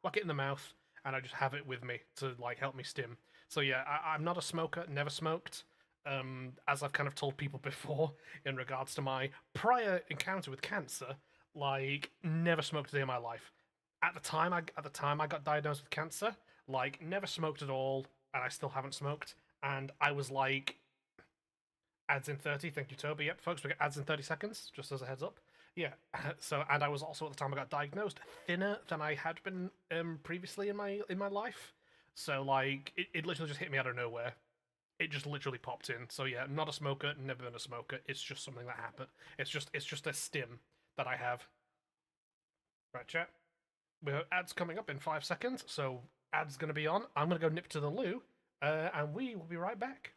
whack it in the mouth, and I just have it with me to like help me stim. So yeah, I'm not a smoker. Never smoked. As I've kind of told people before, in regards to my prior encounter with cancer, like never smoked a day in my life. At the time I got diagnosed with cancer, like never smoked at all, and I still haven't smoked. And I was like ads in 30. Thank you, Toby. Yep, folks, we got ads in 30 seconds, just as a heads up. Yeah, so, and I was also, at the time I got diagnosed, thinner than I had been previously in my life. So, like, it literally just hit me out of nowhere. It just literally popped in. So, yeah, not a smoker, never been a smoker. It's just something that happened. It's just a stim that I have. Right, chat. We have ads coming up in 5 seconds, so ads going to be on. I'm going to go nip to the loo, and we will be right back.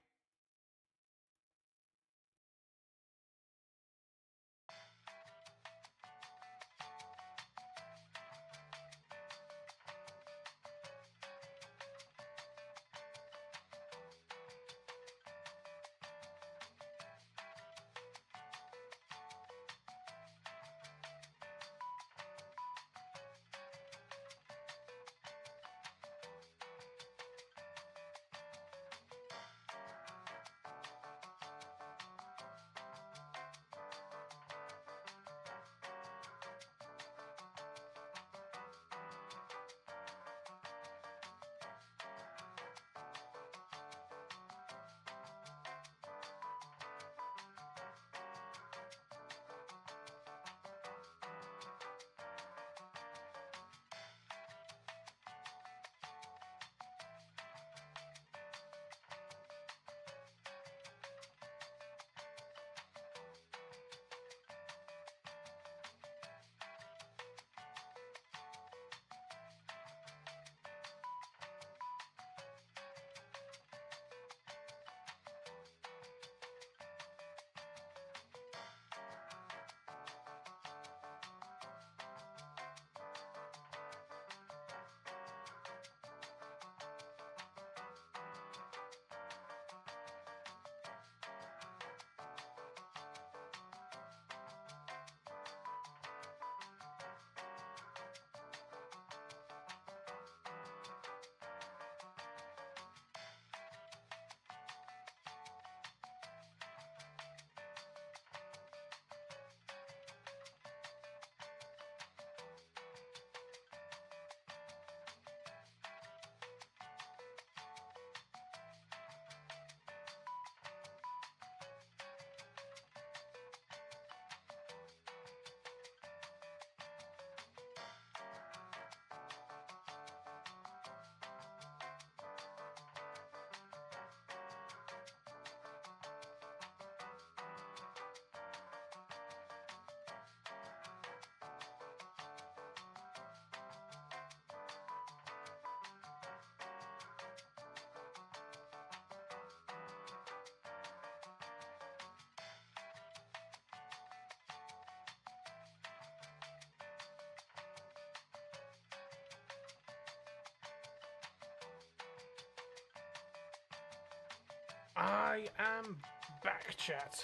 I am back, chat.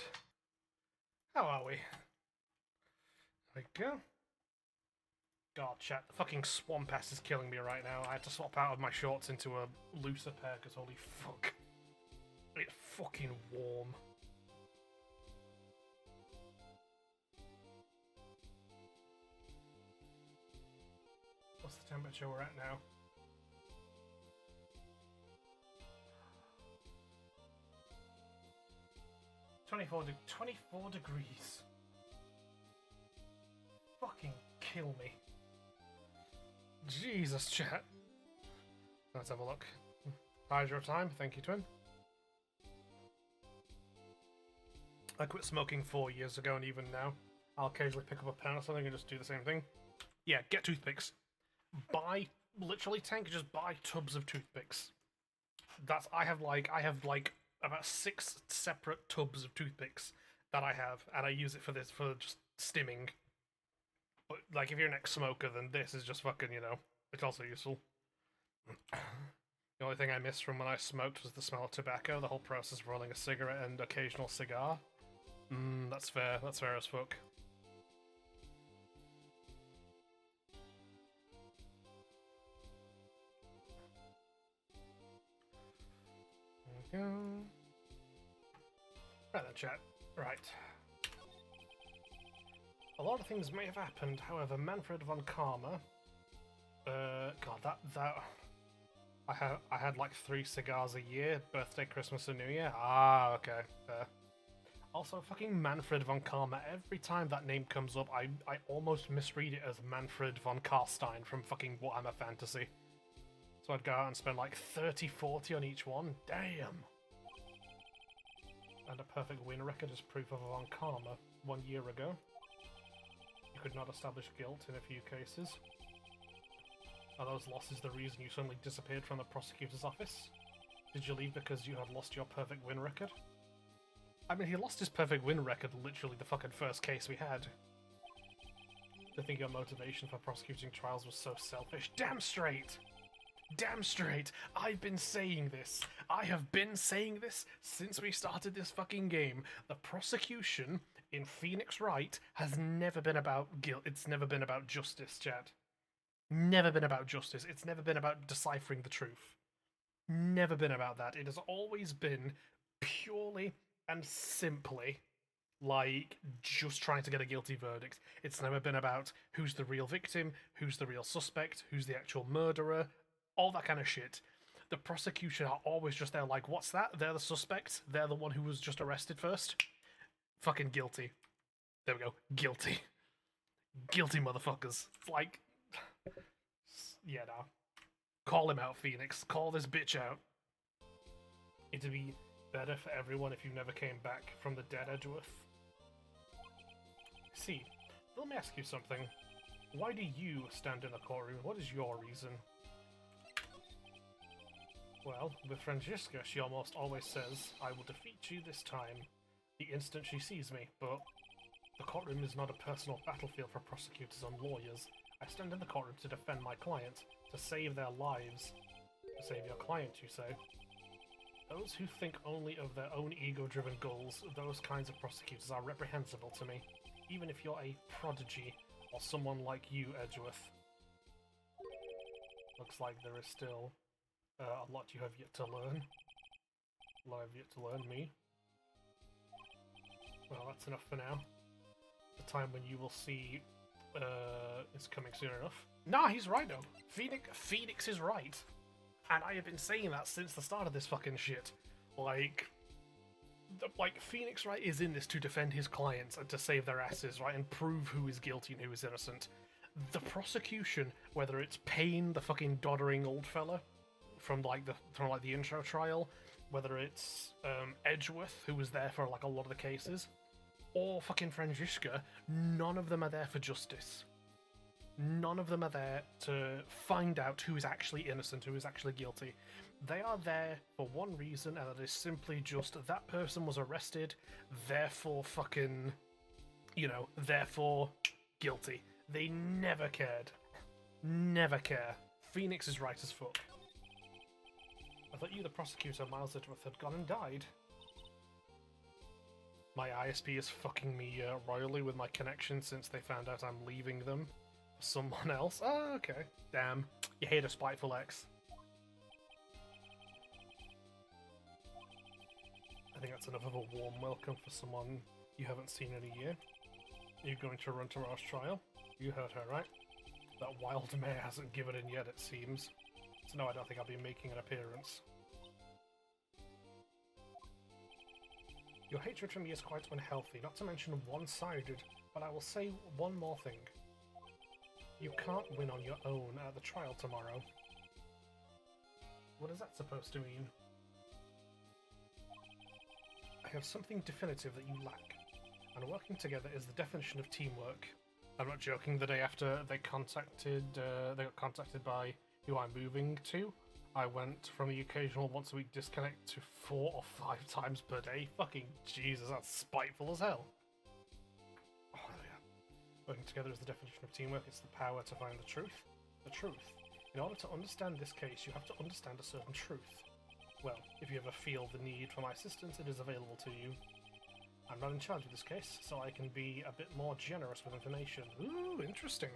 How are we? There we go. God, chat, the fucking swamp ass is killing me right now. I had to swap out of my shorts into a looser pair because holy fuck. It's fucking warm. What's the temperature we're at now? 24 degrees. Fucking kill me. Jesus, chat. Let's have a look. Hydro time, thank you, Twin. I quit smoking 4 years ago, and even now, I'll occasionally pick up a pen or something and just do the same thing. Yeah, get toothpicks. Buy, literally, Tank, just buy tubs of toothpicks. I have like about 6 separate tubs of toothpicks that I have, and I use it for just stimming. But like, if you're an ex-smoker, then this is just fucking, you know, it's also useful. The only thing I missed from when I smoked was the smell of tobacco, the whole process of rolling a cigarette and occasional cigar. That's fair. That's fair as fuck. There we go. Right then, chat. Right. A lot of things may have happened, however, Manfred von Karma... God, that... I had like 3 cigars a year, birthday, Christmas, and New Year. Ah, okay, fair. Also, fucking Manfred von Karma, every time that name comes up, I almost misread it as Manfred von Karstein from fucking Warhammer Fantasy. So I'd go out and spend like 30, 40 on each one. Damn! And a perfect win record is proof of von Karma 1 year ago. You could not establish guilt in a few cases. Are those losses the reason you suddenly disappeared from the prosecutor's office? Did you leave because you had lost your perfect win record? I mean, he lost his perfect win record literally the fucking first case we had. To think your motivation for prosecuting trials was so selfish. Damn straight! Damn straight! I've been saying this. I have been saying this since we started this fucking game. The prosecution in Phoenix Wright has never been about guilt. It's never been about justice, chat. Never been about justice. It's never been about deciphering the truth. Never been about that. It has always been purely and simply like just trying to get a guilty verdict. It's never been about who's the real victim, who's the real suspect, who's the actual murderer, all that kind of shit. The prosecution are always just there like, what's that? They're the suspect. They're the one who was just arrested first. Fucking guilty. There we go. Guilty. Guilty motherfuckers. Like... Yeah, nah. Call him out, Phoenix. Call this bitch out. It'd be better for everyone if you never came back from the dead, Edgeworth. See, let me ask you something. Why do you stand in the courtroom? What is your reason? Well, with Franziska, she almost always says, I will defeat you this time, the instant she sees me, but the courtroom is not a personal battlefield for prosecutors and lawyers. I stand in the courtroom to defend my client, to save their lives. To save your client, you say? Those who think only of their own ego-driven goals, those kinds of prosecutors are reprehensible to me, even if you're a prodigy, or someone like you, Edgeworth. Looks like there is still a lot you have yet to learn. A lot I've yet to learn, me. Well, that's enough for now. The time when you will see is coming soon enough. Nah, he's right though. Phoenix is right. And I have been saying that since the start of this fucking shit. Like Phoenix Wright is in this to defend his clients and to save their asses, right, and prove who is guilty and who is innocent. The prosecution, whether it's Payne, the fucking doddering old fella from the intro trial, whether it's Edgeworth, who was there for like a lot of the cases, or fucking Franziska, none of them are there for justice. None of them are there to find out who is actually innocent, who is actually guilty. They are there for one reason, and that is simply just that person was arrested, therefore fucking, you know, therefore guilty. They never cared. Never care. Phoenix is right as fuck. I thought you, the prosecutor, Miles Edgeworth, had gone and died. My ISP is fucking me royally with my connection since they found out I'm leaving them for someone else. Oh, okay. Damn. You hate a spiteful ex. I think that's enough of a warm welcome for someone you haven't seen in a year. You're going to run to Ross trial? You heard her, right? That wild mare hasn't given in yet, it seems. So no, I don't think I'll be making an appearance. Your hatred for me is quite unhealthy, not to mention one-sided, but I will say one more thing. You can't win on your own at the trial tomorrow. What is that supposed to mean? I have something definitive that you lack, and working together is the definition of teamwork. I'm not joking. The day after they got contacted by who I'm moving to, I went from the occasional once-a-week disconnect to 4 or 5 times per day. Fucking Jesus, that's spiteful as hell. Oh, yeah. Working together is the definition of teamwork. It's the power to find the truth. The truth. In order to understand this case, you have to understand a certain truth. Well, if you ever feel the need for my assistance, it is available to you. I'm not in charge of this case, so I can be a bit more generous with information. Ooh, interesting.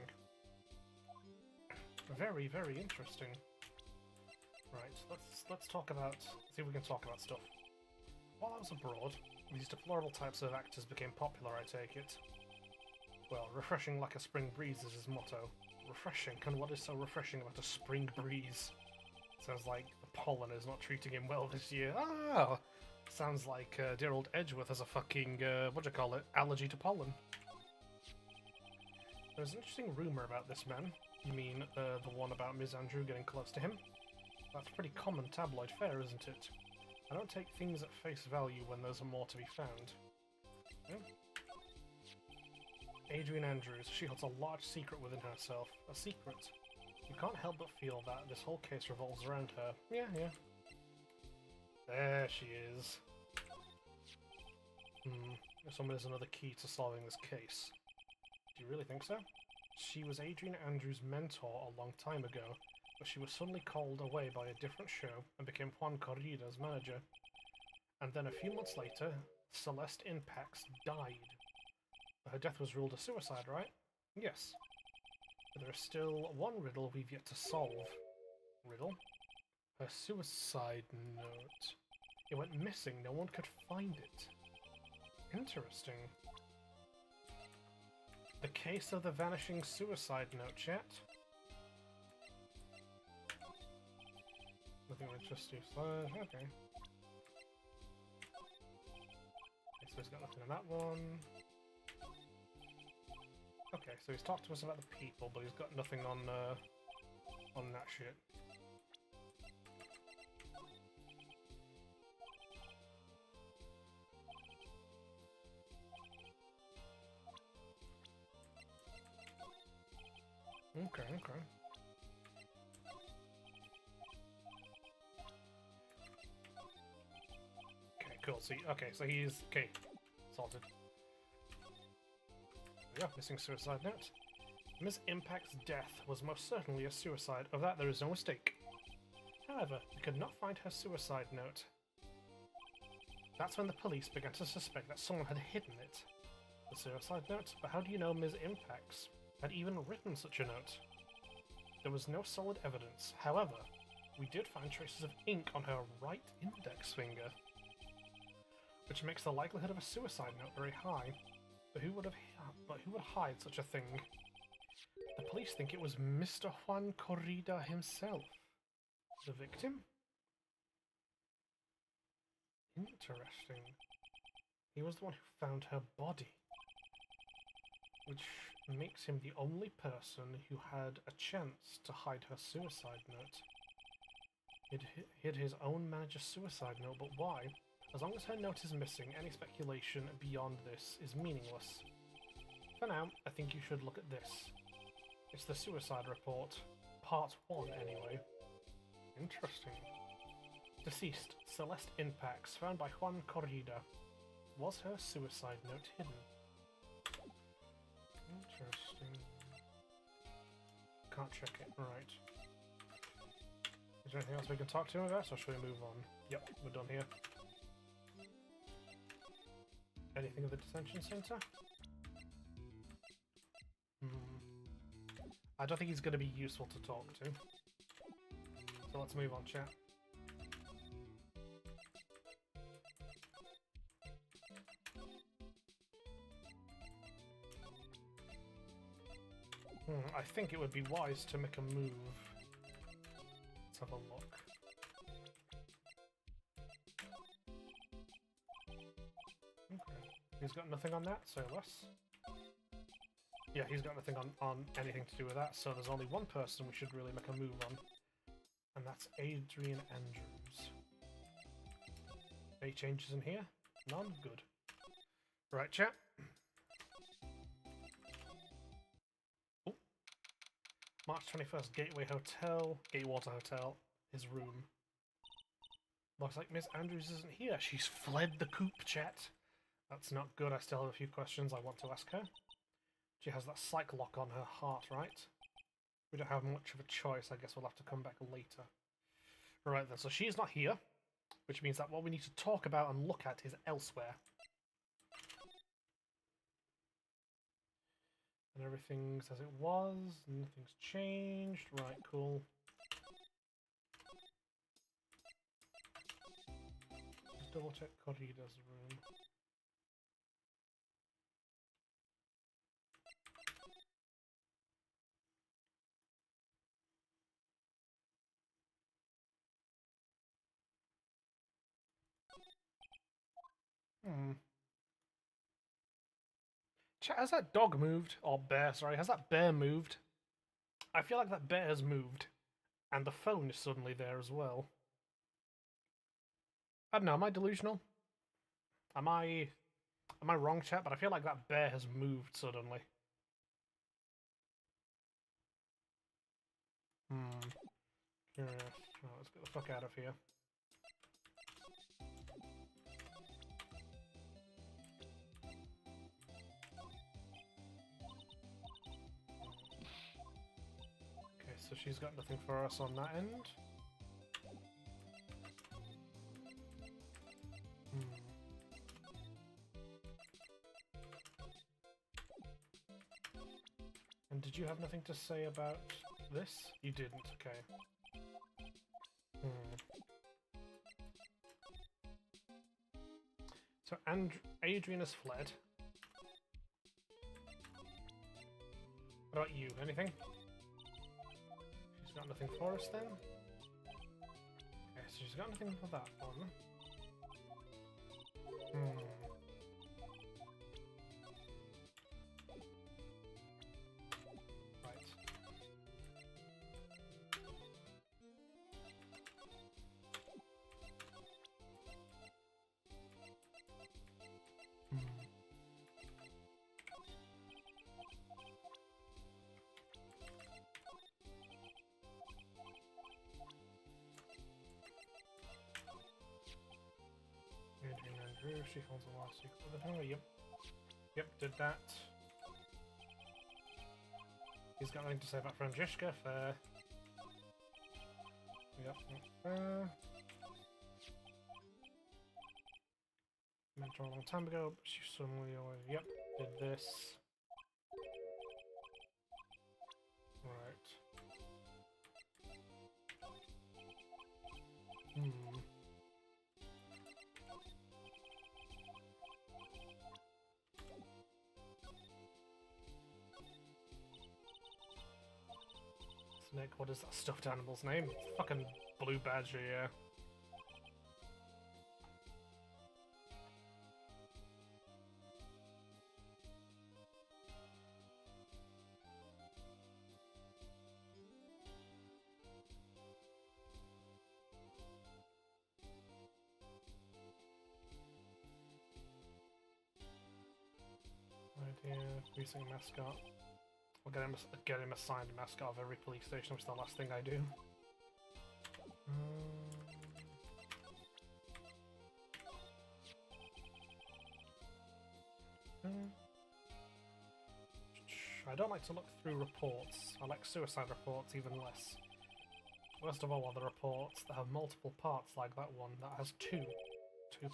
Very, very interesting. Right, let's talk about... see if we can talk about stuff. While I was abroad, these deplorable types of actors became popular, I take it. Well, refreshing like a spring breeze is his motto. Refreshing, and what is so refreshing about a spring breeze? Sounds like the pollen is not treating him well this year. Ah! Sounds like dear old Edgeworth has a fucking, allergy to pollen. There's an interesting rumour about this man. You mean the one about Ms. Andrew getting close to him? That's pretty common tabloid fare, isn't it? I don't take things at face value when there's more to be found. Hmm? Adrian Andrews, she holds a large secret within herself. A secret. You can't help but feel that this whole case revolves around her. Yeah. There she is. Someone is another key to solving this case. Do you really think so? She was Adrian Andrews' mentor a long time ago, but she was suddenly called away by a different show and became Juan Corrida's manager. And then a few months later, Celeste Impax died. Her death was ruled a suicide, right? Yes. But there is still one riddle we've yet to solve. Riddle? Her suicide note. It went missing, no one could find it. Interesting. The case of the vanishing suicide note, chat. Nothing of interest to slash, okay. So he's got nothing on that one. Okay, so he's talked to us about the people, but he's got nothing on that shit. Okay. Okay, cool. So he's okay. Sorted. Yeah, missing suicide note. Ms. Impact's death was most certainly a suicide. Of that there is no mistake. However, we could not find her suicide note. That's when the police began to suspect that someone had hidden it. The suicide note? But how do you know Ms. Impacts had even written such a note? There was no solid evidence. However, we did find traces of ink on her right index finger, which makes the likelihood of a suicide note very high. But who would hide such a thing? The police think it was Mr. Juan Corrida himself. The victim? Interesting. He was the one who found her body, which makes him the only person who had a chance to hide her suicide note. He'd hid his own manager's suicide note, but why? As long as her note is missing, any speculation beyond this is meaningless. For now, I think you should look at this. It's the suicide report. Part 1, anyway. Interesting. Deceased, Celeste Impax, found by Juan Corrida. Was her suicide note hidden? Interesting. Can't check it. Right. Is there anything else we can talk to him about, or should we move on? Yep, we're done here. Anything of the detention center? I don't think he's going to be useful to talk to. So let's move on, chat. I think it would be wise to make a move. Let's have a look. He's got nothing on that, so less. Yeah, he's got nothing on anything to do with that, so there's only one person we should really make a move on. And that's Adrian Andrews. Any changes in here? None? Good. Right, chat. Oh. March 21st, Gateway Hotel, Gatewater Hotel, his room. Looks like Miss Andrews isn't here. She's fled the coop, chat. That's not good. I still have a few questions I want to ask her. She has that psych lock on her heart, right? We don't have much of a choice. I guess we'll have to come back later. Right then, so she's not here, which means that what we need to talk about and look at is elsewhere. And everything's as it was, nothing's changed. Right, cool. Let's double check Corrida's room. Chat, has that dog moved? Or bear, sorry. Has that bear moved? I feel like that bear has moved. And the phone is suddenly there as well. I don't know, am I delusional? Am I wrong, chat? But I feel like that bear has moved suddenly. Curious. Oh, let's get the fuck out of here. Okay, so she's got nothing for us on that end. And did you have nothing to say about this? You didn't, okay. So Adrian has fled. What about you? Anything? She's got nothing for us then? Okay, so she's got nothing for that one. Right. Adrian Andrew, she holds the last secret of the family. Yep. Yep, did that. He's got nothing to say about Francesca, fair. Yep, fair. Met her a long time ago, but she suddenly always, yep, did this. Right. Snake, what is that stuffed animal's name? Fucking blue badger, yeah. Idea, producing a mascot. We'll get him assigned a mascot of every police station, which is the last thing I do. I don't like to look through reports. I like suicide reports even less. Worst of all are the reports that have multiple parts like that one that has two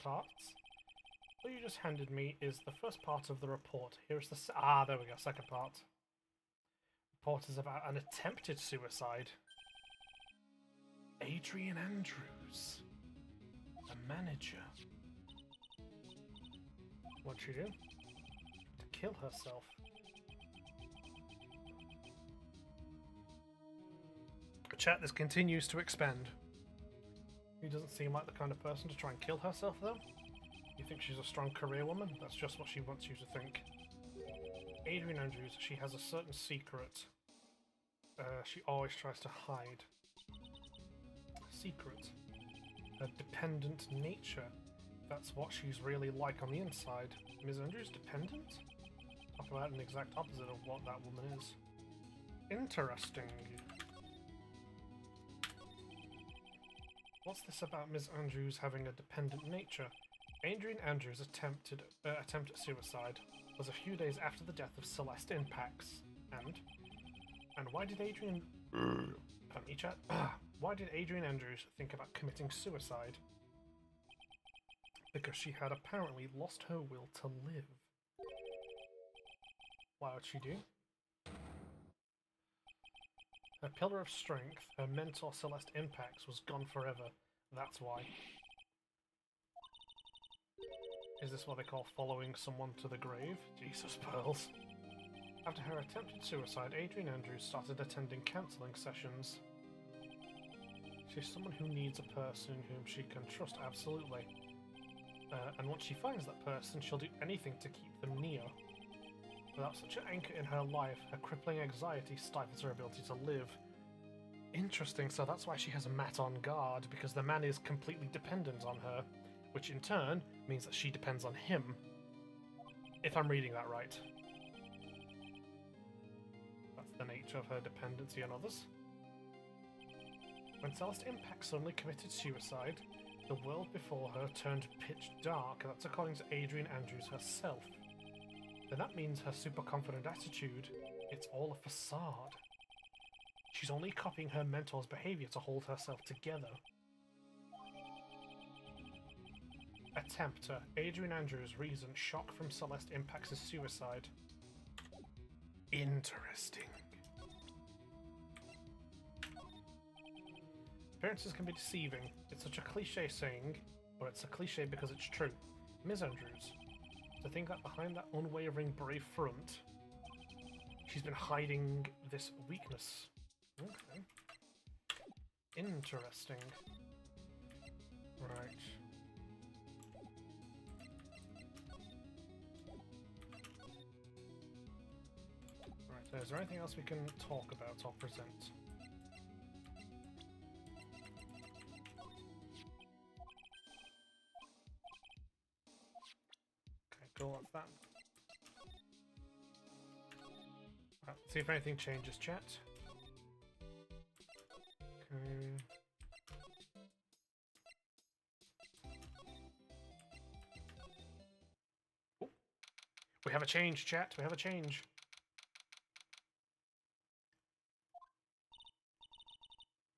parts. What you just handed me is the first part of the report. Here's the there we go, second part. Report is about an attempted suicide. Adrian Andrews, the manager. What'd she do? To kill herself. Chat, this continues to expand. He doesn't seem like the kind of person to try and kill herself, though. He You think she's a strong career woman? That's just what she wants you to think. Adrian Andrews, she has a certain secret. She always tries to hide. Secret. Her dependent nature. That's what she's really like on the inside. Ms. Andrews dependent? Talk about an exact opposite of what that woman is. Interesting. What's this about Ms. Andrews having a dependent nature? Adrian Andrews' attempt at suicide was a few days after the death of Celeste Impax. And why did Adrian... Why did Adrian Andrews think about committing suicide? Because she had apparently lost her will to live. Why would she do? Her pillar of strength, her mentor Celeste Impax, was gone forever. That's why. Is this what they call following someone to the grave? Jesus, Pearls. After her attempted suicide, Adrian Andrews started attending counselling sessions. She's someone who needs a person whom she can trust absolutely. And once she finds that person, she'll do anything to keep them near. Without such an anchor in her life, her crippling anxiety stifles her ability to live. Interesting, so that's why she has a Matt on guard, because the man is completely dependent on her, which in turn means that she depends on him. If I'm reading that right. That's the nature of her dependency on others. When Celeste Impax suddenly committed suicide, the world before her turned pitch dark, and that's according to Adrian Andrews herself. Then that means her super confident attitude, it's all a facade. She's only copying her mentor's behavior to hold herself together. Attempter, Adrian Andrews' reason, shock from Celeste Impax's suicide. Interesting. Appearances can be deceiving. It's such a cliche saying, but it's a cliche because it's true. Ms. Andrews, to think that behind that unwavering brave front, she's been hiding this weakness. Okay. Interesting. Right. Right, so is there anything else we can talk about or present? Okay, cool, that's that. Right, see if anything changes, chat. Okay. Oh. We have a change, chat. We have a change.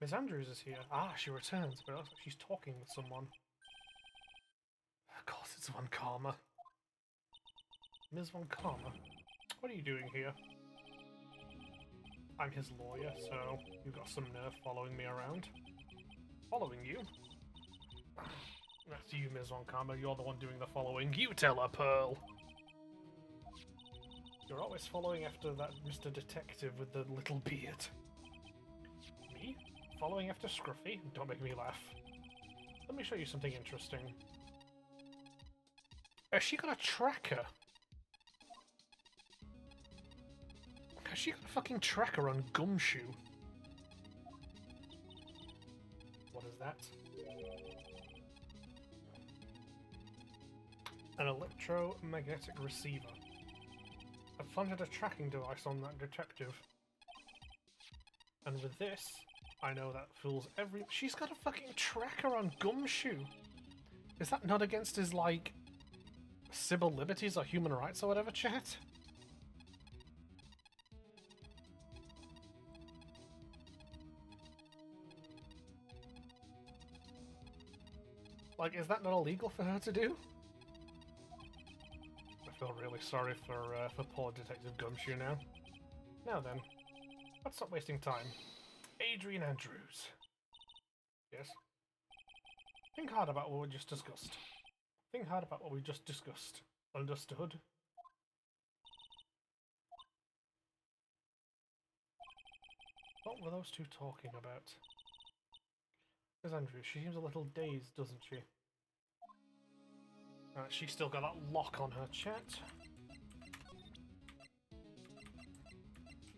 Ms. Andrews is here. Ah, she returns, but it looks like she's talking with someone. Of course, it's Von Karma. Ms. Von Karma, what are you doing here? I'm his lawyer, so you've got some nerve following me around. Following you? That's you, Ms. Von Karma. You're the one doing the following. You tell her, Pearl! You're always following after that Mr. Detective with the little beard. Me? Following after Scruffy? Don't make me laugh. Let me show you something interesting. Has she got a tracker? Has she got a fucking tracker on Gumshoe? What is that? An electromagnetic receiver. I've planted a tracking device on that detective. And with this, I know that fools every... She's got a fucking tracker on Gumshoe! Is that not against his, like, civil liberties or human rights or whatever, chat? Like, is that not illegal for her to do? I feel really sorry for poor Detective Gumshoe now. Now then, let's stop wasting time. Adrian Andrews. Yes? Think hard about what we just discussed. Think hard about what we just discussed. Understood? What were those two talking about? Ms. Andrews, she seems a little dazed, doesn't she? She's still got that lock on her chat.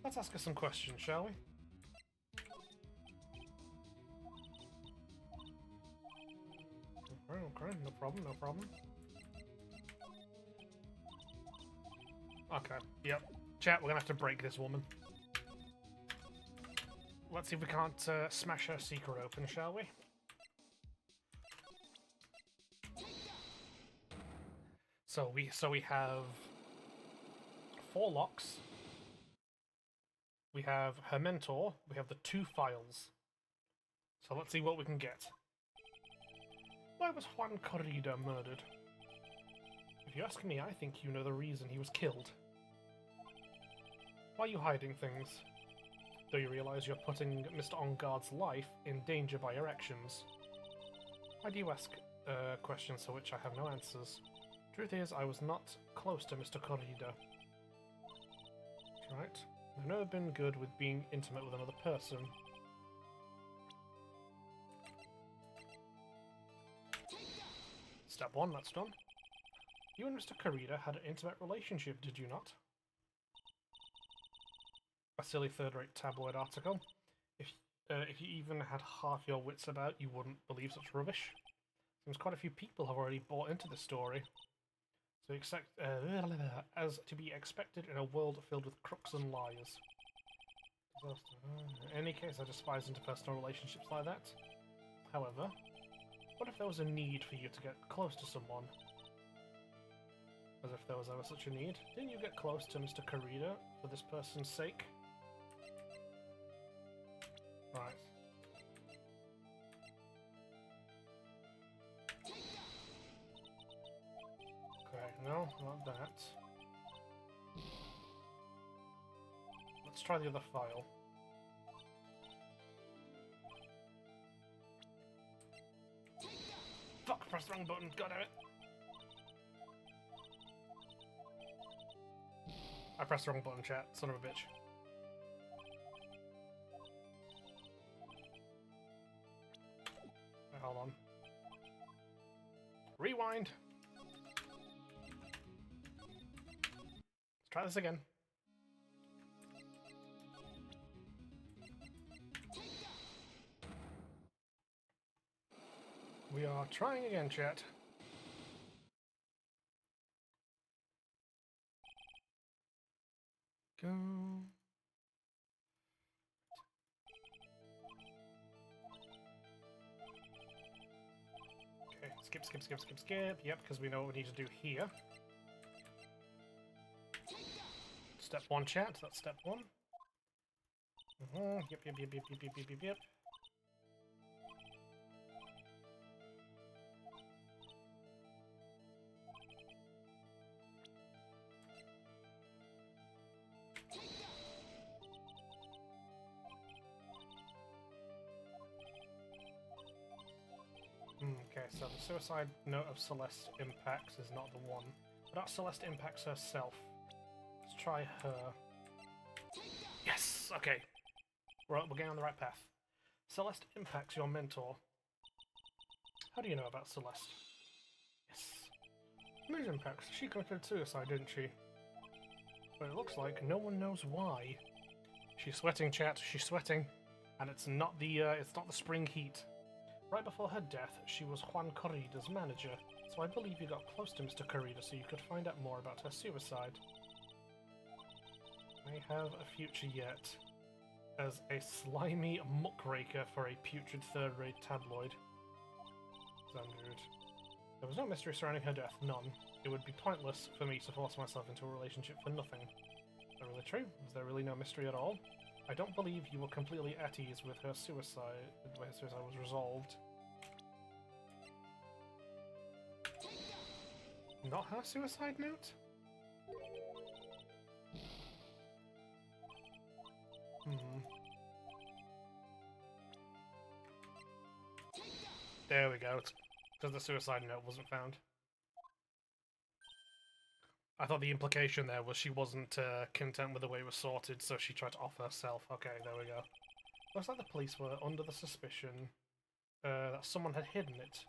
Let's ask her some questions, shall we? Okay, no problem, no problem. Okay, yep. Chat, we're gonna have to break this woman. Let's see if we can't smash her secret open, shall we? So we have 4 locks. We have her mentor. We have the 2 files. So let's see what we can get. Why was Juan Corrida murdered? If you ask me, I think you know the reason he was killed. Why are you hiding things? Do you realize you're putting Mr. Engarde's life in danger by your actions? Why do you ask questions for which I have no answers? Truth is, I was not close to Mr. Corrida. Right. I've never been good with being intimate with another person. Step 1, that's done. You and Mr. Corrida had an intimate relationship, did you not? A silly third-rate tabloid article. If you even had half your wits about, you wouldn't believe such rubbish. Seems quite a few people have already bought into this story. So as to be expected in a world filled with crooks and liars. In any case, I despise interpersonal relationships like that. However, what if there was a need for you to get close to someone? As if there was ever such a need. Didn't you get close to Mr. Corrida for this person's sake? Right. Okay, no, not that. Let's try the other file. Fuck, press the wrong button, god damn it! I pressed the wrong button, chat, son of a bitch. Wait, hold on. Rewind! Let's try this again. We are trying again, chat. Go. Okay, skip. Yep, because we know what we need to do here. Step 1, chat. That's step 1. Yep. Okay, so the suicide note of Celeste Impacts is not the one. But Celeste Impacts herself. Let's try her. Yes! Okay. We're getting on the right path. Celeste Impacts your mentor. How do you know about Celeste? Yes. Ms. Impacts, she committed suicide, didn't she? But it looks like no one knows why. She's sweating, chat. She's sweating. And it's not the spring heat. Right before her death, she was Juan Corrida's manager, so I believe you got close to Mr. Corrida so you could find out more about her suicide. May have a future yet, as a slimy muckraker for a putrid third-rate tabloid. Xandrude. There was no mystery surrounding her death, none. It would be pointless for me to force myself into a relationship for nothing. Is that really true? Was there really no mystery at all? I don't believe you were completely at ease with her suicide, the way her suicide was resolved. Not her suicide note? There we go. It's because the suicide note wasn't found. I thought the implication there was she wasn't content with the way it was sorted, so she tried to off herself. Okay, there we go. Looks like the police were under the suspicion that someone had hidden it.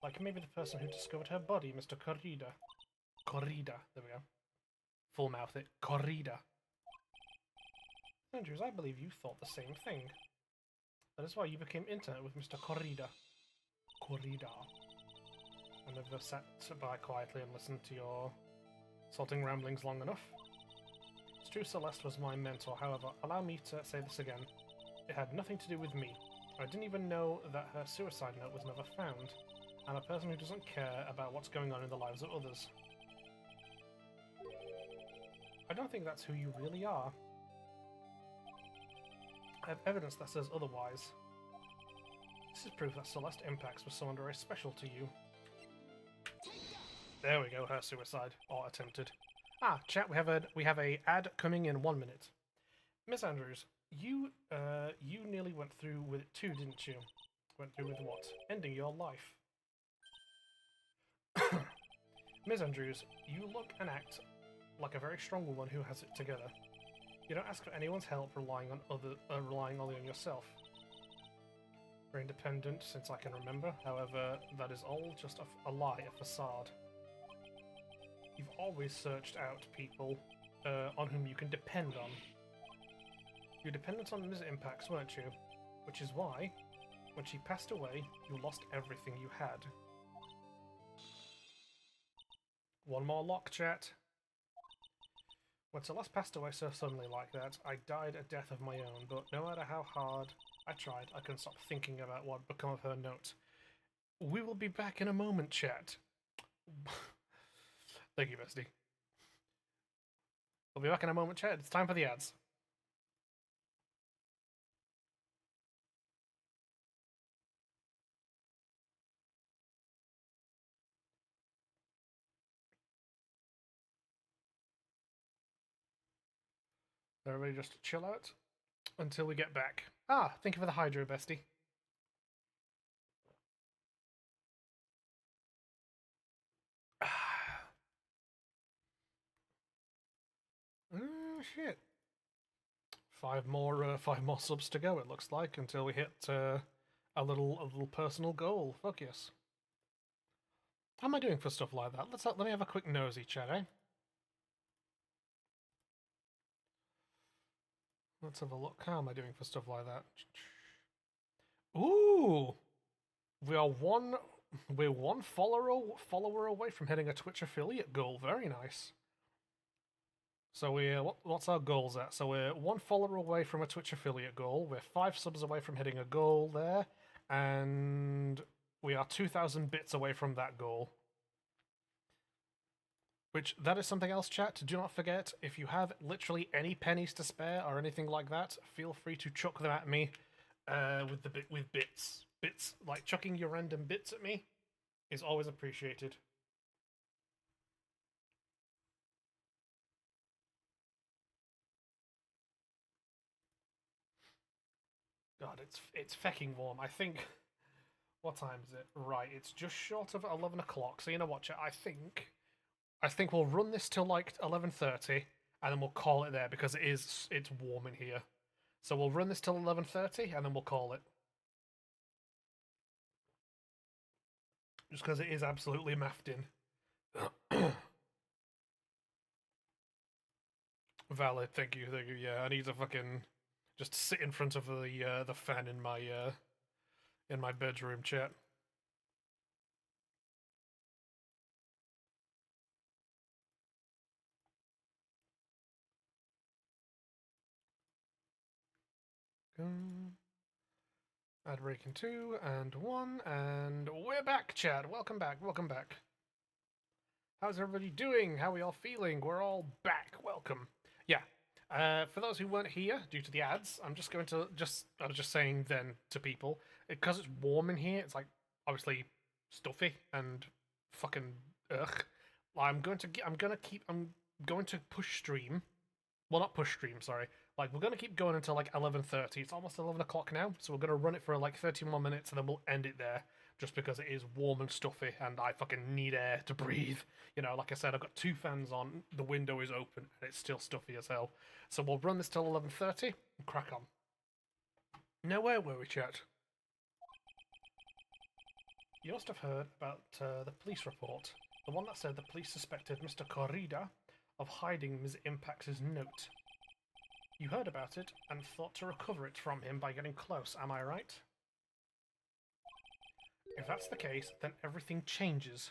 Like maybe the person who discovered her body, Mr. Corrida. Corrida, there we go. Full mouth it. Corrida. Andrews, I believe you thought the same thing. That is why you became intimate with Mr. Corrida. Corrida. And I've sat by quietly and listened to your salting ramblings long enough. It's true Celeste was my mentor, however, allow me to say this again. It had nothing to do with me. I didn't even know that her suicide note was never found. I'm a person who doesn't care about what's going on in the lives of others. I don't think that's who you really are. I have evidence that says otherwise. This is proof that Celeste Impacts was someone very special to you. There we go, her suicide. Or attempted. Ah, chat, we have a ad coming in 1 minute. Miss Andrews, you nearly went through with it too, didn't you? Went through with what? Ending your life. Miss Andrews, you look and act like a very strong woman who has it together. You don't ask for anyone's help, relying only on yourself. Very independent since I can remember, however, that is all just a lie, a facade. You've always searched out people on whom you can depend on. You were dependent on Ms. Impacts, weren't you? Which is why, when she passed away, you lost everything you had. One more lock, chat. When Celeste passed away so suddenly like that, I died a death of my own, but no matter how hard I tried, I couldn't stop thinking about what had become of her note. We will be back in a moment, chat. Thank you, bestie. We'll be back in a moment, chat. It's time for the ads. Everybody just chill out until we get back. Ah, thank you for the hydro, bestie. Shit. Five more subs to go. It looks like until we hit a little personal goal. Fuck yes. How am I doing for stuff like that? Let me have a quick nosy, chat, eh? Let's have a look. How am I doing for stuff like that? Ooh, we're one follower away from hitting a Twitch affiliate goal. Very nice. So what's our goals at? So we're one follower away from a Twitch affiliate goal. We're 5 subs away from hitting a goal there, and we are 2,000 bits away from that goal. Which, that is something else, chat. Do not forget, if you have literally any pennies to spare or anything like that, feel free to chuck them at me with bits. Bits, like chucking your random bits at me is always appreciated. God, it's fecking warm. I think... What time is it? Right, it's just short of 11 o'clock, so you know what, chat, I think we'll run this till like 11:30, and then we'll call it there because it's warm in here. So we'll run this till 11:30, and then we'll call it. Just because it is absolutely maffed in. Valid, thank you. Yeah, I need to fucking just sit in front of the fan in my bedroom, chat. Ad break in 2 and 1, and we're back, chat. Welcome back. How's everybody doing? How are we all feeling? We're all back. Welcome. Yeah. For those who weren't here due to the ads, I was just saying then to people, because it's warm in here, it's like obviously stuffy and fucking ugh. I'm going to push stream. Well, not push stream, sorry. Like, we're going to keep going until like 11:30. It's almost 11 o'clock now, so we're going to run it for like 30 more minutes and then we'll end it there, just because it is warm and stuffy and I fucking need air to breathe. You know, like I said, I've got 2 fans on, the window is open, and it's still stuffy as hell. So we'll run this till 11:30 and crack on. Now, where were we, chat? You must have heard about the police report. The one that said the police suspected Mr. Corrida of hiding Ms. Impact's note. You heard about it and thought to recover it from him by getting close, am I right? If that's the case, then everything changes.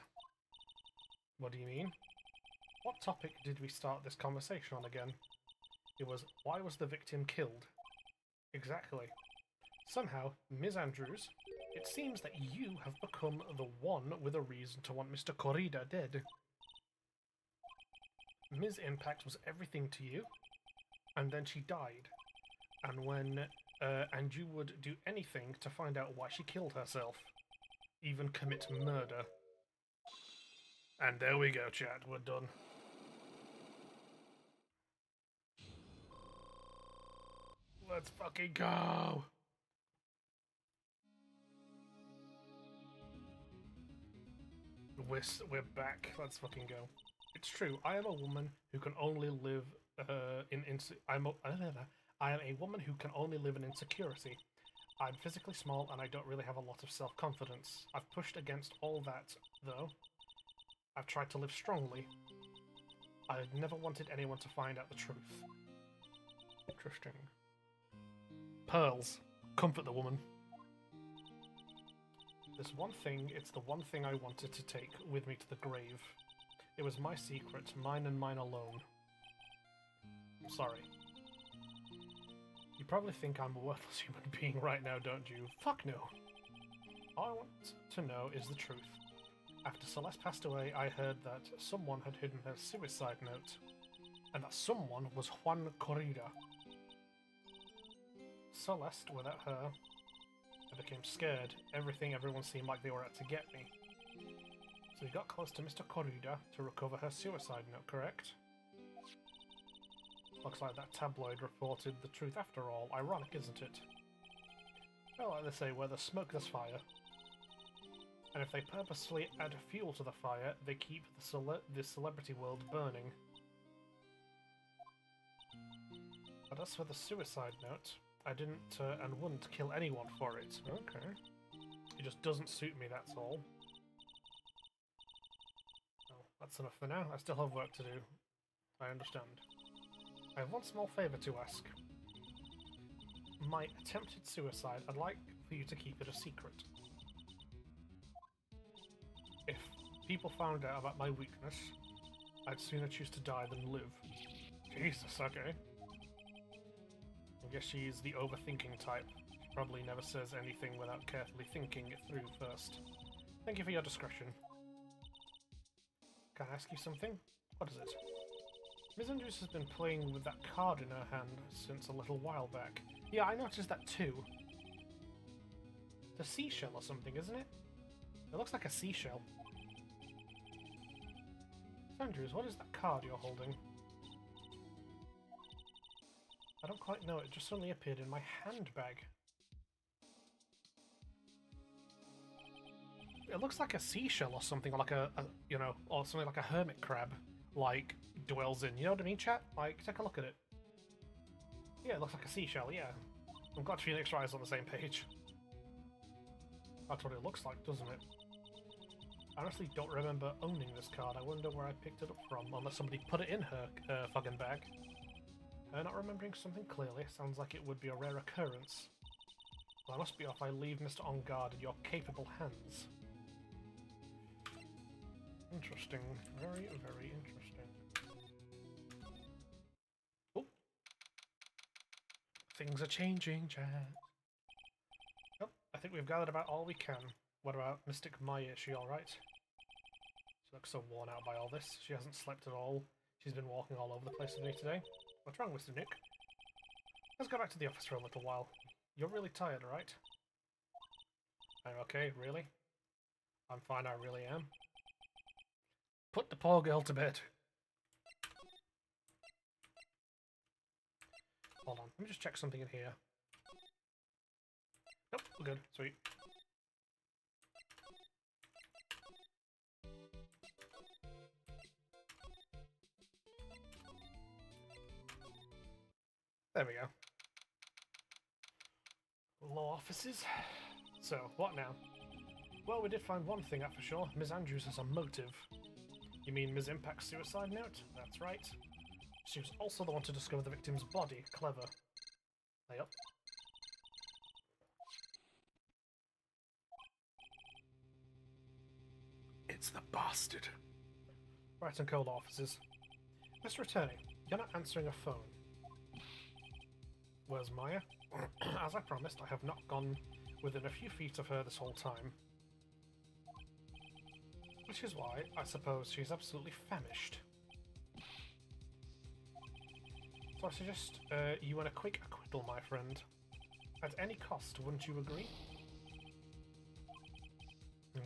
What do you mean? What topic did we start this conversation on again? It was, why was the victim killed? Exactly. Somehow, Ms. Andrews, it seems that you have become the one with a reason to want Mr. Corrida dead. Ms. Impact was everything to you, and then she died. And you would do anything to find out why she killed herself. Even commit murder. And there we go, chat, we're done. Let's fucking go! We're back. Let's fucking go. It's true. I am a woman who can only live I am a woman who can only live in insecurity. I'm physically small and I don't really have a lot of self-confidence. I've pushed against all that, though. I've tried to live strongly. I've never wanted anyone to find out the truth. Interesting. Pearls. Comfort the woman. There's one thing, it's the one thing I wanted to take with me to the grave. It was my secret, mine and mine alone. Sorry. You probably think I'm a worthless human being right now, don't you? Fuck no. All I want to know is the truth. After Celeste passed away, I heard that someone had hidden her suicide note, and that someone was Juan Corrida. Celeste, without her, I became scared. Everyone seemed like they were out to get me. So we got close to Mr. Corrida to recover her suicide note, correct? Looks like that tabloid reported the truth after all. Ironic, isn't it? Well, like they say, where there's smoke, there's fire. And if they purposefully add fuel to the fire, they keep the celebrity world burning. But as for the suicide note, I didn't and wouldn't kill anyone for it. Okay. It just doesn't suit me, that's all. Well, that's enough for now. I still have work to do. I understand. I have one small favour to ask. My attempted suicide, I'd like for you to keep it a secret. If people found out about my weakness, I'd sooner choose to die than live. Jesus, okay. I guess she's the overthinking type. She probably never says anything without carefully thinking it through first. Thank you for your discretion. Can I ask you something? What is it? Ms. Andrews has been playing with that card in her hand since a little while back. Yeah, I noticed that too. It's a seashell or something, isn't it? It looks like a seashell. Ms. Andrews, what is that card you're holding? I don't quite know, it just suddenly appeared in my handbag. It looks like a seashell or something, or like or something like a hermit crab, like, dwells in. You know what I mean, chat? Like, take a look at it. Yeah, it looks like a seashell, yeah. I'm glad Phoenix Wright is on the same page. That's what it looks like, doesn't it? I honestly don't remember owning this card. I wonder where I picked it up from, unless somebody put it in her fucking bag. Not remembering something clearly sounds like it would be a rare occurrence. Well, I must be off. I leave Mr. On Guard in your capable hands. Interesting. Very, very interesting. Oh. Things are changing, chat. Oh, I think we've gathered about all we can. What about Mystic Maya? Is she alright? She looks so worn out by all this. She hasn't slept at all. She's been walking all over the place with me today. What's wrong, Mr. Nick? Let's go back to the office for a little while. You're really tired, right? I'm okay, really? I'm fine, I really am. Put the poor girl to bed. Hold on, let me just check something in here. Nope, we're good. Sweet. There we go. Law offices. So, what now? Well, we did find one thing out for sure. Ms. Andrews has a motive. You mean Ms. Impact's suicide note? That's right. She was also the one to discover the victim's body. Clever. Yep. It's the bastard. Brighton Coal offices. Mr. Attorney, you're not answering a phone. Where's Maya? As I promised, I have not gone within a few feet of her this whole time. Which is why I suppose she's absolutely famished. So I suggest you win a quick acquittal, my friend. At any cost, wouldn't you agree?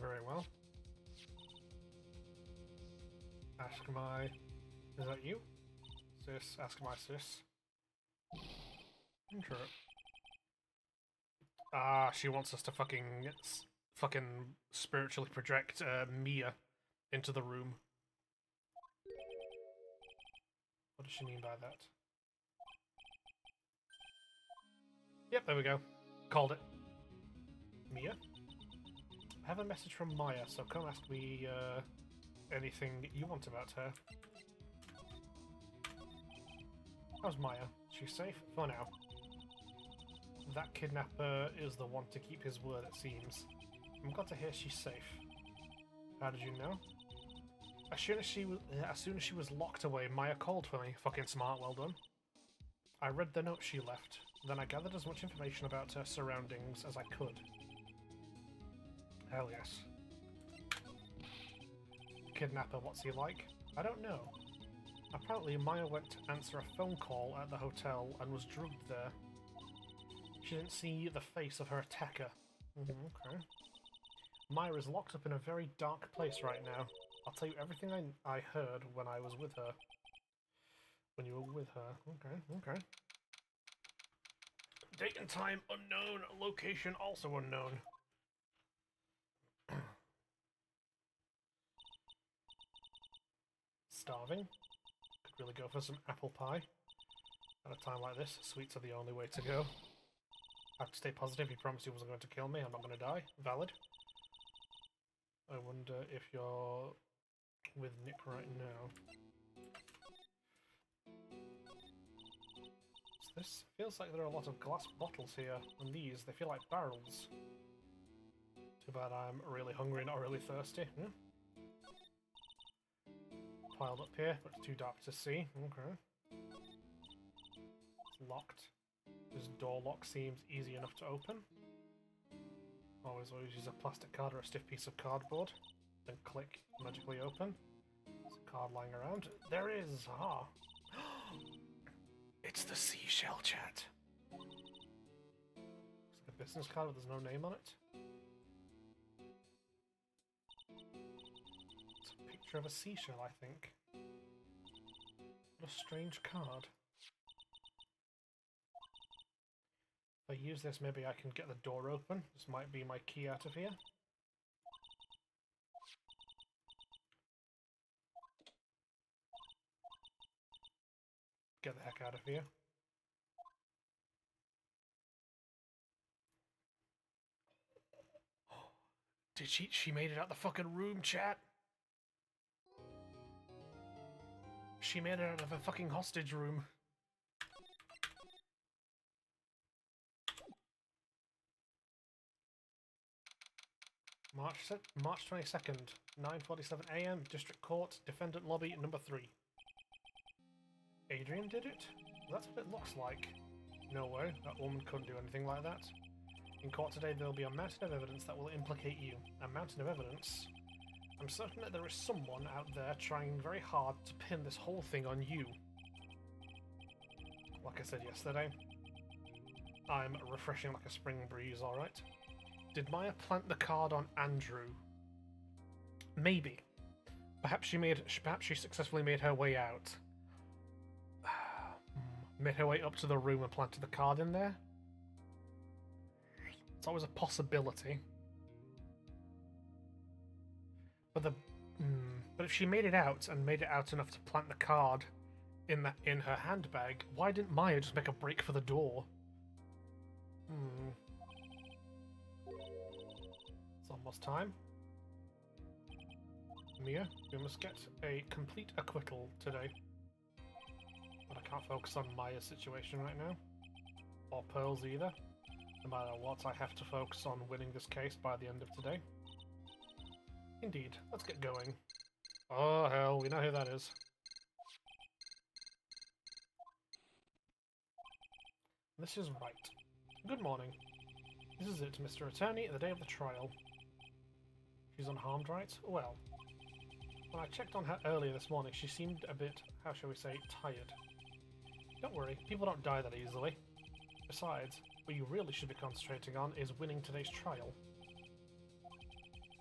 Very well. Ask my... Is that you? Sis, ask my sis. Intro. Ah, she wants us to fucking spiritually project Mia into the room. What does she mean by that? Yep, there we go. Called it. Mia? I have a message from Maya, so come ask me anything you want about her. How's Maya? She's safe? For now. That kidnapper is the one to keep his word, it seems. I'm glad to hear she's safe. How did you know? As soon as she was locked away, Maya called for me. Fucking smart, well done. I read the note she left. Then I gathered as much information about her surroundings as I could. Hell yes. Kidnapper, what's he like? I don't know. Apparently Maya went to answer a phone call at the hotel and was drugged there. She didn't see the face of her attacker. Okay. Maya is locked up in a very dark place right now. I'll tell you everything I heard when I was with her. When you were with her. Okay, okay. Date and time unknown, location also unknown. Starving? Could really go for some apple pie. At a time like this, sweets are the only way to go. I have to stay positive. He promised he wasn't going to kill me. I'm not going to die. Valid. I wonder if you're with Nick right now. What's this? Feels like there are a lot of glass bottles here, and these, they feel like barrels. Too bad I'm really hungry, not really thirsty. Piled up here, but it's too dark to see. Okay. It's locked. This door lock seems easy enough to open. Always use a plastic card or a stiff piece of cardboard. Then click, magically open. There's a card lying around. There is! Ah! It's the seashell, chat. Looks like a business card, but there's no name on it. It's a picture of a seashell, I think. What a strange card. If I use this, maybe I can get the door open. This might be my key out of here. Get the heck out of here. Did she made it out the fucking room, chat? She made it out of a fucking hostage room. March 22nd, 9:47 AM, District Court, Defendant Lobby, number 3. Adrian did it? That's what it looks like. No way, that woman couldn't do anything like that. In court today there will be a mountain of evidence that will implicate you. A mountain of evidence? I'm certain that there is someone out there trying very hard to pin this whole thing on you. Like I said yesterday, I'm refreshing like a spring breeze, alright? Did Maya plant the card on Andrew? Maybe. Perhaps she successfully made her way out. Made her way up to the room and planted the card in there? It's always a possibility. But if she made it out and made it out enough to plant the card in her handbag, why didn't Maya just make a break for the door? It's a almost time. Mia, we must get a complete acquittal today. But I can't focus on Maya's situation right now. Or Pearl's either. No matter what, I have to focus on winning this case by the end of today. Indeed, let's get going. Oh hell, we know who that is. This is right. Good morning. This is it, Mr. Attorney, the day of the trial. She's unharmed, right? Well, when I checked on her earlier this morning, she seemed a bit, how shall we say, tired. Don't worry, people don't die that easily. Besides, what you really should be concentrating on is winning today's trial.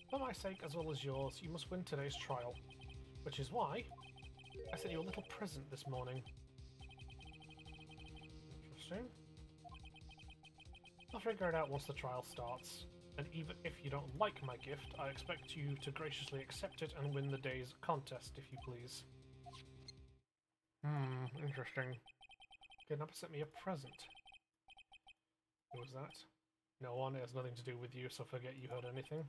For my sake, as well as yours, you must win today's trial. Which is why I sent you a little present this morning. Interesting. I'll figure it out once the trial starts. And even if you don't like my gift, I expect you to graciously accept it and win the day's contest, if you please. Interesting. Kidnapper sent me a present. Who was that? No one, it has nothing to do with you, so forget you heard anything.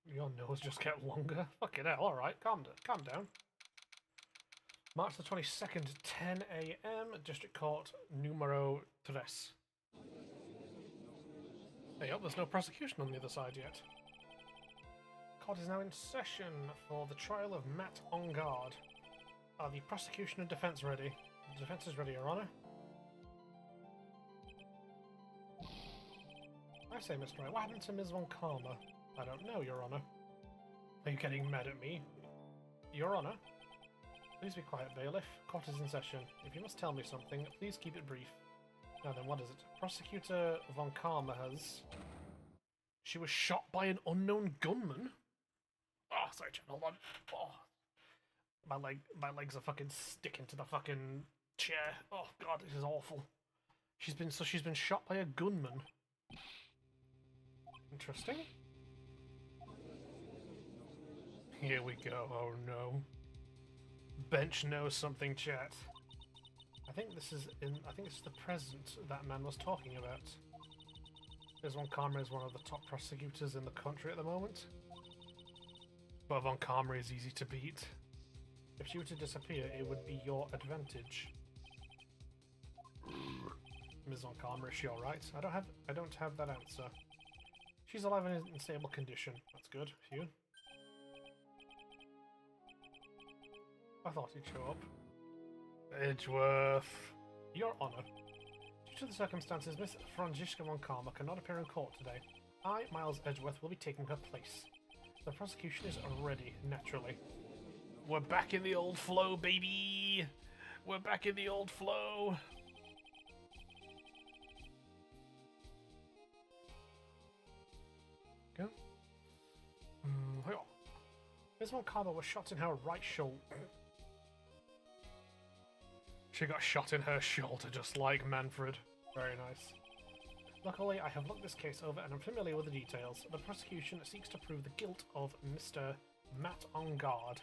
Your nose just get longer? Fucking hell, alright, calm down. March the 22nd, 10 AM, District Court Numero 3. Hey, oh, there's no prosecution on the other side yet. Court is now in session for the trial of Matt Engarde. Are the prosecution and defense ready? The defense is ready, Your Honor. I say, Mr. Wright, what happened to Ms. Von Karma? I don't know, Your Honor. Are you getting mad at me? Your Honor? Please be quiet, bailiff. Court is in session. If you must tell me something, please keep it brief. Now then, what is it? Prosecutor Von Karma has... She was shot by an unknown gunman? Oh, sorry, Jen, hold on. Oh. My legs are fucking sticking to the fucking chair. Oh god, this is awful. She's been shot by a gunman. Interesting. Here we go, oh no. Bench knows something, chat. I think this is the present that man was talking about. Ms. Von Karma is one of the top prosecutors in the country at the moment. But Von Karma is easy to beat. If she were to disappear, it would be your advantage. Ms. Von Karma, is she alright? I don't have that answer. She's alive and in stable condition. That's good. Phew. I thought he'd show up. Edgeworth. Your Honor. Due to the circumstances, Miss Franziska Von Karma cannot appear in court today. I, Miles Edgeworth, will be taking her place. The prosecution is ready, naturally. We're back in the old flow, baby! We're back in the old flow! Go. Ms. Von Karma was shot in her right shoulder. She got shot in her shoulder, just like Manfred. Very nice. Luckily, I have looked this case over and I'm familiar with the details. The prosecution seeks to prove the guilt of Mr. Matt Engarde.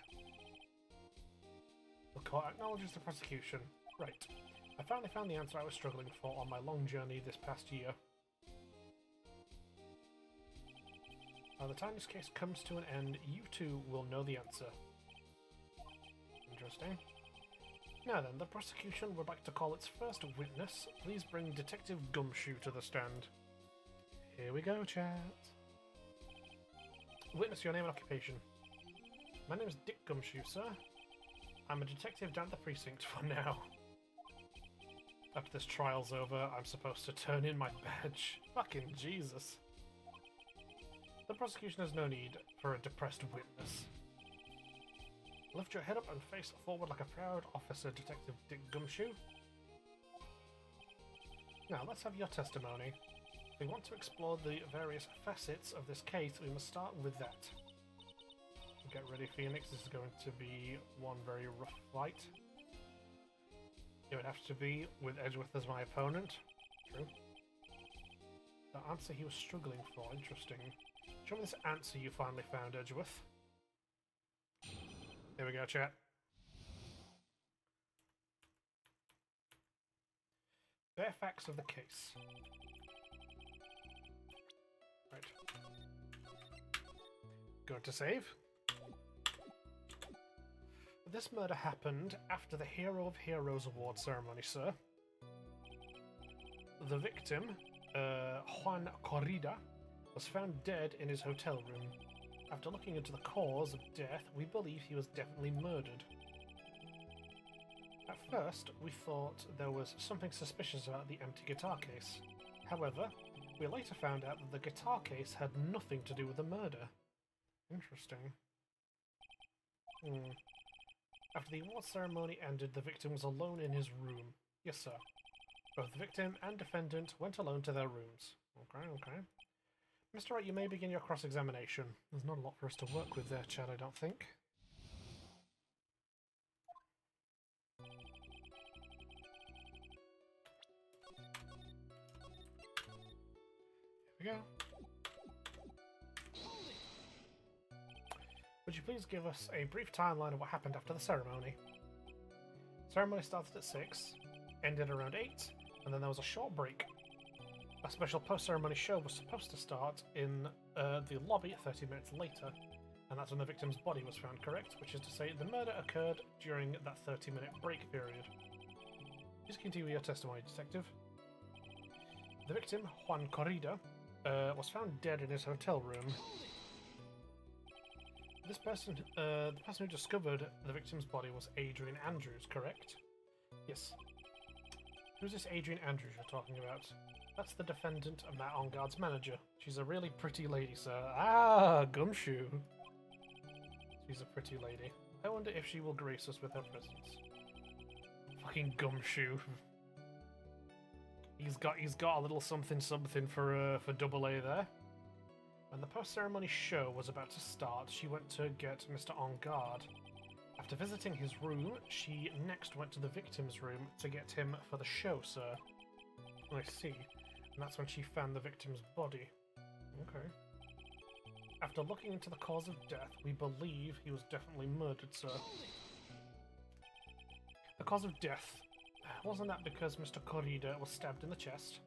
The court acknowledges the prosecution. Right. I finally found the answer I was struggling for on my long journey this past year. By the time this case comes to an end, you two will know the answer. Interesting. Now then, the prosecution would like to call its first witness. Please bring Detective Gumshoe to the stand. Here we go, chat. Witness, your name and occupation. My name is Dick Gumshoe, sir. I'm a detective down at the precinct for now. After this trial's over, I'm supposed to turn in my badge. Fucking Jesus. The prosecution has no need for a depressed witness. Lift your head up and face forward like a proud officer, Detective Dick Gumshoe. Now, let's have your testimony. If we want to explore the various facets of this case, we must start with that. Get ready, Phoenix. This is going to be one very rough fight. It would have to be with Edgeworth as my opponent. True. The answer he was struggling for. Interesting. Show me this answer you finally found, Edgeworth. Here we go, chat. Bare facts of the case. Right, Right. Go to save. This murder happened after the Hero of Heroes award ceremony, sir. The victim, Juan Corrida, was found dead in his hotel room. After looking into the cause of death, we believe he was definitely murdered. At first, we thought there was something suspicious about the empty guitar case. However, we later found out that the guitar case had nothing to do with the murder. Interesting. After the award ceremony ended, the victim was alone in his room. Yes, sir. Both the victim and defendant went alone to their rooms. Okay. Mr. Wright, you may begin your cross-examination. There's not a lot for us to work with there, Chad, I don't think. Here we go. Would you please give us a brief timeline of what happened after the ceremony? Ceremony started at 6, ended around 8, and then there was a short break. A special post-ceremony show was supposed to start in the lobby 30 minutes later, and that's when the victim's body was found, correct? Which is to say, the murder occurred during that 30-minute break period. Please continue your testimony, Detective. The victim, Juan Corrida, was found dead in his hotel room. The person who discovered the victim's body was Adrian Andrews, correct? Yes. Who's this Adrian Andrews you're talking about? That's the defendant, Matt Engarde's manager. She's a really pretty lady, sir. Ah, Gumshoe. She's a pretty lady. I wonder if she will grace us with her presence. Fucking Gumshoe. He's got a little something for Double A there. When the post-ceremony show was about to start, she went to get Mr. Engarde. After visiting his room, she next went to the victim's room to get him for the show, sir. I see. And that's when she found the victim's body. Okay. After looking into the cause of death, we believe he was definitely murdered, sir. The cause of death. Wasn't that because Mr. Corrida was stabbed in the chest?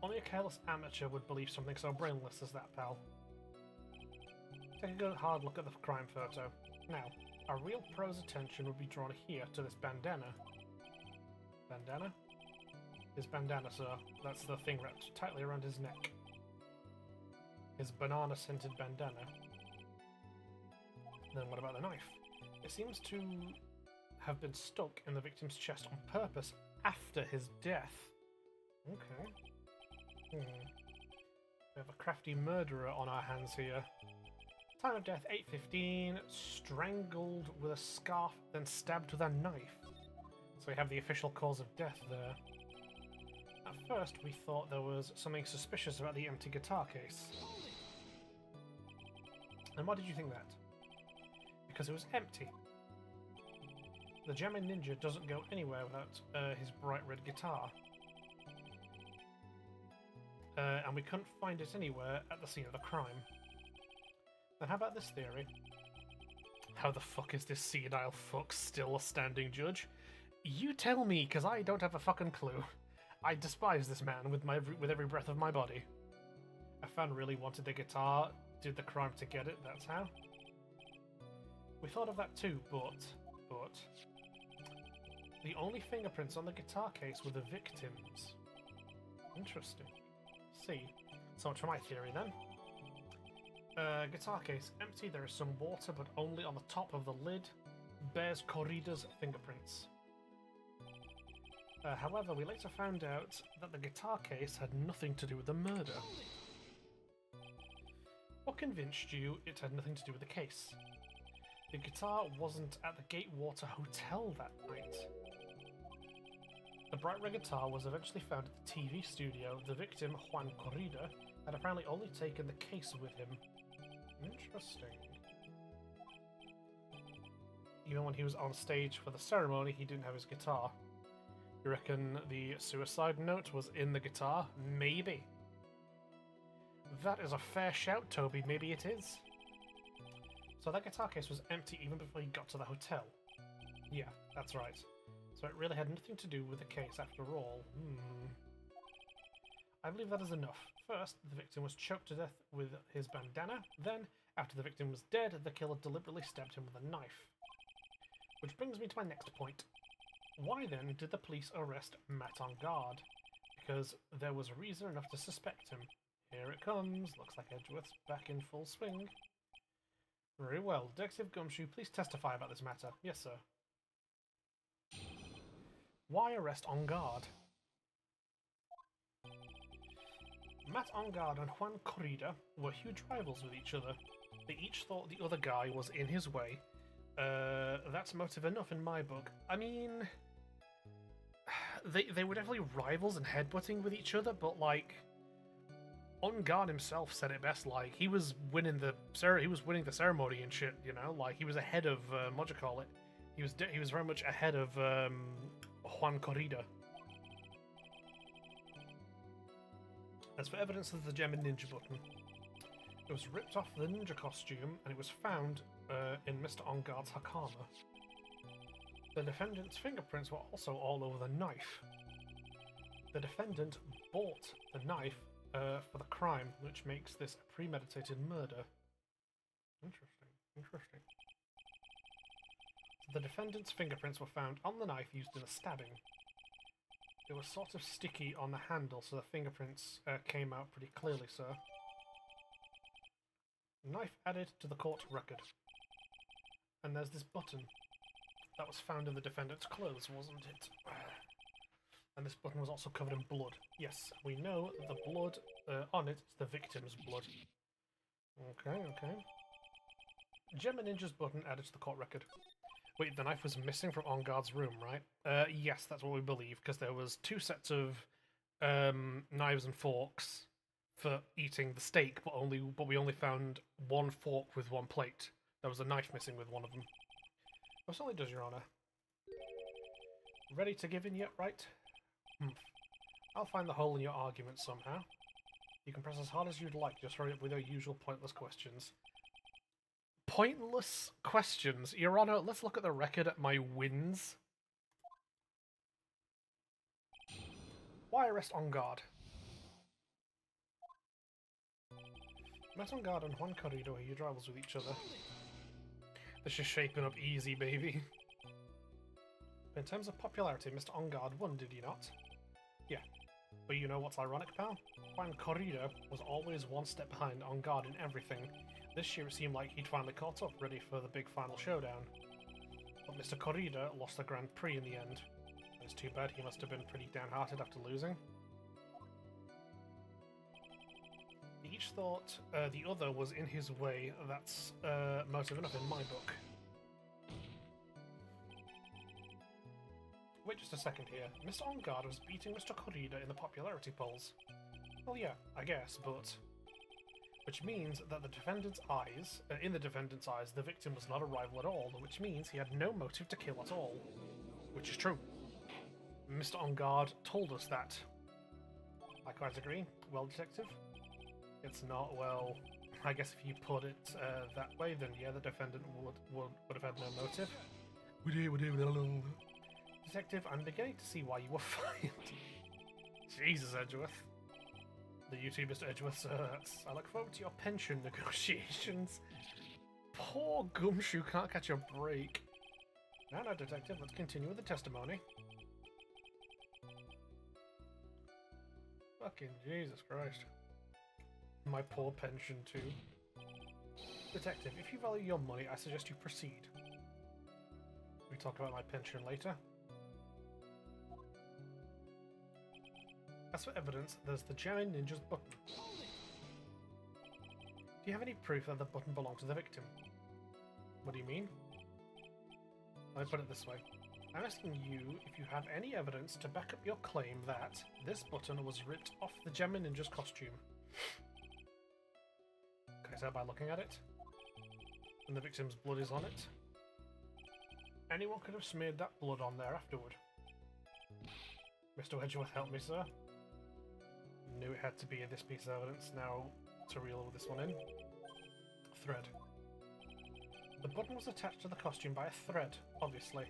Only a careless amateur would believe something so brainless as that, pal. Take a good hard look at the crime photo. Now, our real pro's attention would be drawn here to this bandana. Bandana? His bandana, sir. That's the thing wrapped tightly around his neck. His banana-scented bandana. Then what about the knife? It seems to have been stuck in the victim's chest on purpose after his death. Okay. We have a crafty murderer on our hands here. Time of death 8:15, strangled with a scarf, then stabbed with a knife. So we have the official cause of death there. At first we thought there was something suspicious about the empty guitar case. And why did you think that? Because it was empty. The Gemin Ninja doesn't go anywhere without his bright red guitar. And we couldn't find it anywhere at the scene of the crime. Then how about this theory? How the fuck is this senile fuck still a standing judge? You tell me, because I don't have a fucking clue. I despise this man with every breath of my body. A fan really wanted the guitar, did the crime to get it, that's how. We thought of that too, but... The only fingerprints on the guitar case were the victims. Interesting. See. So much for my theory then. Guitar case empty, there is some water, but only on the top of the lid. Bears Corrida's fingerprints. However, we later found out that the guitar case had nothing to do with the murder. What convinced you it had nothing to do with the case? The guitar wasn't at the Gatewater Hotel that night. The bright red guitar was eventually found at the TV studio. The victim, Juan Corrida, had apparently only taken the case with him. Interesting. Even when he was on stage for the ceremony, he didn't have his guitar. You reckon the suicide note was in the guitar? Maybe. That is a fair shout, Toby. Maybe it is. So that guitar case was empty even before he got to the hotel. Yeah, that's right. So it really had nothing to do with the case after all. I believe that is enough. First, the victim was choked to death with his bandana. Then, after the victim was dead, the killer deliberately stabbed him with a knife. Which brings me to my next point. Why then did the police arrest Matt on guard? Because there was reason enough to suspect him. Here it comes. Looks like Edgeworth's back in full swing. Very well. Detective Gumshoe, please testify about this matter. Yes, sir. Why arrest on guard? Matt on guard and Juan Corrida were huge rivals with each other. They each thought the other guy was in his way. That's motive enough in my book. I mean, they were definitely rivals and headbutting with each other, but like, On Guard himself said it best. Like, he was winning the ceremony and shit. You know, like he was ahead of what do you call it? He was very much ahead of Juan Corrida. As for evidence of the gem and ninja button, it was ripped off the ninja costume and it was found in Mr. On Guard's hakama. The defendant's fingerprints were also all over the knife. The defendant bought the knife for the crime, which makes this a premeditated murder. Interesting. The defendant's fingerprints were found on the knife used in a stabbing. It was sort of sticky on the handle, so the fingerprints came out pretty clearly, sir. Knife added to the court record. And there's this button that was found in the defendant's clothes, wasn't it? And this button was also covered in blood. Yes, we know that the blood on it is the victim's blood. Okay. Gem and Ninja's button added to the court record. Wait, the knife was missing from On Guard's room, right? Yes, that's what we believe, because there was 2 sets of knives and forks for eating the steak, but we only found 1 fork with 1 plate. There was a knife missing with one of them. What certainly does, Your Honour. Ready to give in yet, right? I'll find the hole in your argument somehow. You can press as hard as you'd like, just hurry up with your usual pointless questions. Pointless questions? Your Honour, let's look at the record at my wins. Why arrest On Guard? Met On Guard and Juan Corrida were huge rivals with each other. This is shaping up easy, baby. In terms of popularity, Mr. On Guard won, did he not? Yeah. But you know what's ironic, pal? Juan Corrida was always 1 step behind On Guard in everything. This year it seemed like he'd finally caught up, ready for the big final showdown. But Mr. Corrida lost the Grand Prix in the end. It's too bad, he must have been pretty downhearted after losing. Each thought the other was in his way. That's motive enough in my book. Wait just a second here. Mr. On Guard was beating Mr. Corrida in the popularity polls. Well, yeah, I guess, but... Which means that the defendant's eyes, in the defendant's eyes, the victim was not a rival at all, which means he had no motive to kill at all. Which is true. Mr. On Guard told us that. I quite agree. Well, detective? It's not, well... I guess if you put it that way, then yeah, the defendant would have had no motive. Detective, I'm beginning to see why you were fired. Jesus, Edgeworth. The YouTube Mr. Edgeworth hurts. I look forward to your pension negotiations. Poor Gumshoe can't catch a break. Now, Detective, let's continue with the testimony. Fucking Jesus Christ. My poor pension, too. Detective, if you value your money, I suggest you proceed. We talk about my pension later. As for evidence, there's the Gem and Ninja's button. Do you have any proof that the button belonged to the victim? What do you mean? Let me put it this way. I'm asking you if you have any evidence to back up your claim that this button was ripped off the Gem and Ninja's costume. Can I tell by looking at it? And the victim's blood is on it? Anyone could have smeared that blood on there afterward. Mr. Edgeworth, help me, sir. Knew it had to be this piece of evidence. Now to reel this one in. Thread. The button was attached to the costume by a thread, obviously,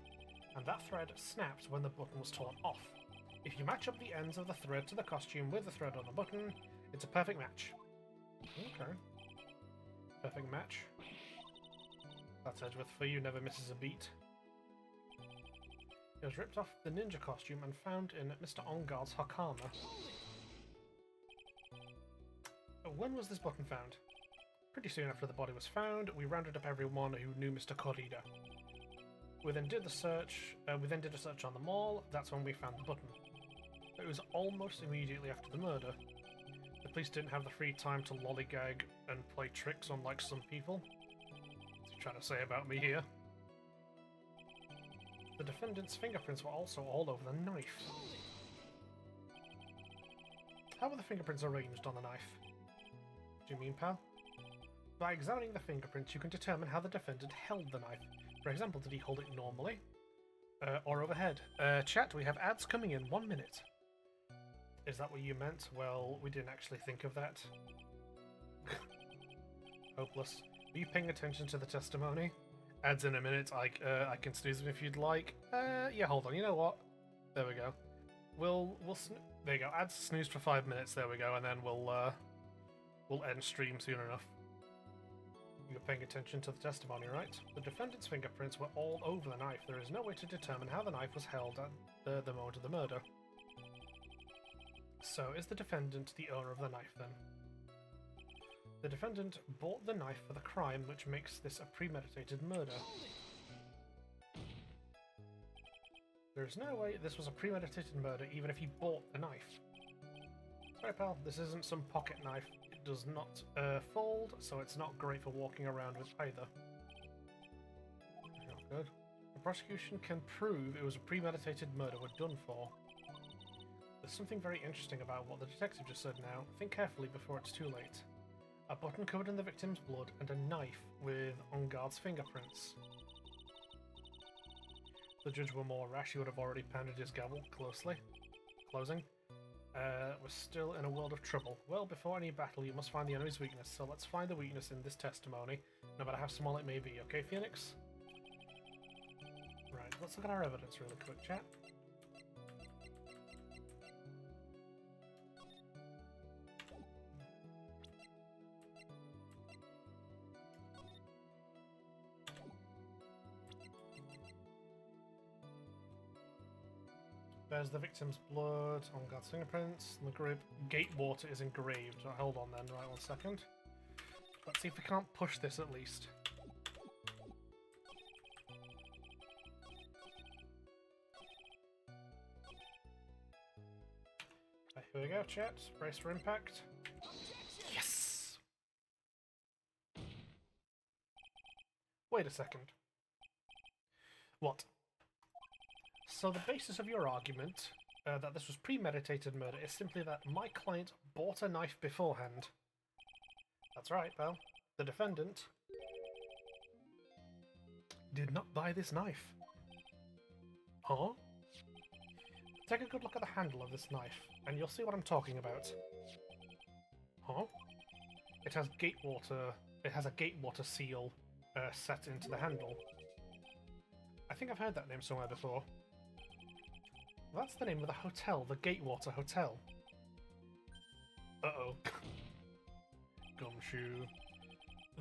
and that thread snapped when the button was torn off. If you match up the ends of the thread to the costume with the thread on the button, it's a perfect match. Okay. Perfect match. That's Edgeworth for you, never misses a beat. It was ripped off the ninja costume and found in Mr. Onguard's Hakama. When was this button found? Pretty soon after the body was found, we rounded up everyone who knew Mr. Korrida. We then did a search on the mall. That's when we found the button. It was almost immediately after the murder. The police didn't have the free time to lollygag and play tricks unlike some people. What's he trying to say about me here? The defendant's fingerprints were also all over the knife. How were the fingerprints arranged on the knife? Do you mean, pal? By examining the fingerprints, you can determine how the defendant held the knife. For example, did he hold it normally? Or overhead? Chat, we have ads coming in 1 minute. Is that what you meant? Well, we didn't actually think of that. Hopeless. Are you paying attention to the testimony? Ads in a minute. I can snooze them if you'd like. Yeah, hold on. You know what? There we go. There you go. Ads snoozed for 5 minutes. There we go, and then we'll end stream soon enough. You're paying attention to the testimony, right? The defendant's fingerprints were all over the knife. There is no way to determine how the knife was held at the moment of the murder. So, is the defendant the owner of the knife, then? The defendant bought the knife for the crime, which makes this a premeditated murder. There is no way this was a premeditated murder, even if he bought the knife. Sorry, pal, this isn't some pocket knife. It does not fold, so it's not great for walking around with either. Not good. The prosecution can prove it was a premeditated murder we're done for. There's something very interesting about what the detective just said now. Think carefully before it's too late. A button covered in the victim's blood and a knife with Onguard's fingerprints. If the judge were more rash, he would have already pounded his gavel closing. We're still in a world of trouble. Well, before any battle, you must find the enemy's weakness, so let's find the weakness in this testimony, no matter how small it may be, okay, Phoenix? Right, let's look at our evidence really quick, chat. There's the victim's blood, Onguard's fingerprints, and the grip. Gatewater is engraved. Oh, hold on then, right, 1 second. Let's see if we can't push this at least. Right, here we go, chat. Brace for impact. Yes! Wait a second. What? So the basis of your argument that this was premeditated murder is simply that my client bought a knife beforehand. That's right, pal. The defendant did not buy this knife. Huh? Take a good look at the handle of this knife, and you'll see what I'm talking about. Huh? It has a gatewater seal set into the handle. I think I've heard that name somewhere before. That's the name of the hotel, the Gatewater Hotel. Uh-oh. Gumshoe.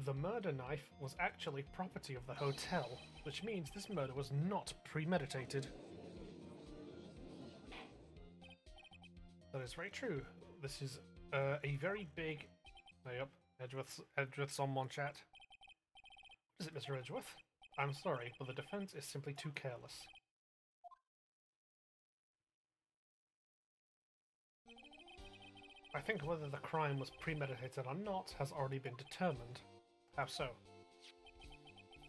The murder knife was actually property of the hotel, which means this murder was not premeditated. That is very true. This is a very big... Yep, Edgeworth's on one chat. What is it, Mr. Edgeworth? I'm sorry, but the defense is simply too careless. I think whether the crime was premeditated or not has already been determined. How so?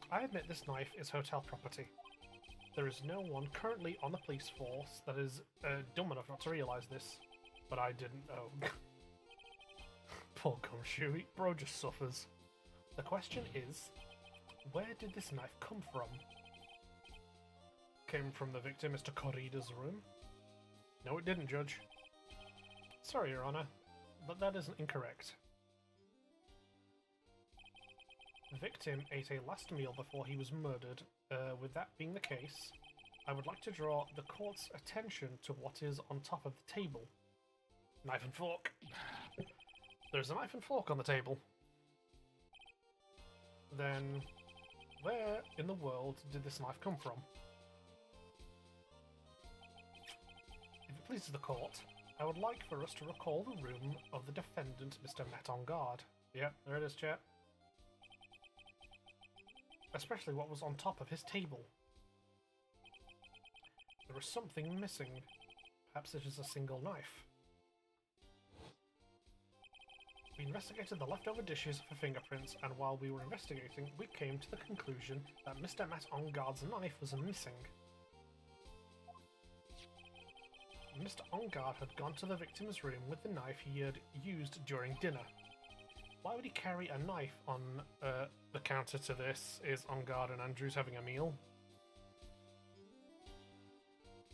I admit this knife is hotel property. There is no one currently on the police force that is dumb enough not to realise this, but I didn't know. Poor Gumshoe, bro just suffers. The question is, where did this knife come from? Came from the victim, Mr. Korrida's room? No, it didn't, Judge. Sorry, Your Honor, but that isn't incorrect. The victim ate a last meal before he was murdered. With that being the case, I would like to draw the court's attention to what is on top of the table. Knife and fork. There's a knife and fork on the table. Then, where in the world did this knife come from? If it pleases the court, I would like for us to recall the room of the defendant, Mr. Met on guard. Yep, there it is, chat. Especially what was on top of his table. There was something missing. Perhaps it is a single knife. We investigated the leftover dishes for fingerprints, and while we were investigating, we came to the conclusion that Mr. Met on guard's knife was missing. Mr. On guard had gone to the victim's room with the knife he had used during dinner. Why would he carry a knife on the counter to this? Is On guard and Andrew's having a meal?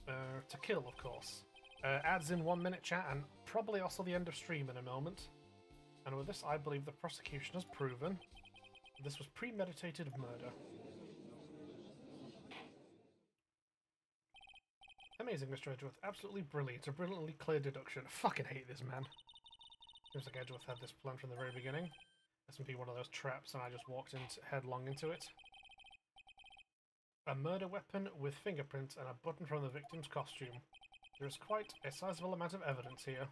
To kill, of course. Adds in 1 minute chat, and probably also the end of stream in a moment. And with this, I believe the prosecution has proven this was premeditated murder. Amazing, Mr. Edgeworth. Absolutely brilliant. A brilliantly clear deduction. I fucking hate this man. Seems like Edgeworth had this plan from the very beginning. This would be one of those traps, and I just walked headlong into it. A murder weapon with fingerprints and a button from the victim's costume. There is quite a sizable amount of evidence here.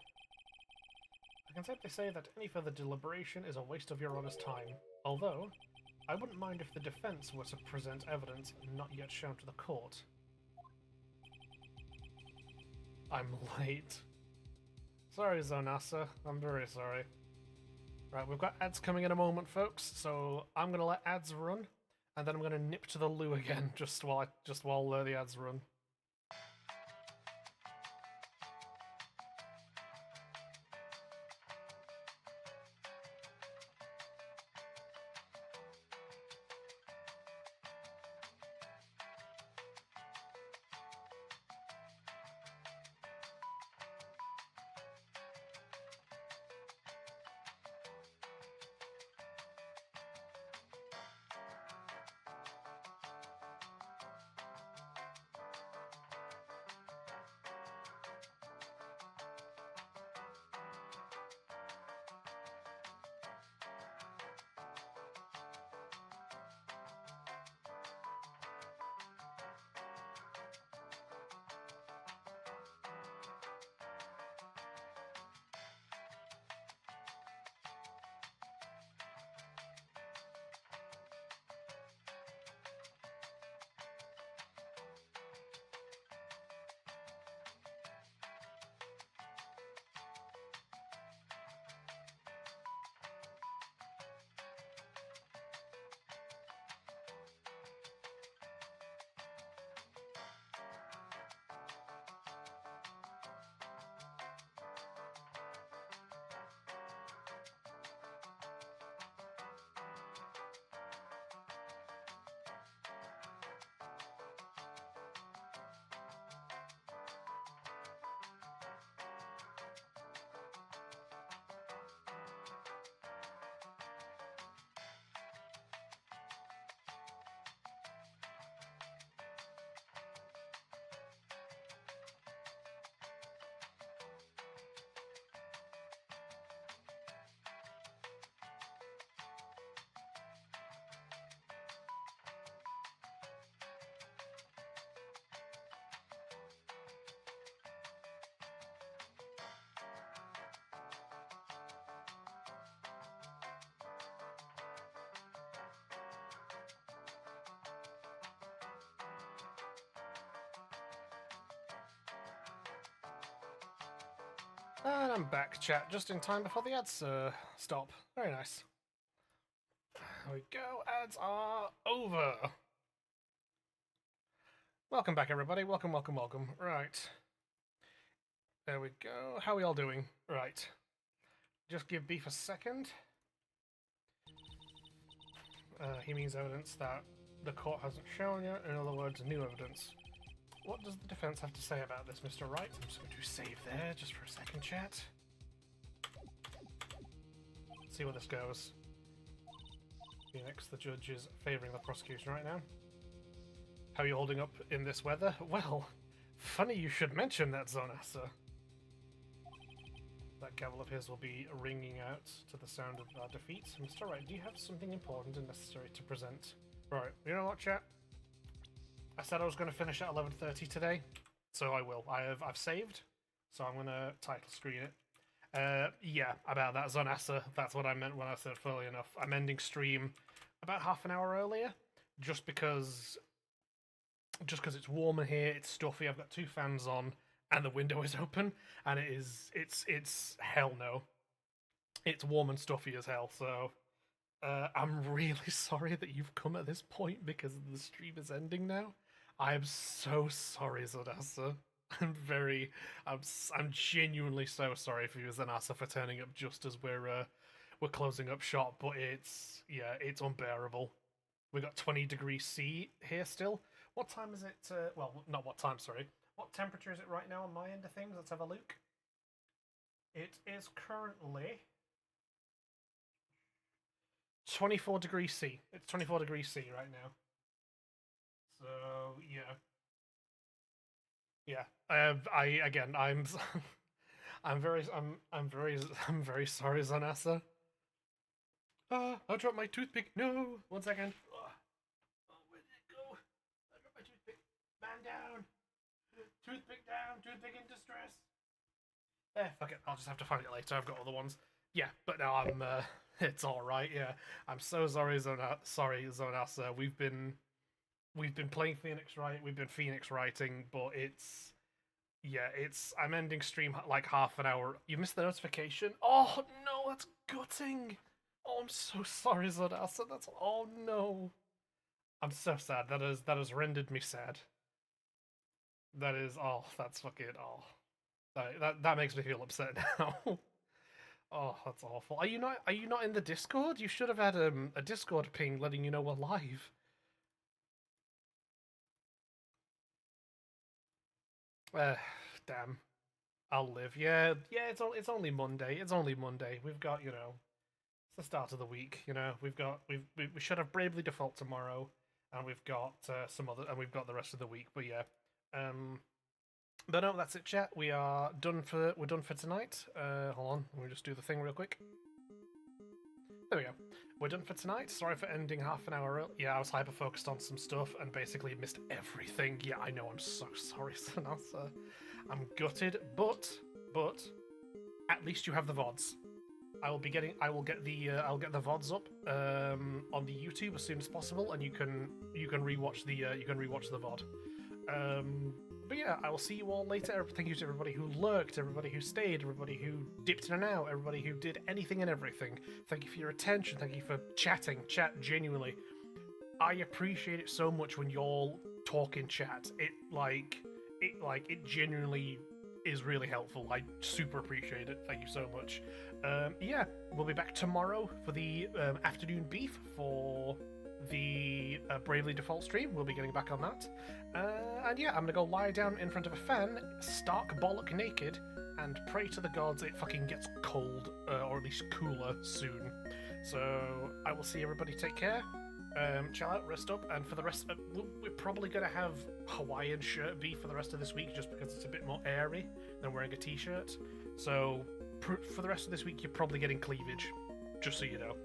I can safely say that any further deliberation is a waste of your honor's time, although I wouldn't mind if the defense were to present evidence not yet shown to the court. I'm late. Sorry, Zonasa. I'm very sorry. Right, we've got ads coming in a moment, folks, so I'm going to let ads run, and then I'm going to nip to the loo again just while the ads run. And I'm back, chat, just in time before the ads stop. Very nice. There we go, ads are over. Welcome back, everybody. Welcome, welcome, welcome. Right. There we go. How are we all doing? Right. Just give Beef a second. He means evidence that the court hasn't shown yet. In other words, new evidence. What does the defense have to say about this, Mr. Wright? I'm just going to save there just for a second, chat. See where this goes. Phoenix, the judge, is favouring the prosecution right now. How are you holding up in this weather? Well, funny you should mention that, Zonasa. That gavel of his will be ringing out to the sound of our defeat. Mr. Wright, do you have something important and necessary to present? Right, you know what, chat? I said I was going to finish at 11:30 today, so I will. I've saved, so I'm going to title screen it. Yeah, about that, Zonasa. That's what I meant when I said fully enough. I'm ending stream about half an hour earlier, just because it's warmer here, it's stuffy, I've got 2 fans on, and the window is open, and it's hell no. It's warm and stuffy as hell, so I'm really sorry that you've come at this point because the stream is ending now. I am so sorry, Zonasa. I'm genuinely so sorry for you, Zonasa, for turning up just as we're closing up shop, but it's unbearable. We got 20 degrees C here still. What time is it? Well, not what time, sorry. What temperature is it right now on my end of things? Let's have a look. It is currently 24 degrees C. It's 24 degrees C right now. So, yeah. Yeah. I'm very sorry, Zonasa. I dropped my toothpick. No! 1 second. Where did it go? I dropped my toothpick. Man down. Toothpick down. Toothpick in distress. Fuck it. I'll just have to find it later. I've got other ones. Yeah, but no, I'm. It's all right. Yeah, I'm so sorry, Zonasa. We've been playing Phoenix Wright. We've been Phoenix writing, but it's. Yeah, I'm ending stream like half an hour. You missed the notification. Oh no, that's gutting. Oh, I'm so sorry, Zonasa. Oh no. I'm so sad. That has rendered me sad. That's fucking that makes me feel upset now. Oh, that's awful. Are you not in the Discord? You should have had a Discord ping letting you know we're live. Damn. I'll live. Yeah, it's only Monday. It's only Monday. We've got, it's the start of the week, we should have Bravely Default tomorrow, and we've got we've got the rest of the week. But yeah. But no, that's it, chat. We're done for tonight. Hold on, let me just do the thing real quick. There we go. We're done for tonight. Sorry for ending half an hour early. Yeah, I was hyper focused on some stuff and basically missed everything. Yeah, I know. I'm so sorry, Zonasa. I'm gutted, but at least you have the VODs. I'll get the VODs up on the YouTube as soon as possible, and you can rewatch the VOD. But yeah, I will see you all later. Thank you to everybody who lurked, everybody who stayed, everybody who dipped in and out, everybody who did anything and everything. Thank you for your attention. Thank you for chatting. Chat, genuinely. I appreciate it so much when y'all talk in chat. It genuinely is really helpful. I super appreciate it. Thank you so much. Yeah, we'll be back tomorrow for the afternoon beef for the Bravely Default stream. We'll be getting back on that. And yeah, I'm gonna go lie down in front of a fan, stark bollock naked, and pray to the gods it fucking gets cold, or at least cooler soon. So I will see everybody. Take care. Chill out, rest up, and for the rest of, we're probably gonna have Hawaiian shirt beef for the rest of this week, just because it's a bit more airy than wearing a t-shirt. So for the rest of this week, you're probably getting cleavage, just so you know.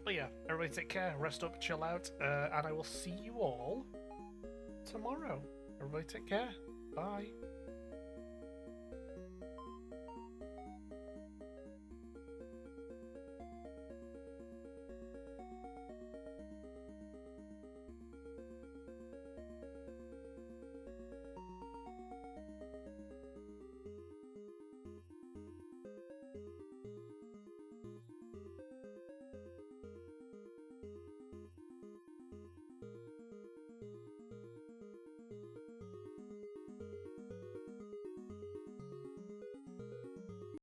But yeah, everybody take care, rest up, chill out, and I will see you all tomorrow. Everybody take care. Bye.